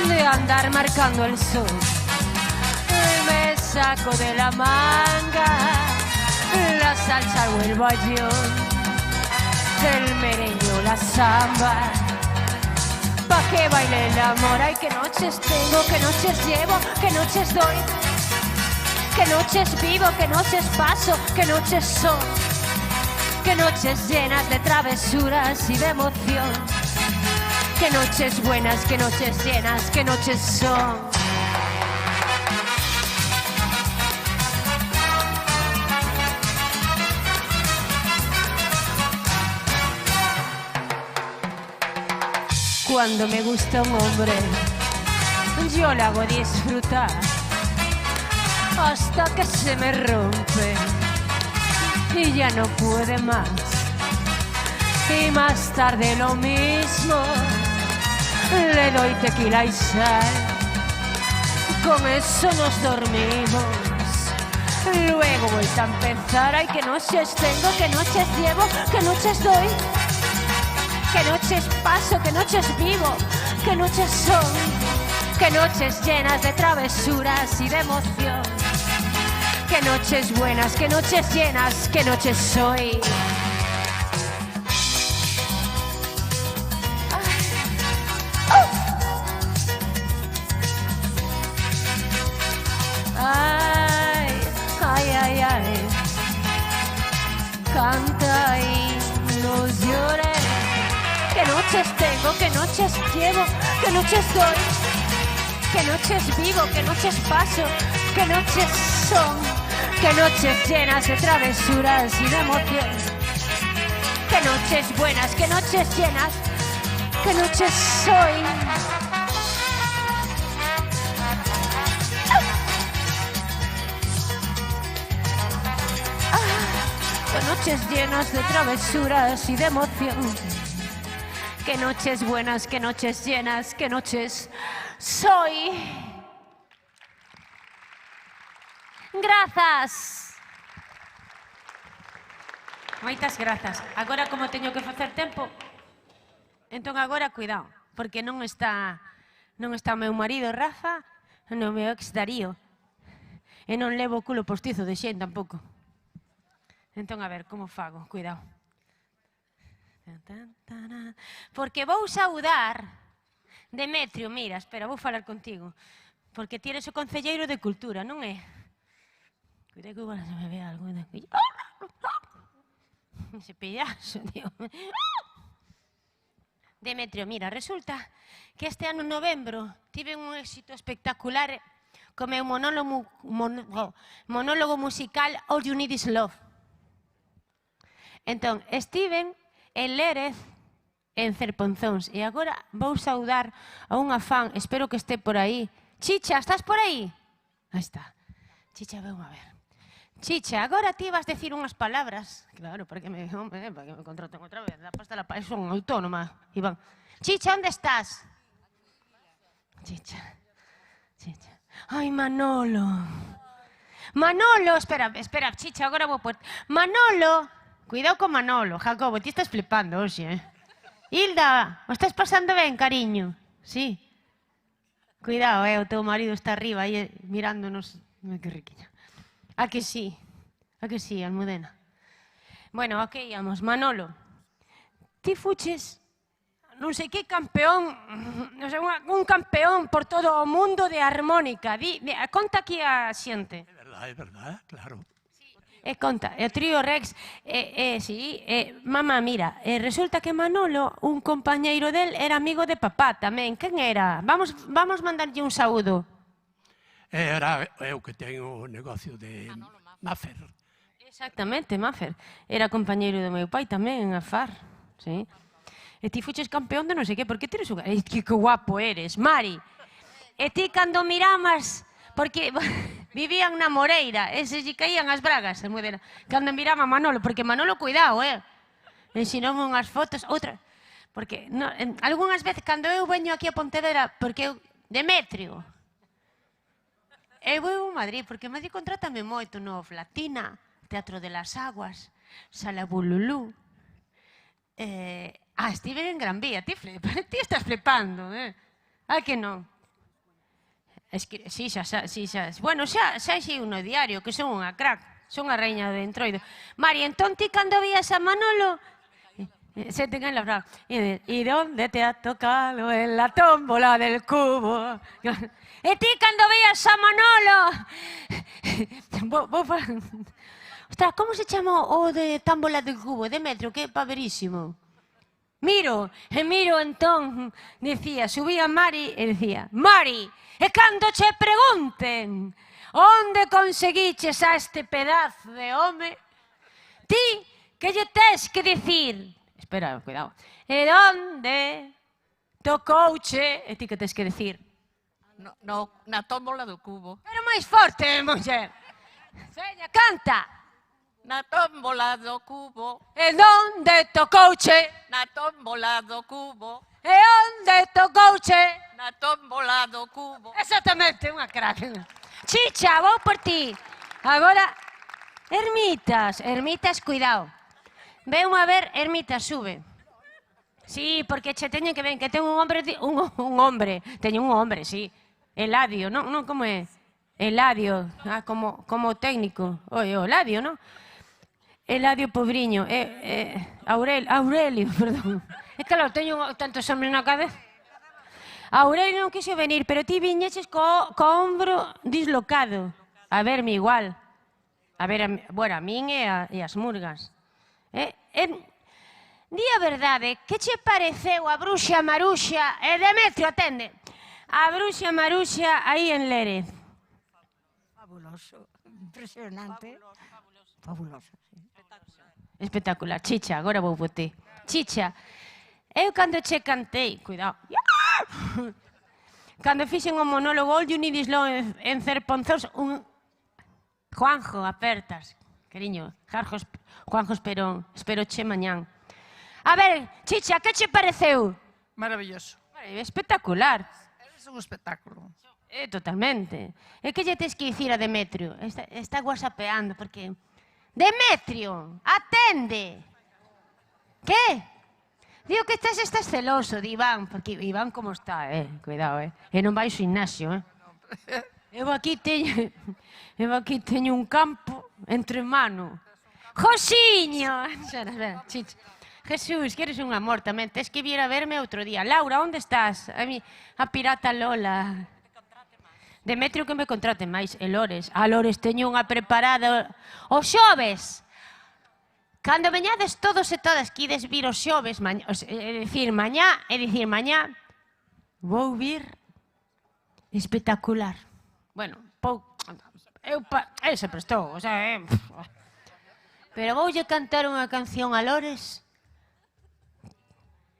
de andar marcando el sol. Me saco de la manga la salsa o el bayón, el merengue o la samba, pa' que baile el amor. Ay, qué noches tengo, qué noches llevo, qué noches doy, qué noches vivo, qué noches paso, qué noches son, qué noches llenas de travesuras y de emoción, qué noches buenas, qué noches llenas, qué noches son. Cuando me gusta un hombre, yo le hago disfrutar hasta que se me rompe y ya no puede más. Y más tarde lo mismo, le doy tequila y sal, con eso nos dormimos. Luego vuelta a empezar. Ay, qué noches tengo, qué noches llevo, qué noches doy, qué noches paso, qué noches vivo, qué noches son, qué noches llenas de travesuras y de emoción, qué noches buenas, qué noches llenas, qué noches soy. Ay, ay, ay, ay, canta y no llores. Qué noches tengo, qué noches llevo, qué noches doy, qué noches vivo, qué noches paso, qué noches son, qué noches llenas de travesuras y de emoción, qué noches buenas, qué noches llenas, qué noches soy. Qué noches llenas de travesuras y de emoción, qué noches buenas, qué noches llenas, qué noches soy. Grazas. Moitas grazas. Agora, como teño que facer tempo, entón agora, cuidado, porque non está o meu marido, Rafa, non o meu ex Darío, e non levo o culo postizo de xen tampouco. Entón, a ver, como fago? Cuidado. Porque vou saudar Demetrio, mira, espera, vou falar contigo. Porque ti eres o concelleiro de Cultura, non é? Cuidado que igual se me ve algo. Ese pillazo, tío. Demetrio, mira, resulta que este ano en novembro tive un éxito espectacular co meu monólogo musical All You Need Is Love. Entón, estiven en Lérez, en Cerponzóns, e agora vou saudar a unha fan, espero que este por aí. Chicha, estás por aí? Aí está. Chicha, veu a ver. Chicha, agora ti vas decir unhas palabras. Claro, para que me contraten outra vez. La pasta la país son autónoma, Iván. Chicha, onde estás? Chicha. Ai, Manolo. Manolo, espera, Chicha, agora vou por... Manolo, cuidado con Manolo, Jacobo, ti estás flipando hoxe, Hilda, o estás pasando ben, cariño? Sí. Cuidado, o teu marido está arriba aí mirándonos. Que riquiña. A que sí, Almudena? Bueno, a que íamos? Manolo, ti fuches non sei que campeón, un campeón por todo o mundo de armónica. Conta aquí a xente. É verdade, claro. Conta, o trío Rex, sí, mamá, mira, resulta que Manolo, un compañeiro del, era amigo de papá tamén. Quen era? Vamos mandarlle un saúdo. Era eu que teño o negocio de Maffer. Exactamente, Maffer. Era compañeiro do meu pai tamén en Afar, sí. E ti fuches campeón de non sei que, porque ti eres un... Que guapo eres, Mari. E ti cando miramas, porque vivían na Moreira, e se lle caían as bragas, cando miraba Manolo, porque Manolo, cuidado, ensinoume unhas fotos, outra, porque algunhas veces, cando eu veño aquí a Pontevedra, porque eu, Demetrio, eu vou a Madrid, porque Madrid contrátame moito no Flatina, Teatro de las Aguas, Sala Bululú, estive en Gran Vía, ti estás flipando, que non? Sí, xa, bueno, xa xei no diario, que son unha crack, son a reina de Entroido. Mari, entón ti cando vías a Manolo, se te caen las bragas, ¿y dónde te ha tocado? En la tómbola del cubo. E ti cando vías a Manolo, ostras, como se chama o de tómbola del cubo? Demetrio, que é paverísimo. Miro, entón, dicía, subía Mari e dicía, Mari, e cando che pregunten onde conseguiches a este pedazo de home, ti que lle tes que dicir, espera, cuidado, e onde tocouche, e ti que tes que dicir? Na tómbola do cubo. Pero máis forte, muller. Veña, canta. Na tómbola do cubo. E onde tocouche? Na tómbola do cubo. E onde tocouche? Na tómbola do cubo. Exactamente, unha crack. Chicha, vou por ti. Agora, Ermitas, cuidado. Veu a ver, Ermitas, sube. Sí, porque che teñen que ver, que ten un hombre, teño un hombre, sí. Eladio, non, como é? Eladio, como técnico. O Eladio, non? Eladio Pobriño, Aurelio, perdón. É que claro, teño tantos hombres na cabeza. Aurelio non quixo venir, pero ti viñeches co ombro dislocado. A verme igual. A ver, bueno, a min e as murgas. Di a verdade, que che pareceu a Bruxa Maruxa? Demetrio, atende. A Bruxa Maruxa aí en Lérez. Fabuloso, impresionante. Fabuloso. Espectacular. Chicha, agora vou por ti. Chicha, eu cando che cantei, cuidado, cando fixen o monólogo All You Need Is Love en Cerponzós, Juanjo, apertas, cariño, Juanjo Esperón, espero che mañán. A ver, Chicha, que che pareceu? Maravilloso. Espectacular. Es un espectáculo. Totalmente. E que lle tes que dicir a Demetrio? Está whatsappeando, porque... Demetrio, atende. Que? Digo que estás celoso de Iván, porque Iván como está, cuidado, e non vai ao gimnasio, Eu aquí teño un campo entre mano. Josiño. Jesús, que eres un amor tamén. Tes que vir a verme outro día. Laura, onde estás? A pirata Lola. Demetrio que me contrate máis. E Lores. A Lores teño unha preparada. Os xoves. Cando veñades todos e todas que ides vir os xoves, é dicir mañá, vou vir espectacular. Bueno, se prestou, o sea, pero voulle cantar unha canción a Lores.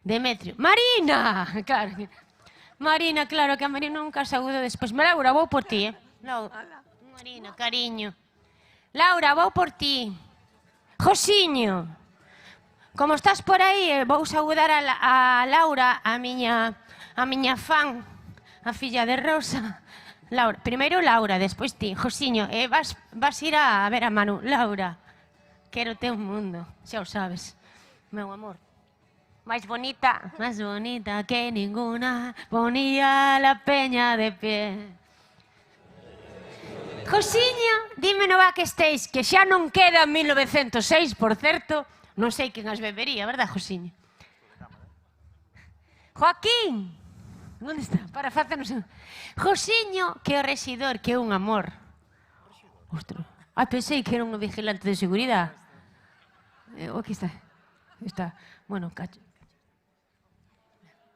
Demetrio. Marina! Claro. Marina, claro, que a Marina nunca saúdo despois. Laura, vou por ti, Marina, cariño. Laura, vou por ti. Josiño, como estás por aí, vou saudar a Laura, a miña fan, a filla de Rosa. Laura, primeiro Laura, despois ti. Josiño, vas ir a ver a Manu. Laura, quero te un mundo, xa o sabes, meu amor. Máis bonita que ninguna, ponía la peña de pie. Josiño, dime no va que estéis, que xa non queda 1906, por certo. Non sei quen as bebería, verdad, Josiño? Joaquín, onde está? Para facernos... Josiño, que é o rexidor, que é un amor. Ostras, pensei que era un vigilante de seguridade. Aquí está. Está, bueno, cacho.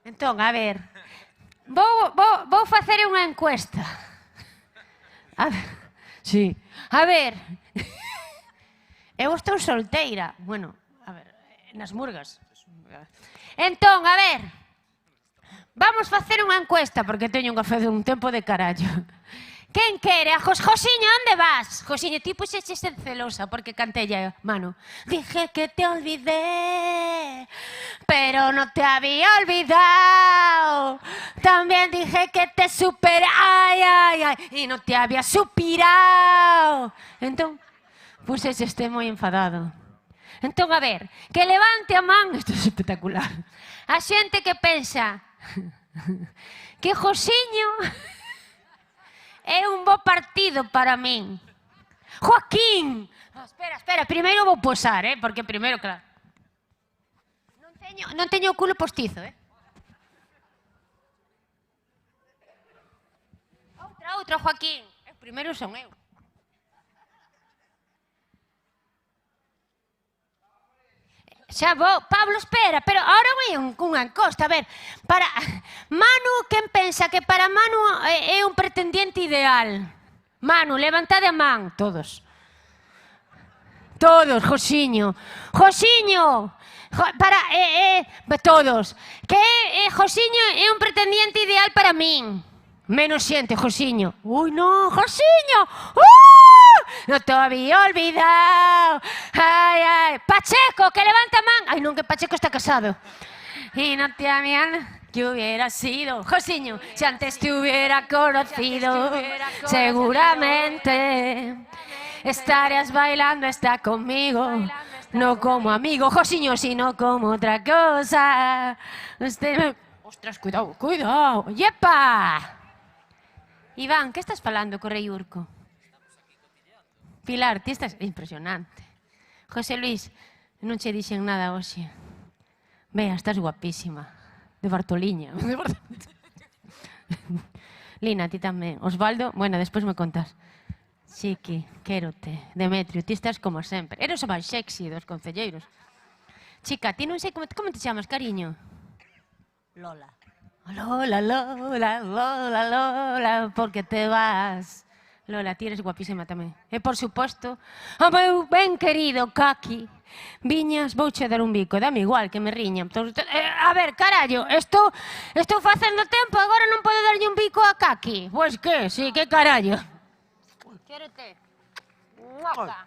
Entón, a ver, vou facer unha encuesta. Sí. A ver, eu estou solteira. Bueno, a ver, nas murgas. Entón, a ver, vamos facer unha encuesta, porque teño un café dun tempo de carallo. Quen quere? A Josiño, onde vas? Josiño, ti puxeches celosa porque cantei a Manu. Dije que te olvidé, pero no te había olvidado. También dije que te superé, ay, ay, ay, y no te había superado. Entón, puxeches moi enfadado. Entón, a ver, que levante a man, isto é espectacular, a xente que pensa que Josiño é un bo partido para min. Joaquín! Espera, primeiro vou posar, porque primeiro, claro. Non teño o culo postizo, Outra, Joaquín. Primeiro son eu. Xa vou. Pablo, espera, pero ahora vai unha encosta. A ver, para Manu, quen pensa que para Manu é un pretendiente ideal? Manu, levantade a man. Todos, Josiño. Josiño, todos. Que Josiño é un pretendiente ideal para min. Menos xente, Josiño. Ui, no, Josiño. No te había olvidado. Ay, ay. Pacheco, que levanta man. Ay, non, que Pacheco está casado. Y no te habían... que hubiera sido, Josiño, si antes te hubiera conocido, seguramente estarías bailando esta conmigo, no como amigo, Josiño, sino como otra cosa. Ostras, cuidado, cuidado. ¡Yepa! Iván, que estás falando co rei Urco? Pilar, ti estás impresionante. José Luis, non che dixen nada hoxe. Vea, estás guapísima. De Bartoliña. Lina, ti tamén. Osvaldo, bueno, despois me contas. Chiqui, quérote. Demetrio, ti estás como sempre. Eres o máis sexy dos concelleiros. Chica, ti non sei como te chamas, cariño? Lola. Lola, Lola, Lola, Lola, ¿por qué te vas? Lola, ti eres guapísima tamén. E, por suposto, o meu ben querido Kaki, viñas, vouche dar un bico, dame igual, que me riñan. A ver, carallo, estou facendo tempo, agora non podo darlle un bico a Kaki. Pois que, sí, que carallo. Quérete. Guapa.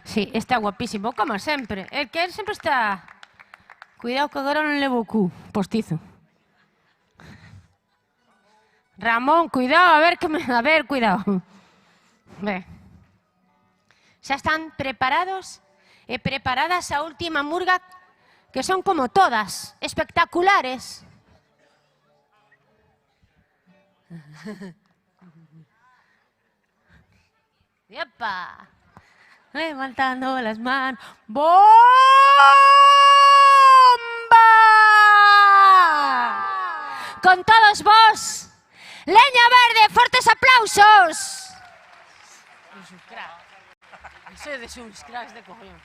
Sí, está guapísimo, como sempre. El que sempre está... Cuidado que agora non levo o cu, postizo. Ramón, cuidado, a ver, cuidado. Ve. Xa están preparados e preparadas a última murga, que son como todas, espectaculares. ¡Epa! levantando las manos. ¡Bomba! Con todos vos, Leña Verde, fuertes aplausos. Ese de sus cracks de cojones.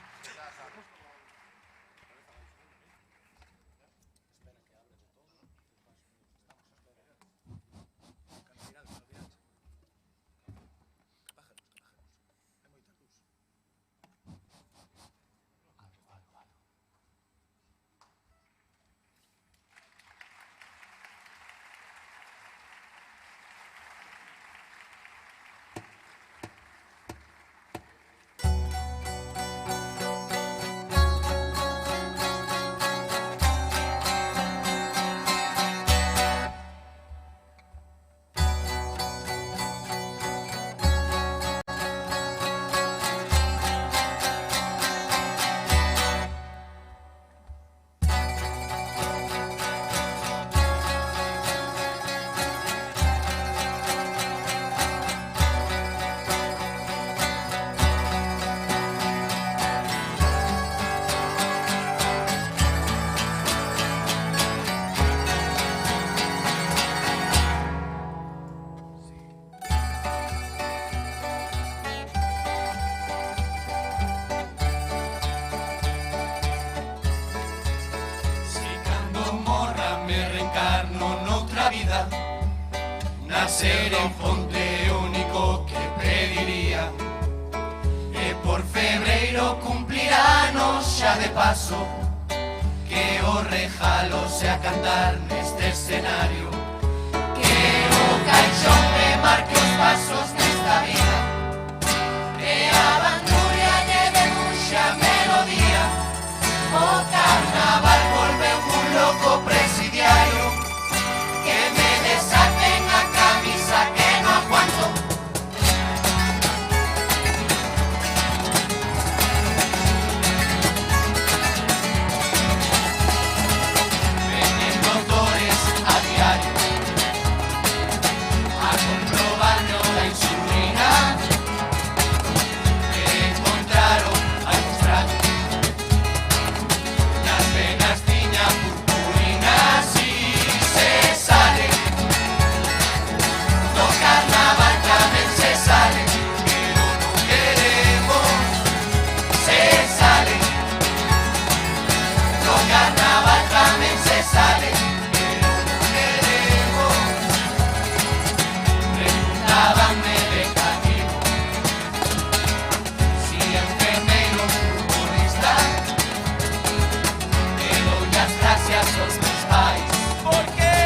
Nacer en Ponte único que pediría e por febreiro cumpliranos xa de paso que o regalo sea cantar neste escenario que o caixón me marque os pasos nesta vida e a bandurria lle debuxa melodía o carnaval volveu un loco presidiario que me desaten a camisa que no aguanto. Venen doctores a diario a comprobarme la insulina que encontraron al extraño las venas tiña purpurinas y se sale do carnaval tamén se sale pero non queremos se sale do carnaval tamén se sale pero non queremos preguntábanme de cativo si enfermeiro futbolista que doy las gracias aos meus pais. ¿Por qué?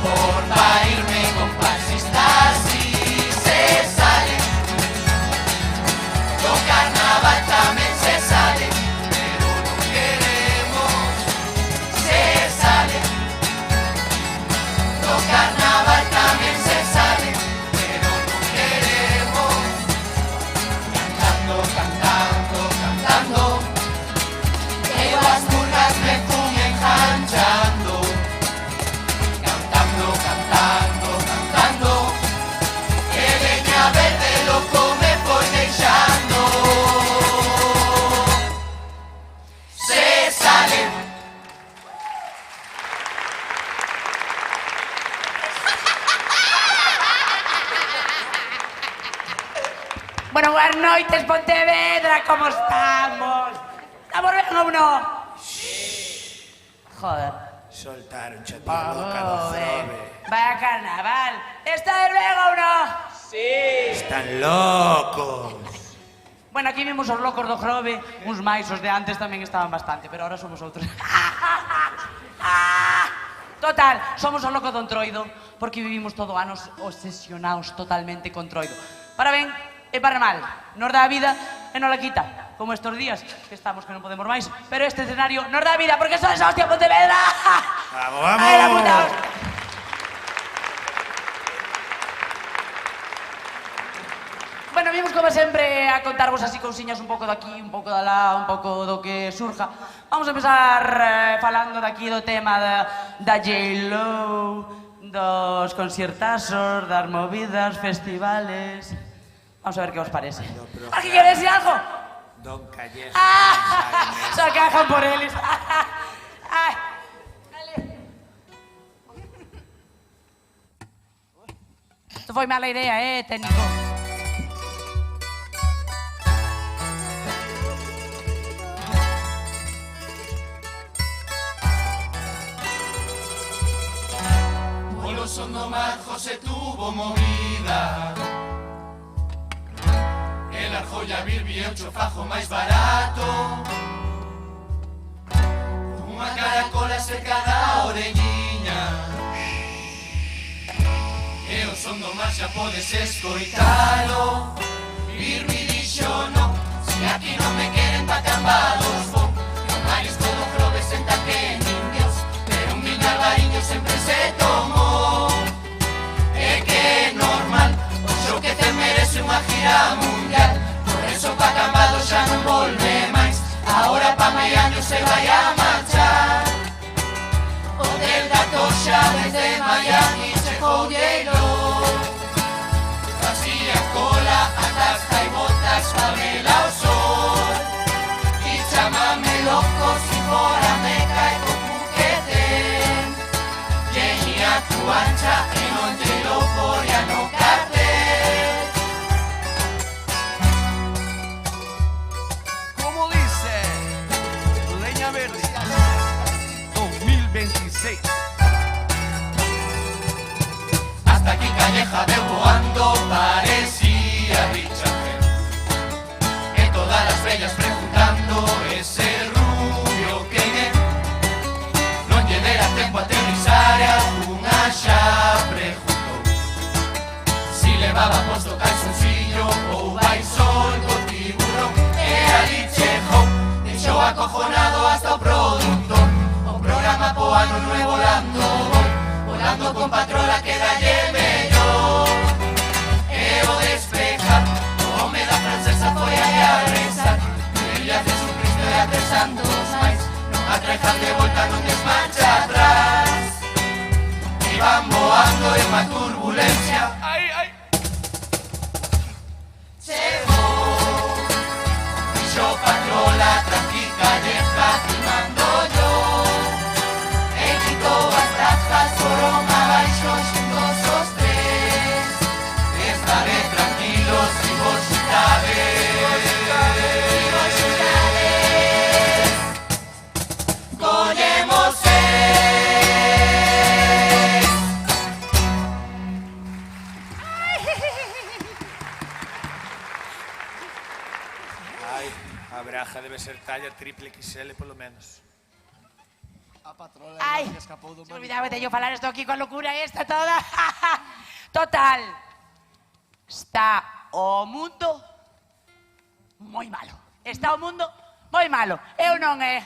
Por pairme con fascistas y se sale do carnaval tamén se sale pero non queremos se sale do carnaval tamén se sale pero non queremos cantando, cantando, cantando eu as murgas me fun enganchando cantando, cantando, cantando que Leña Verde loco me foi deixando se sale. Bueno, buenas noites, Pontevedra, como estamos? Estamos ben ou non? Joder. Soltaron chateado cada zobe. Vaya carnaval. Estás ben ou non? Sí. Están locos. Bueno, aquí vimos os locos do Grove, uns máis, os de antes tamén estaban bastante, pero ahora somos outros. Total, somos os locos do Entroido, porque vivimos todo anos obsesionados totalmente con Entroido. Para ben e para mal, nos dá a vida e nos la quita, como estos días, que estamos que non podemos máis, pero este escenario nos dá a vida, porque sois hostia, Pontevedra! Vamos, vamos! Ai, la puta hostia. Bueno, vimos como sempre a contarvos así cousiñas un pouco daqui, un pouco de lá, un pouco do que surja. Vamos a empezar falando daqui do tema da J-Lo, dos conciertazos, das movidas, festivales. Vamos a ver qué os parece. ¿Alguien quiere decir algo? Don Calleja. Se acajan por él. Ay. Esto foi mala idea, técnico. Polo son do mar José tuvo movida. El arjolla virbi e o chofajo máis barato. Unha caracola cerca da orelliña. E o son do mar xa podes escoitalo. Virbi dixo no, si aquí non me queren pa cambados vou. No marisco do Grove senta que nin Dios, pero un viño albariño sempre se tomou. É que é normal, o xo que te merece unha gira mundial. Por eso pa cambados xa non volve máis. Ahora pa Miami se vai a marchar. Hotel da Toxa desde Miami chegou hielo. Vacía cola, atasca e botas pa vela o sol. E chamame loco si fora me cae con Phuquetén. Llenia tu ancha e non te lo poría no cartel. Como dice Leña Verde 2026. Hasta aquí Calleja veu voando, parecía Richard Gere. E todas las bellas preguntando ese rubio que é. Non lle dera tempo a aterrizar e algunha xa preguntou si levaba posto calzoncillo ou vai sol co tiburón. E ali chegou, deixou acojonado hasta o produtor. O programa po ano nuevo volando voy, volando con patrola que dalle mellor. E o despejar, o home da francesa foi aí a rezar. Ella Jesucristo e a tres santos máis, non atrejan de volta, non desmancha atrás. Iban voando en unha turbulencia. Ai, ai. Chegou, dixo patrola, tranqui Calleja, que mando yo. E quitou as trajas, foron abaixo xuntos os tres. Estaré tranquilos si vos xutades. Collemos Ai, a braja debe ser talla triple XL polo menos. A patrola Ai, que escapou do se olvidaba de yo falar esto aquí con locura esta toda. Total. Está o mundo moi malo. Está o mundo moi malo. Eu non é.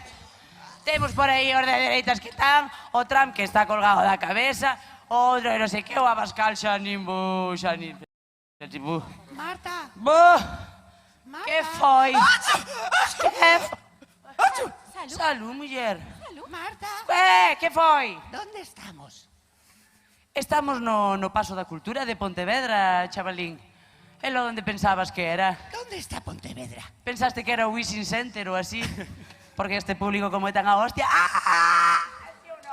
Temos por aí os de dereitas que están, o Trump que está colgado da cabeza, outro non sei que, o Abascal xa nin bo, xa nin... Tipo... Marta. Bo! Marta. Que foi? Que Salud. Salud, muller. Salud. Marta. Que foi? ¿Dónde estamos? Estamos no Paso da Cultura de Pontevedra, chavalín. É lo onde pensabas que era. ¿Dónde está Pontevedra? Pensaste que era o Wishing Center ou así? Porque este público como é tan a hostia...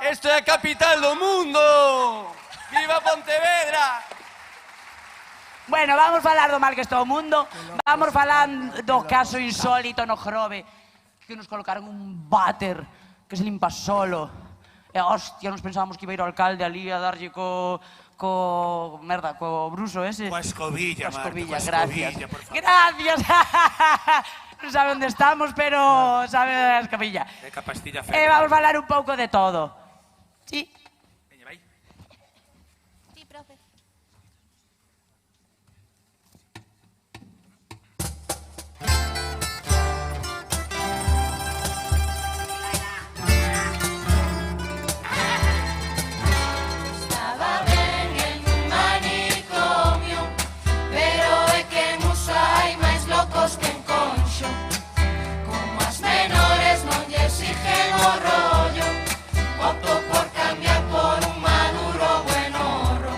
Esto é a capital do mundo! Viva Pontevedra! Bueno, vamos falar do mal que está o mundo. Vamos falar do caso insólito no Grove, que nos colocaron un váter que se limpa solo. E hostia, nos pensábamos que iba a ir o alcalde ali a darlle co bruso ese. Coa escobilla, Marta, coa gracias. escobilla, por favor. Gracias. Non sabe onde estamos, pero sabe a escobilla. Deca pastilla E vamos falar un pouco de todo. Sí. Veña, vai. Sí, profe. Estaba ben en un manicomio, pero é que en Musa hai máis locos que en Conxo. Como as menores non lle exigen o rollo, opto por cambiar por un maduro buen horro.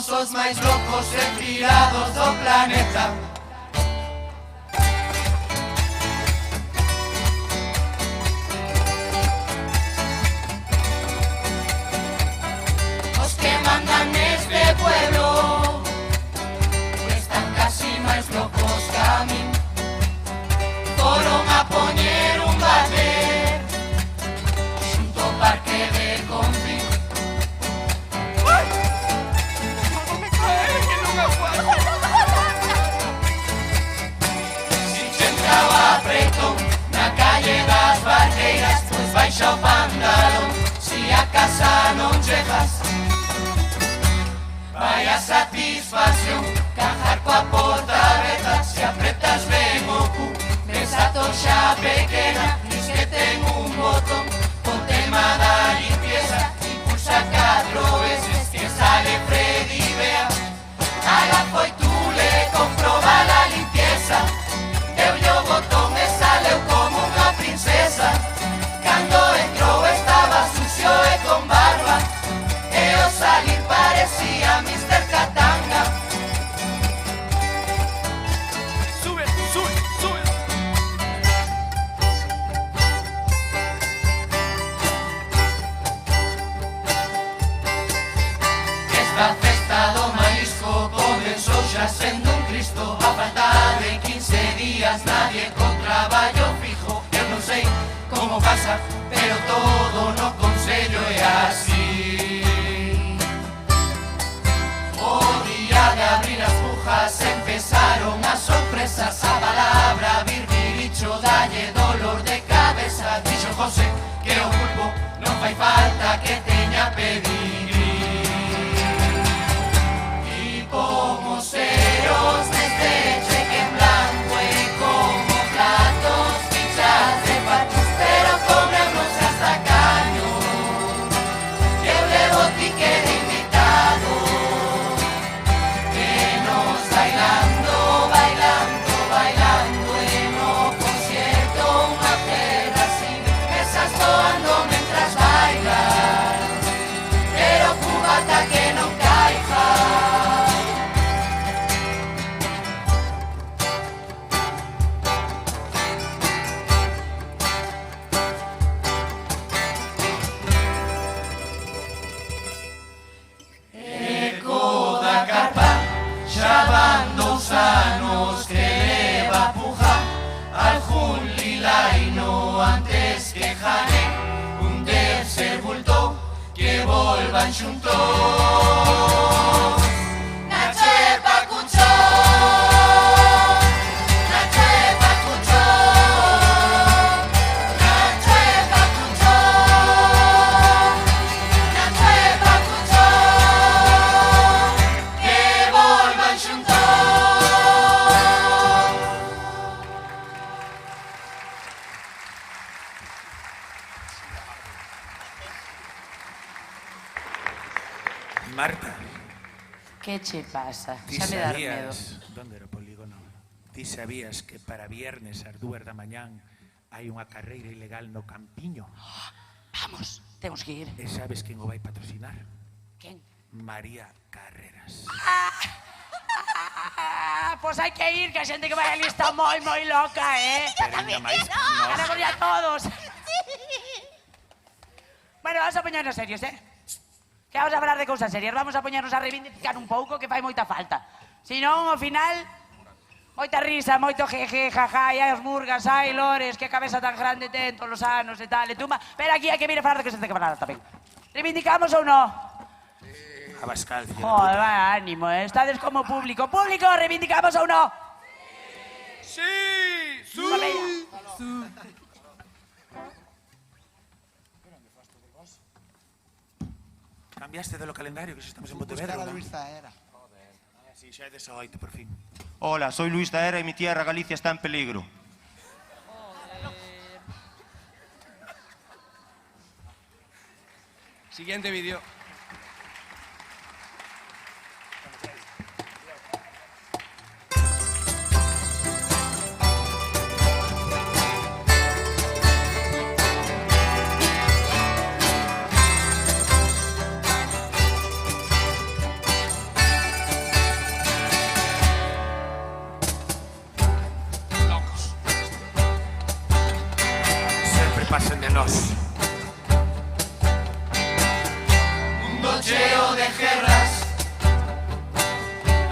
Somos os máis locos e tirados do planeta. Os que mandan neste pueblo están casi máis locos que a min. Foron a poñer un bater xunto ao parque de Confín. Si che entraba preto na calle das Barreiras, pois baixa o pantalón. Si a casa non chegas, vai a satisfacción. Cajar coa porta aberta, se apretas ben o cu. Esa toxa pequena, diz que ten un botón. O tema da limpieza, impulsa 4 veces, que sale Freddy Bea. Ala foi tú le comproba la limpieza. Deu-lle o botón e saleu como unha princesa. Cando entrou estaba sucio e con barba, e ao salir parecía Mr. Katanga. Sube, sube, sube. Esta festa do marisco comenzou xa sendo un Cristo. A falta de 15 días nadie con traballo fijo. Eu non sei como pasa, pero todo no consello é así. O día de abrir as pujas empezaron as sorpresas. A palabra birbiricho dalle dolor de cabeza. Dixo José que o pulpo non fai falta que teña pedigrí. Y pomos ceros neste cheque en blanco e como platos fichas de patos, pero comemos hasta caño. Eu levo ticket de invitado, que nos bailando, bailando, bailando en o concierto unha terra sin mesas toando mentras bailas, pero cubata que non caiga. Eco da carpa, xa van 2 anos que leva puja. Algún lilaino antes que jane, un tercer bulto que volvan xuntos. Nacho e Pacucho, Nacho e Pacucho, Nacho e Pacucho, Nacho e Pacucho, que volvan xuntos. Marta, Que che pasa? ti Xa me dá medo. sabías... Donde era o polígono? Ti sabías que para viernes ás 2 da mañán hai unha carreira ilegal no Campiño? Vamos, temos que ir. E sabes quen o vai patrocinar? Quen? María Carreras. Pois hai que ir, que a xente que vai ali está moi, moi loca, Pero ainda máis que nós. Queremos ir a todos. Bueno, vamos a poñernos serios, Que vamos a falar de cousas serias. Vamos a poñernos a reivindicar un pouco, que fai moita falta. Si non, ao final, moita risa, moito jeje, jajá, e hai os murgas, hai lores, que cabeza tan grande ten todos os anos e tal, e tumba. Pero aquí hai que vir a falar de cousas de que falar tamén. Reivindicamos ou non? Abascal, fillo de Joder, puta. va, ánimo, estades como público. Público, reivindicamos ou non? Sí, sí. Cambiaste do calendario, que xa estamos en Pontevedra, Buscar a non? Luis Zaera. Si, xa é 18, por fin. Hola, soy Luis Zaera y mi tierra Galicia está en peligro. Siguiente vídeo. nós. Mundo cheo de guerras,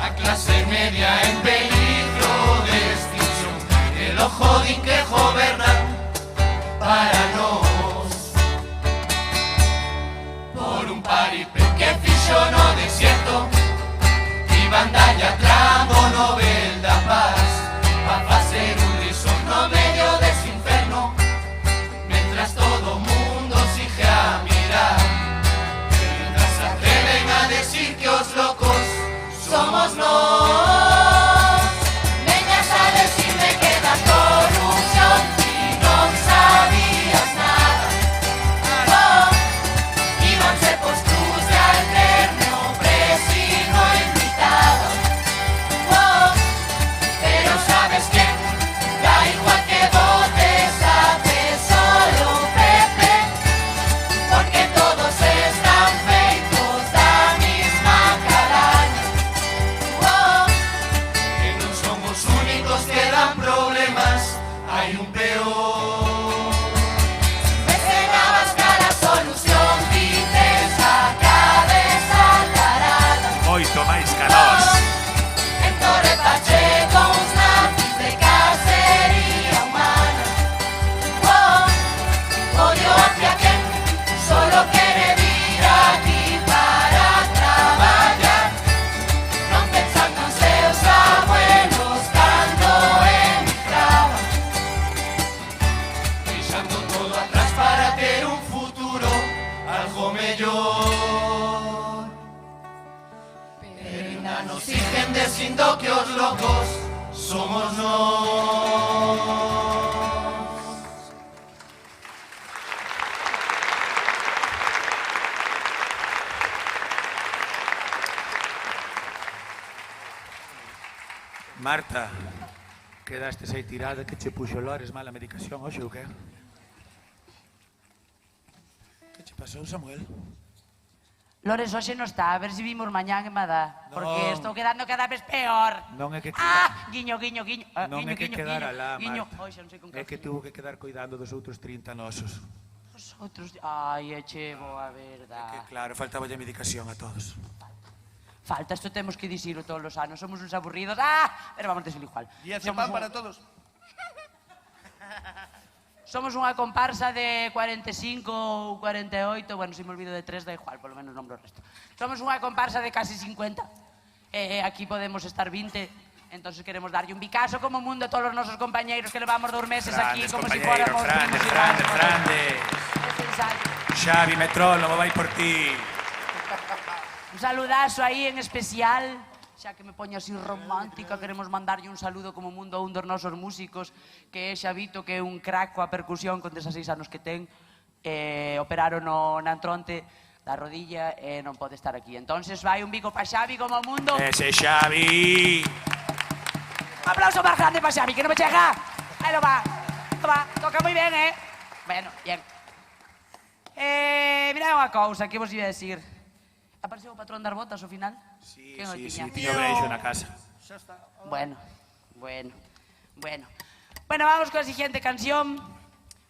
a clase media en peligro de extinción, el ojo din que gobernan para nós. Por un paripé que fixo no desierto, iban dalle a tramo Nobel da Paz, pa facer un riso no medio dese inferno, mientras todo o mundo sigue a mirar. Mientras se atreven a decir que os locos somos nós. Veñas a decirme que da corrupción y non sabías nada. Oh, iban ser postos de alterno, presino invitado. Oh, pero sabes que da igual que votes a PSOE o PP, porque todos están feitos da misma calaña. Oh, que non son os únicos que dan problemas, hai un peor. Mencionabas cada solución, dices a cabeza tarada. Moito máis que nós. En Torre Pacheco uns nazis de cacería humana. Oh, odio hacia quen solo quere vir aquí para traballar, non pensando en seus abuelos cando emigraban, deixando todo atrás para ter un futuro algo mellor. Pero ainda nos siguen dicindo que os locos somos nós. Marta, quedastes aí tirada que che puxo Lores mala medicación hoxe ou que? Que che pasou, Samuel? Lores hoxe non está, a ver se vimos mañán en Madá, porque Non. estou quedando cada vez peor. Non é que Guiño, guiño, guiño. non é que quedara lá, Guiño. Marta. Oxe, non sei con É que tuvo que quedar cuidando dos outros 30 nosos. Os outros... Ai, é chevo, a verdad. Claro, faltaba a medicación a todos. Falta, isto temos que dicirlo todos os anos. Somos uns aburridos. Pero vamos decirlo igual. E hace pan para todos. Somos unha comparsa de 45 ou 48, bueno, se me olvido de 3, da igual, polo menos nombro o resto. Somos unha comparsa de casi 50. Aquí podemos estar 20. Entonces queremos darlle un bicazo como mundo a todos os nosos compañeiros que levamos 2 meses aquí como si fuéramos primos irmáns. Xavi Metrónomo vai por ti. Un saludazo aí en especial, xa que me poño así romántica, queremos mandarlle un saludo como mundo a un dos nosos músicos, que é Xavito, que é un crack coa percusión con 16 anos que ten, operaron na entronte da rodilla e non pode estar aquí. Entonces vai un bico pa Xavi como mundo. Ese Xavi. Un aplauso máis grande pa Xavi, que non me chega. Aí lo va, toca moi ben, Bueno, bien. Mirad unha cousa, que vos iba a decir. Apareceu o patrón das botas ao final? Sí, tiño breixo na casa. Bueno. Bueno, vamos con la siguiente canción.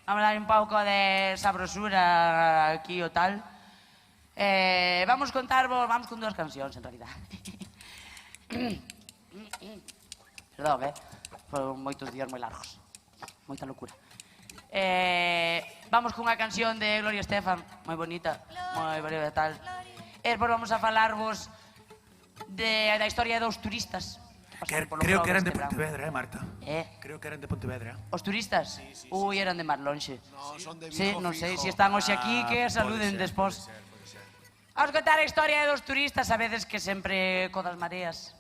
Vamos a dar un pouco de sabrosura aquí o tal. Vamos con 2 cancións, en realidad. Perdón, foron moitos días moi largos. Moita locura. Vamos con unha canción de Gloria Estefan, moi bonita, moi bonita tal. Despois vamos a falarvos da historia dos turistas. Creo que eran de Pontevedra, Marta? Creo que eran de Pontevedra. Os turistas? Ui, eran de máis lonxe. No, son de Sí, Vigo, non sei, fijo. se están hoxe aquí, que saluden despois. Vamos contar a historia dos turistas, a veces que sempre co das mareas.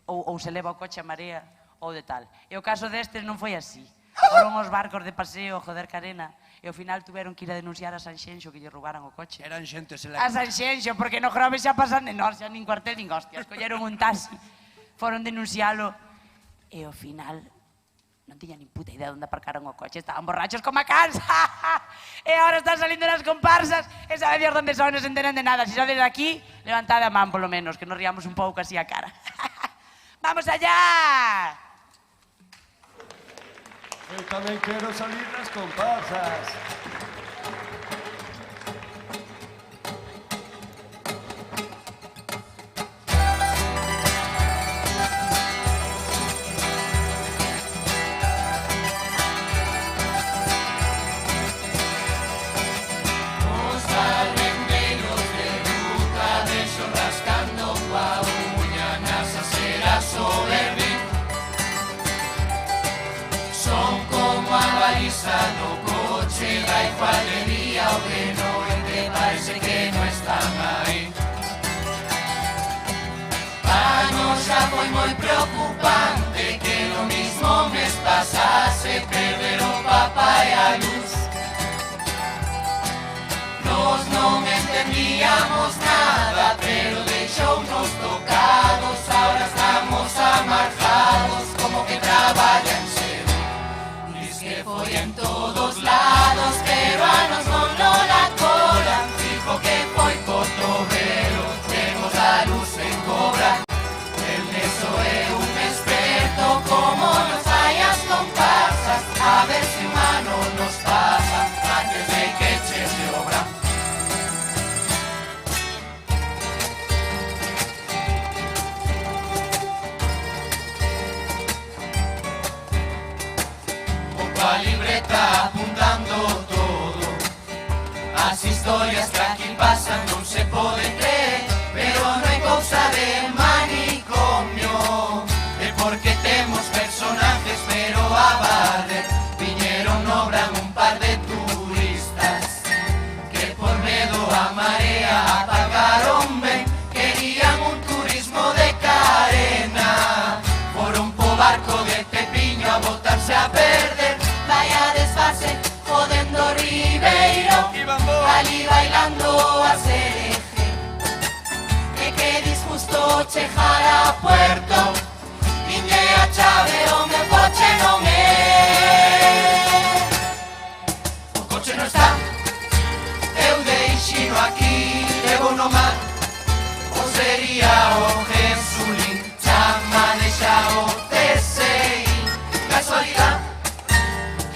Ou se leva o coche a marea, ou de tal. E o caso destes non foi así. Foron os barcos de paseo, joder, carena, e ao final tuveron que ir a denunciar a Sanxenxo que lle roubaran o coche. Eran xente A selecta. Sanxenxo, porque no Grove xa pasan de nós, xa nin cuartel nin hostias, colleron un taxi, foron denuncialo, e ao final non tiñan nin puta idea onde aparcaron o coche, estaban borrachos como a cansa, e agora están salindo nas comparsas, e sabe Dios onde son, non se enteran de nada, se sodes aquí, levantade a man polo menos, que nos riamos un pouco así a cara. ¡Vamos allá! Eu tamén quero salir nas comparsas. risa no coche, da igual de día o de noite, parece que no están aí. Ano xa foi moi preocupante que no mismo mes pasase perder o papá e a luz. Nos non entendíamos nada, pero deixounos tocados, ahora estamos amargados, como que traballa en serio. Diz que foi en todos lados, pero a nos non la colan, dijo que foi cotovelo, temos a luz en cobra. El neso é un experto, como nos hai as comparsas, a ver se un ano nos pasa, antes de que chegue obra. A libreta apuntando todo, as historias que aquí pasan non se pode creer, pero non hai cousa de manicomio, é porque temos personajes, pero a barrer viñeron no gran un par de turistas que por medo a marea apagaron ben, querían un turismo de cadena, foron po barco de Pepiño a botarse a perder. Vaya desfase, jodendo Ribeiro, ali bailando a Cereje, que disgusto chejar a Puerto, viñe a chave o meu coche non é. O coche non está, eu deixino aquí, levo no mar, ou sería o Jesulín, chama deixa o CSI, casualidade.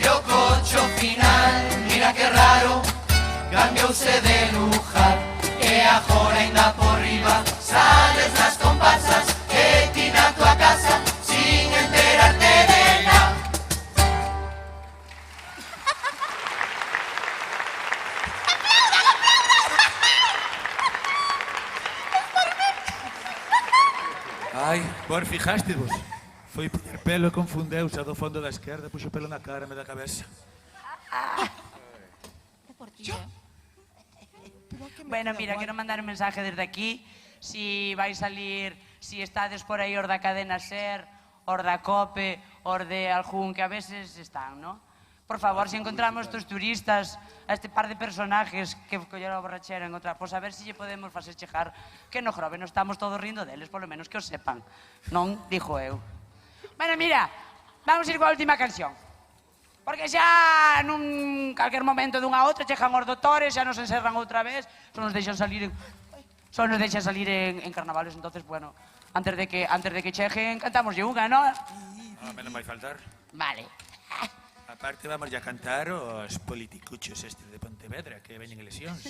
O coche final, mira que raro, cambiouse de lugar, e agora ainda por riba sales nas comparsas, e ti na tua casa sin enterarte de nada. Ai, por fijaste vos. Foi poñer pelo e confundeuse a do fondo da esquerda, puxo pelo na cara e da cabeza. Bueno, mira, quero mandar un mensaje desde aquí. Si vais salir, si estades por aí os da cadena SER, os da COPE, os de algún que a veces están, ¿no? Por favor, si encontramos estos turistas, a este par de personajes que colleron a borrachera en outra, pois a ver si lle podemos facer chejar que no Grove non estamos todos rindo deles, polo menos que os sepan. Non, dixo eu. Bueno, mira, vamos ir coa última canción. Porque xa nun calquer momento dunha a outra chegan os doutores, xa nos encerran outra vez, só nos deixan salir en carnavales, entonces, bueno, antes de que cheguen, cantamoslle unha, non? A menos vai faltar. Vale. Aparte vamos a cantar os politicuchos estes de Pontevedra que veñen eleccións.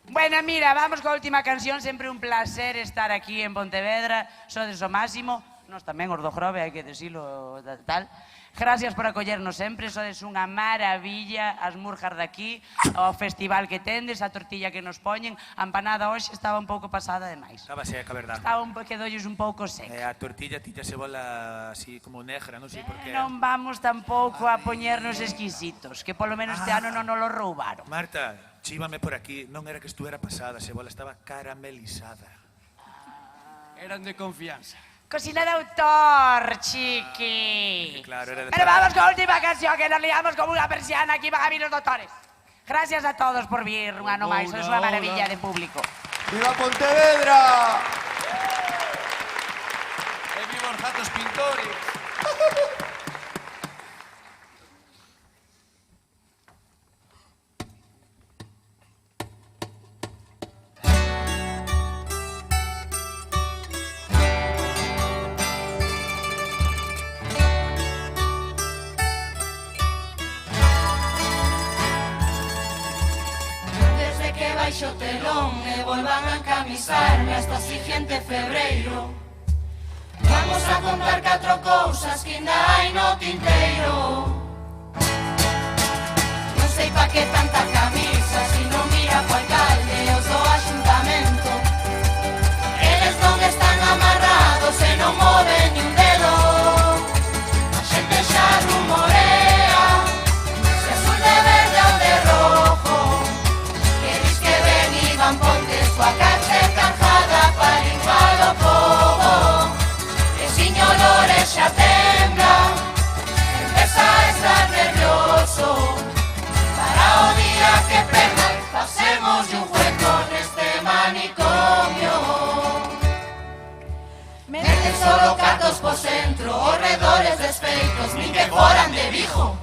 Bueno, mira, vamos coa última canción. Sempre un placer estar aquí en Pontevedra. Sodes o máximo. Nos tamén, os do Grove, hai que decirlo tal. Gracias por acollernos sempre. Sodes unha maravilla. As murjas daqui, o festival que tendes, a tortilla que nos poñen. A empanada hoxe estaba un pouco pasada demais. Estaba seca, verdad. Quedolles un pouco seca. A tortilla tita se bola así como negra, non sei por qué. Non vamos tampouco a poñernos exquisitos, que polo menos este ano non nos lo roubaron. Marta, chívame por aquí, non era que estuera pasada, se bola estaba caramelizada. Eran de confianza. Cocina de autor, chiqui. Claro, era de... Pero vamos con la última canción, que nos liamos como una persiana, aquí van a venir los doctores. Gracias a todos por vir un ano máis, sois unha maravilla de público. ¡Viva Pontevedra! ¡E viva os gatos pintores! Baixo telón e volvan a encamisarme hasta o siguiente febreiro. Vamos a contar 4 cousas que ainda hai no tinteiro. Non sei pa que tanta camisa, si non mira co alcalde e os do axuntamento. Eles non están amarrados e non moven ni un dedo. A xente que solo cartos por centro, horredores despeitos, nin que foran de Vigo.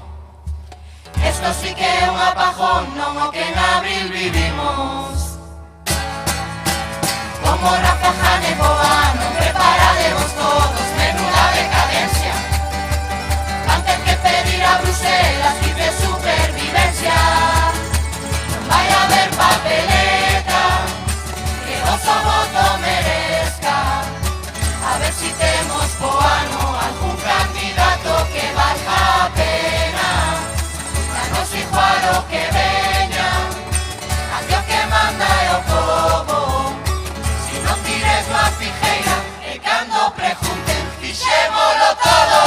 Esto sí que é un apajón, non o que en abril vivimos. Como Rafa Jane Boano, preparadevos todos, menuda decadencia. Van ter que pedir a Bruselas kit de supervivencia. Non vai haber papeleta que o vosso voto merezca. A ver si temos po ano algún candidato que valga a pena. Danos igual o que veña, aquí o que manda é o povo. Si non tires a fijeira e cando pregunten fixémolo todo.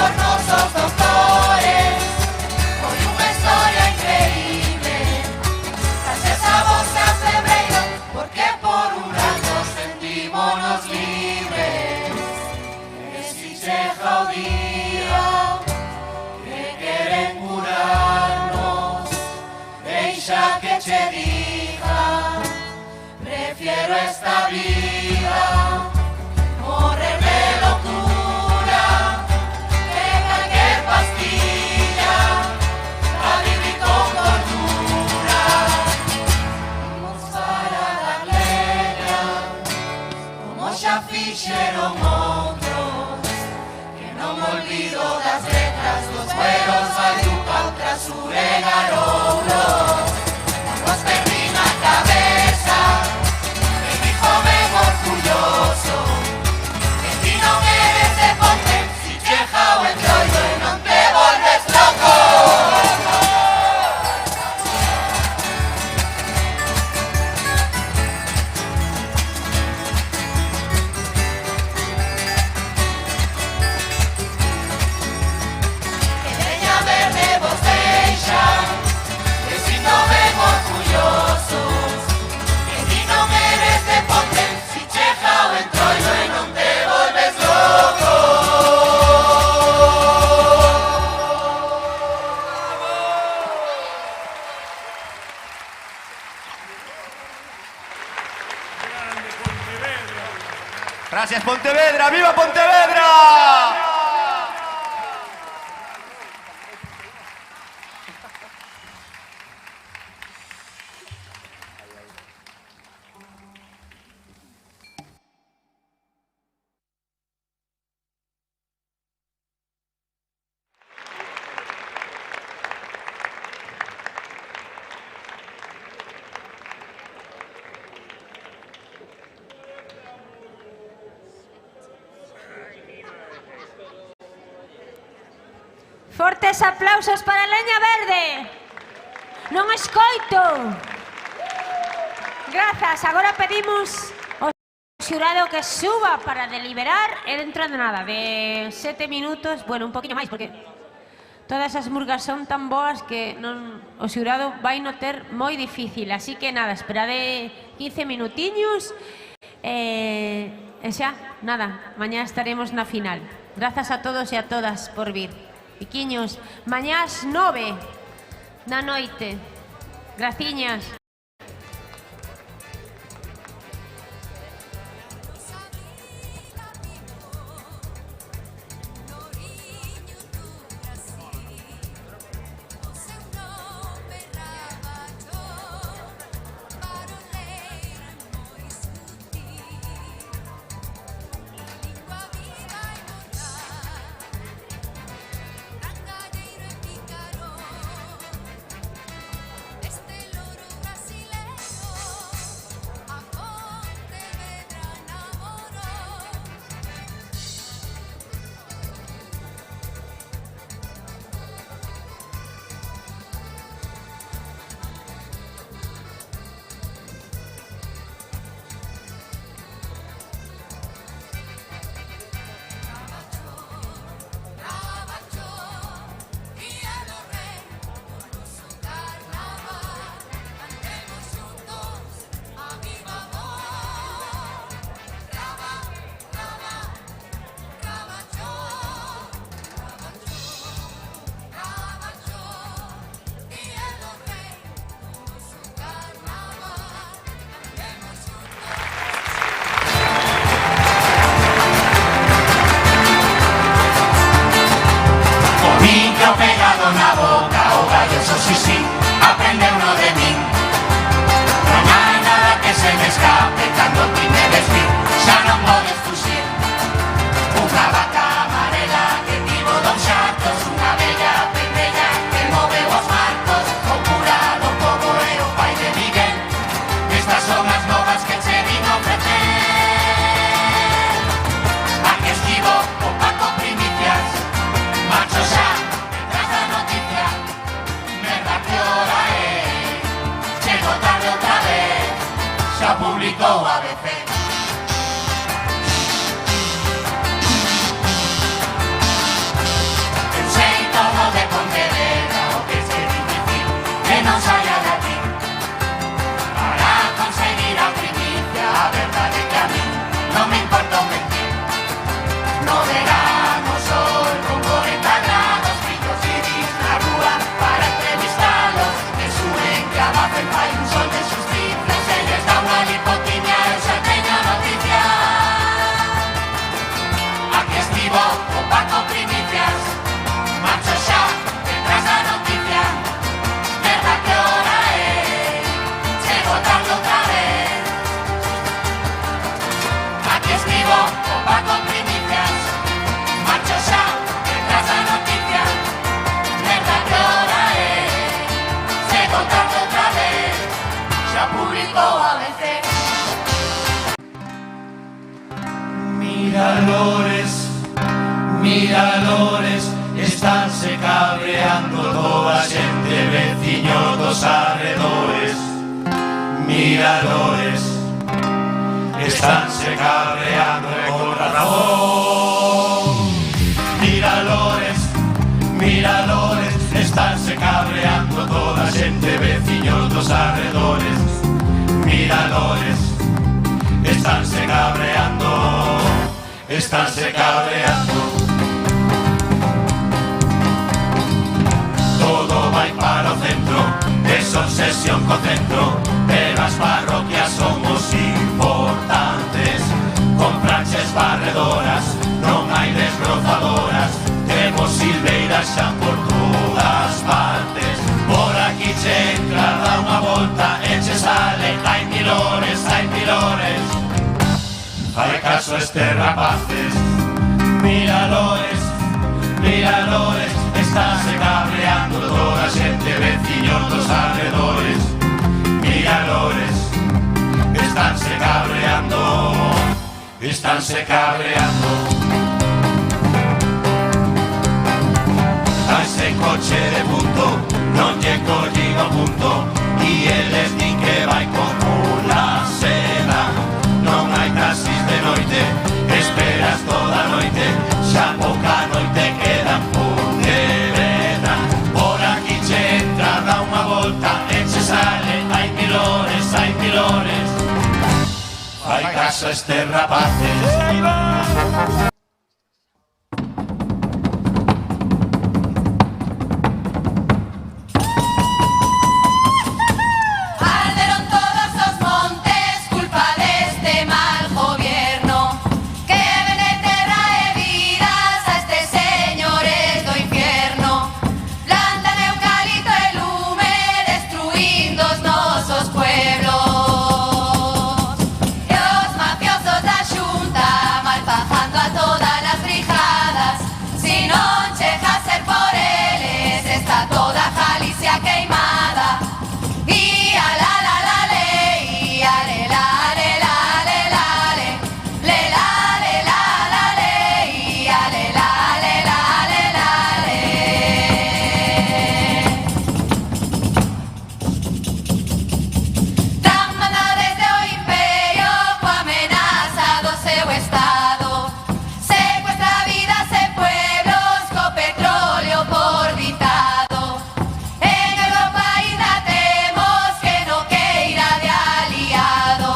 Por nosos doctores foi unha historia increíble. Gracias a vos a febreiro, porque por un rato sentímonos libres. E si chega o día que queren curarnos, deixa que che diga, prefiero esta vida, morrer de locura. Pastilla a vivir con cordura. Vimos para dar leña, como xa fixeron outros, que non me olvido das letras dos güeros Valduca, Ultrasur e Garouros. Nos perdí na cabeza de mi joven orgulloso, que ti non eres de Ponte, si cheja o entroido e non te volves loco. Que veña a verme vos deixa, que si non ven orgullosos, que ti non eres de Ponte, si cheja o entroido e non te volves loco. Gracias, Pontevedra. ¡Viva Pontevedra! Fortes aplausos para Leña Verde. Non escoito. Grazas. Agora pedimos ao xurado que suba para deliberar e dentro de nada, de 7 minutos, bueno, un poquinho máis, porque todas as murgas son tan boas que non, o xurado vai no ter moi difícil. Así que nada, esperade 15 minutiños e xa, nada, mañá estaremos na final. Grazas a todos e a todas por vir. Piquiños, mañá ás 9 da noite. Graciñas. Este loro Miradores, estanse cabreando toda a xente, veciños dos arredores. Miradores, estanse cabreando con razón. Miradores, miradores, estanse cabreando toda a xente, veciños dos arredores. Miradores, estanse cabreando, estanse cabreando. Todo vai para o centro, es obsesión co centro, pero as parroquias somos importantes. Con pranches barredoras, non hai desbrozadoras, temos silveiras xa por todas partes. Por aquí che entra, dá unha volta e che sale, hai milores, hai milores. Fai caso estes rapaces. Miradores, miradores, estáse cabreando toda a xente, veciños dos arredores. Miradores, estánse cabreando, estánse cabreando. A ese coche de punto, non lle collín o punto, e eles din que vai como la seda. Non hai taxis de noite, esperas toda a noite, xa pouca noite quedan Pontevedra. Por aquí che entra, dá unha volta e che sale, hai milores, hai milores. Fai caso a estes rapaces. Arderon todos os montes, culpa deste mal gobierno, que vende terra e vidas a estes señores do infierno. Plantan eucalipto e lume, destruindo os nosos pueblos. E os mafiosos da Xunta, malpajando a todas as brigadas. Si non chega a ser por eles, está toda Galicia queimada. Y a la la la le, y a le la le la le la le la le la la le, y a le la le la le la le. Tramando desde o imperio coa amenaza do seu estado, secuestra vidas e pueblos co petróleo por ditado. En Europa ainda temos que no queira de aliado.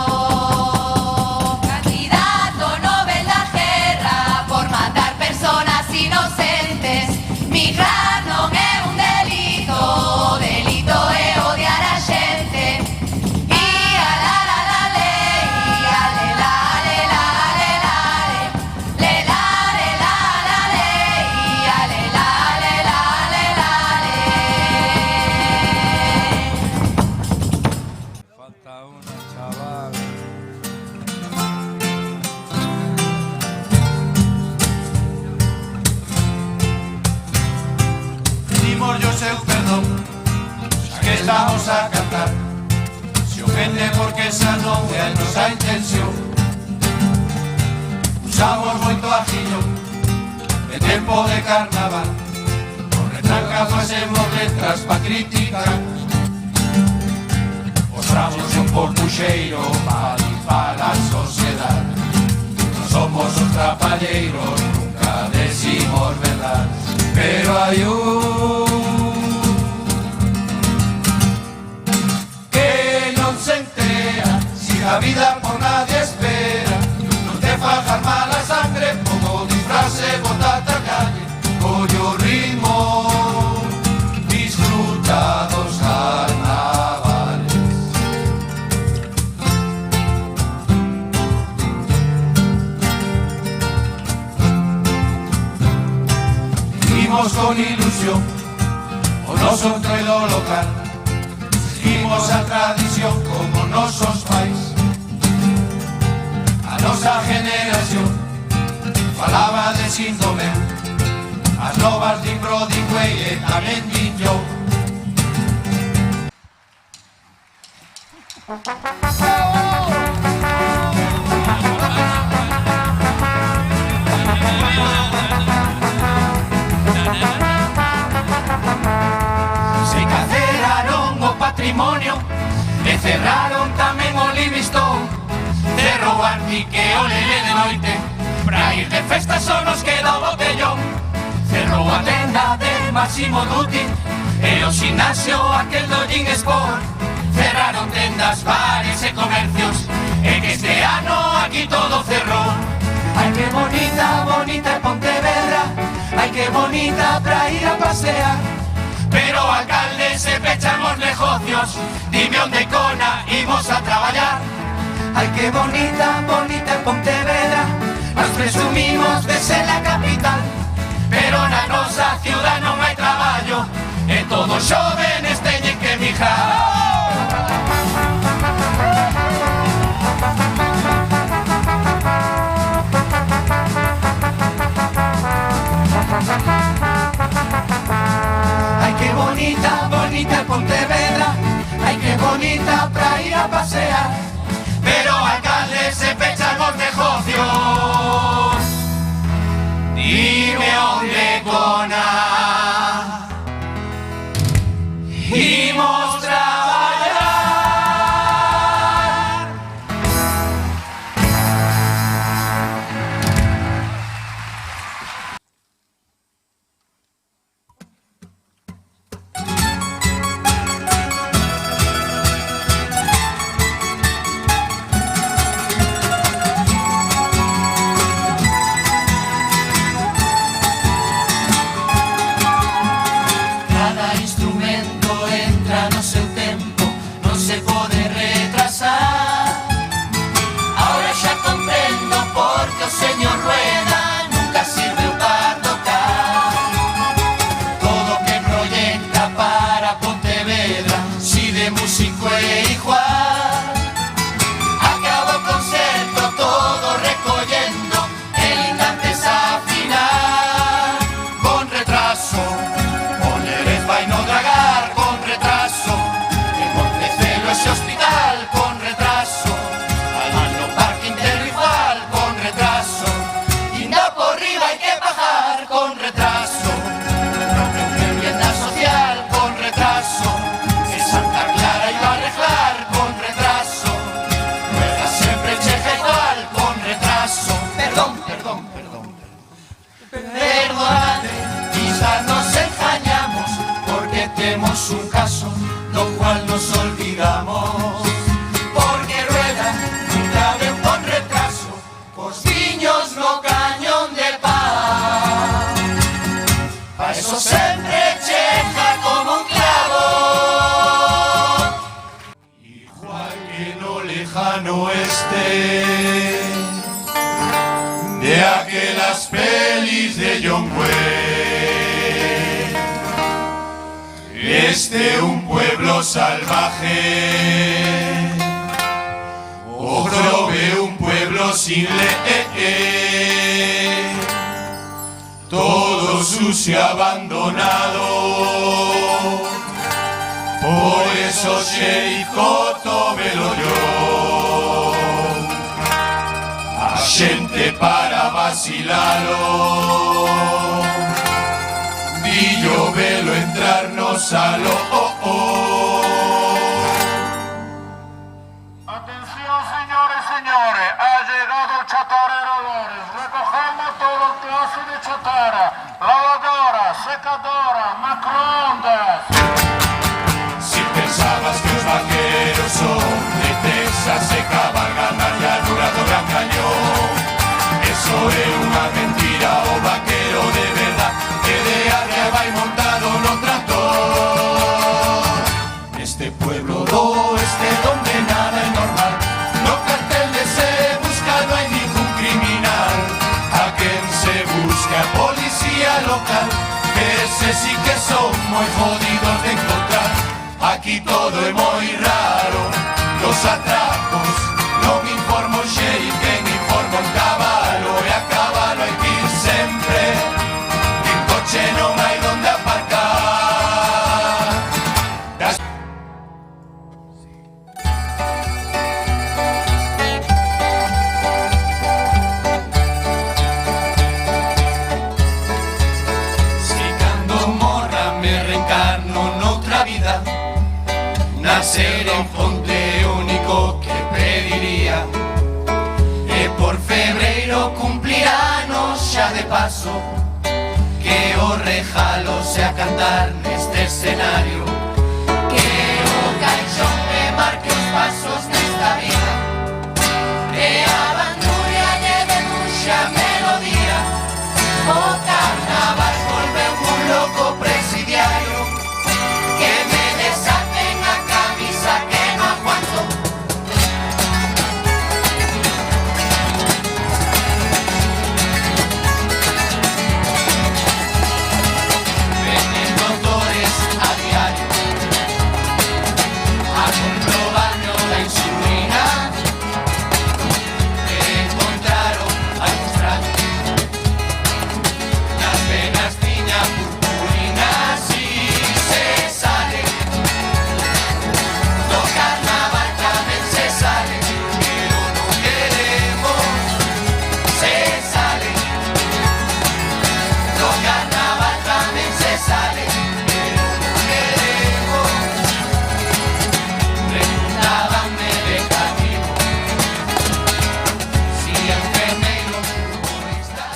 Candidato Nobel da guerra por matar personas inocentes. Migrar non é un delito, o delito é odiar a xente. Y a la la la le, y a le la le la le la le la le la la le, y a le la le la le la le. Falta una, chaval. Pedimos yo seu perdón, xa que estamos a cantar. Se ofende porque esa non é a nosa intención. Usamos moito ajillo en tempo de carnaval, con retranca facemos letras pa criticar. Mostramos un porpuxeiro pa limpar a sociedade. Non somos os trapalleiros, nunca decimos verdad. Pero hai que non se entera, si a vida por nadie espera. Non te fajas mala sangre, como disfrase botate a calle. Colle o ritmo, disfruta dos carnavales. Vivimos con ilusión o noso entroido local. Seguimos a tradición como nosos pais. A nosa generación falaba de síndrome, as novas din Broadway e tamén din yo. matrimonio e cerraron tamén o Livingstone. Cerrou Arctic e o Lele de noite, pra ir de festa só nos queda o botellón. Cerrou a tenda de Massimo Dutti e o ximnasio aquel do Gin Sport. Cerraron tendas, bares e comercios, e que este ano aquí todo cerrou. Ai que bonita, bonita é Pontevedra, ai que bonita pra ir a pasear. Pero alcalde, se pechan os negocios, dime onde cona imos a traballar. Ai que bonita, bonita é Pontevedra, nos presumimos de ser la capital. Pero na nosa ciudad non hai traballo, e todos xovenes teñen que mijar. Ai que bonita, bonita é Pontevedra, ai que bonita pra ir a pasear. Pero alcalde, se pechan os negocios, dime onde cona imos traballar. Cada instrumento entra no seu tempo, non se pode retrasar. Ahora xa comprendo porque o señor Rueda nunca sirveu para tocar. Todo que proyecta para Pontevedra, si de músico é igual. Acaba o concerto todo recollendo el instante a final. Con retraso, vai no dragar con retraso, en Montecelo ese hospital con retraso, al no parque interigual con retraso, inda por riba hai que pagar con retraso, vivienda social con retraso, que Santa Clara iba a arreglar con retraso, Rueda sempre cheja igual con retraso. Perdón, perdón, perdón, perdónate, quizás nos engañamos, porque temos un caso do cual nos olvidamos. Porque Rueda nunca veu con retraso os viños no cañón de paz. Pa eso sempre cheja como un clavo, igual que no lejano oeste de aquelas pelis de John Wayne. Este un pueblo salvaje, o Grove un pueblo sin ley, todo sucio abandonado, por eso Xericoto velo yo, a xente para vacilalo. Dillo velo entrar no salo. Atención, señores y señores, ha llegado el chatarrero Lores. Recogemos todo clase de chatarra: lavadoras, secadoras, macroondas. Si pensabas que os vaqueros son de Texas se cabalgan na llanura do Gran Cañón, eso é unha mentira, o vaquero de verdad que de arrea vai montado no tractor. Este pueblo do oeste donde nada é normal, no cartel de se busca no hai ningún criminal. A quen se busca a policía local, que ese sí que son moi jodidos de encontrar. Aquí todo é moi raro, los atracos non informa o xerif, quen informa un cabalo, e a cabalo hai que ir sempre, que en coche non hai donde aparcar. Si cando morra me reencarno noutra vida, na ser en Ponte único que pediría. E por febreiro cumpliranos xa de paso, que o regalo sea cantar neste escenario, que o caixón me marque os pasos nesta vida, e a bandurria lle debuxa melodía. O carnaval volveu un loco presidiario, que me desaten a camisa que no aguanto. Venen doctores a diario a comprobarme da insulina, que encontraron algo extraño nas venas, tiña purpurina. Si se sale do carnaval tamén se sale, pero non queremos. Se sale do carnaval tamén se sale, pero non queremos. Preguntábanme de cativo si enfermeiro futbolista.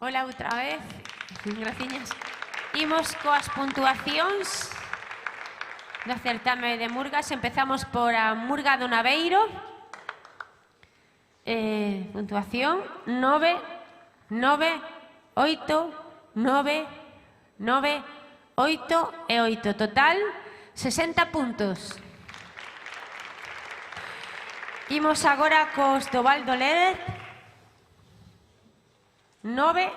Hola outra vez. Graciñas. Imos coas puntuacións do certame de murgas. Empezamos por a Murga do Naveiro. Puntuación 9, 9, 8, 9, 9, 8 e 8. Total 60 puntos. Imos agora cos do Val do Lérez. 9,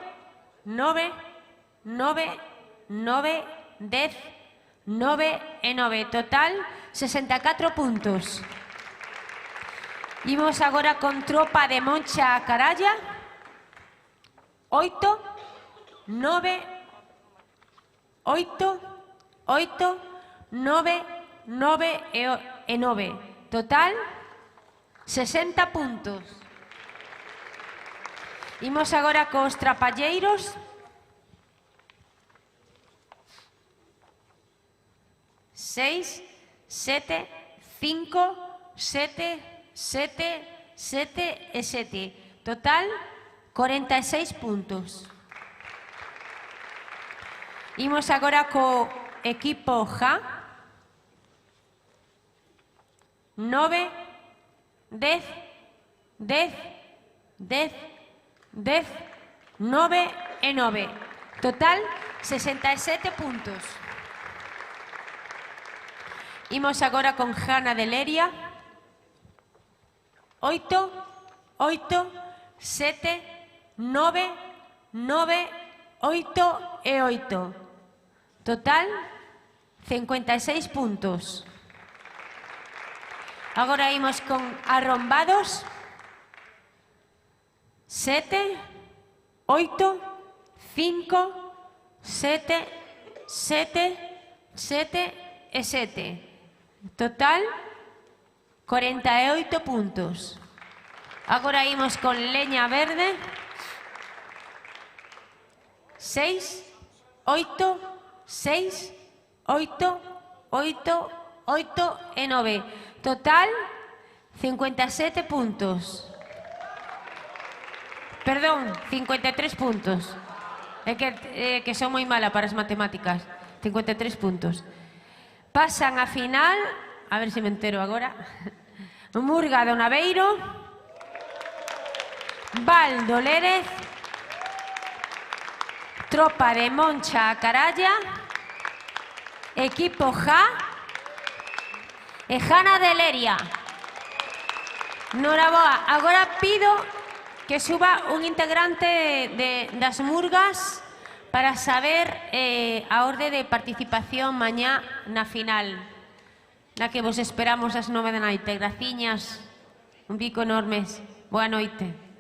9, 9, 9, 10, 9 e 9. Total 64 puntos. Imos agora con Tropa de Moncha a Caralla. 8, 9, 8, 8, 9, 9 e 9. Total 60 puntos. Imos agora cos Trapalleiros. 6, 7, 5, 7, 7, 7 e 7. Total 46 puntos. Imos agora co equipo Ja. 9, 10, 10, 10, 10, 9 e 9. Total 67 puntos. Imos agora con Jana de Leria. 8, 8, 7, 9, 9, 8 e 8. Total 56 puntos. Agora imos con Arrombados. 7, 8, 5, 7, 7, 7 e 7. Total 48 puntos. Agora imos con Leña Verde. 6, 8, 6, 8, 8, 8 e 9. Total 57 puntos. Perdón, 53 puntos. É que son moi mala para as matemáticas. 53 puntos. Pasan a final, a ver se me entero agora, Murga do Naveiro, Val do Lérez, Tropa de Moncha a Caralla, Equipo Ja e Jana de Leria. Noraboa, agora pido que suba un integrante das Murgas para saber a orde de participación mañá na final, na que vos esperamos ás 9 da noite. Graciñas, un bico enormes. Boa noite.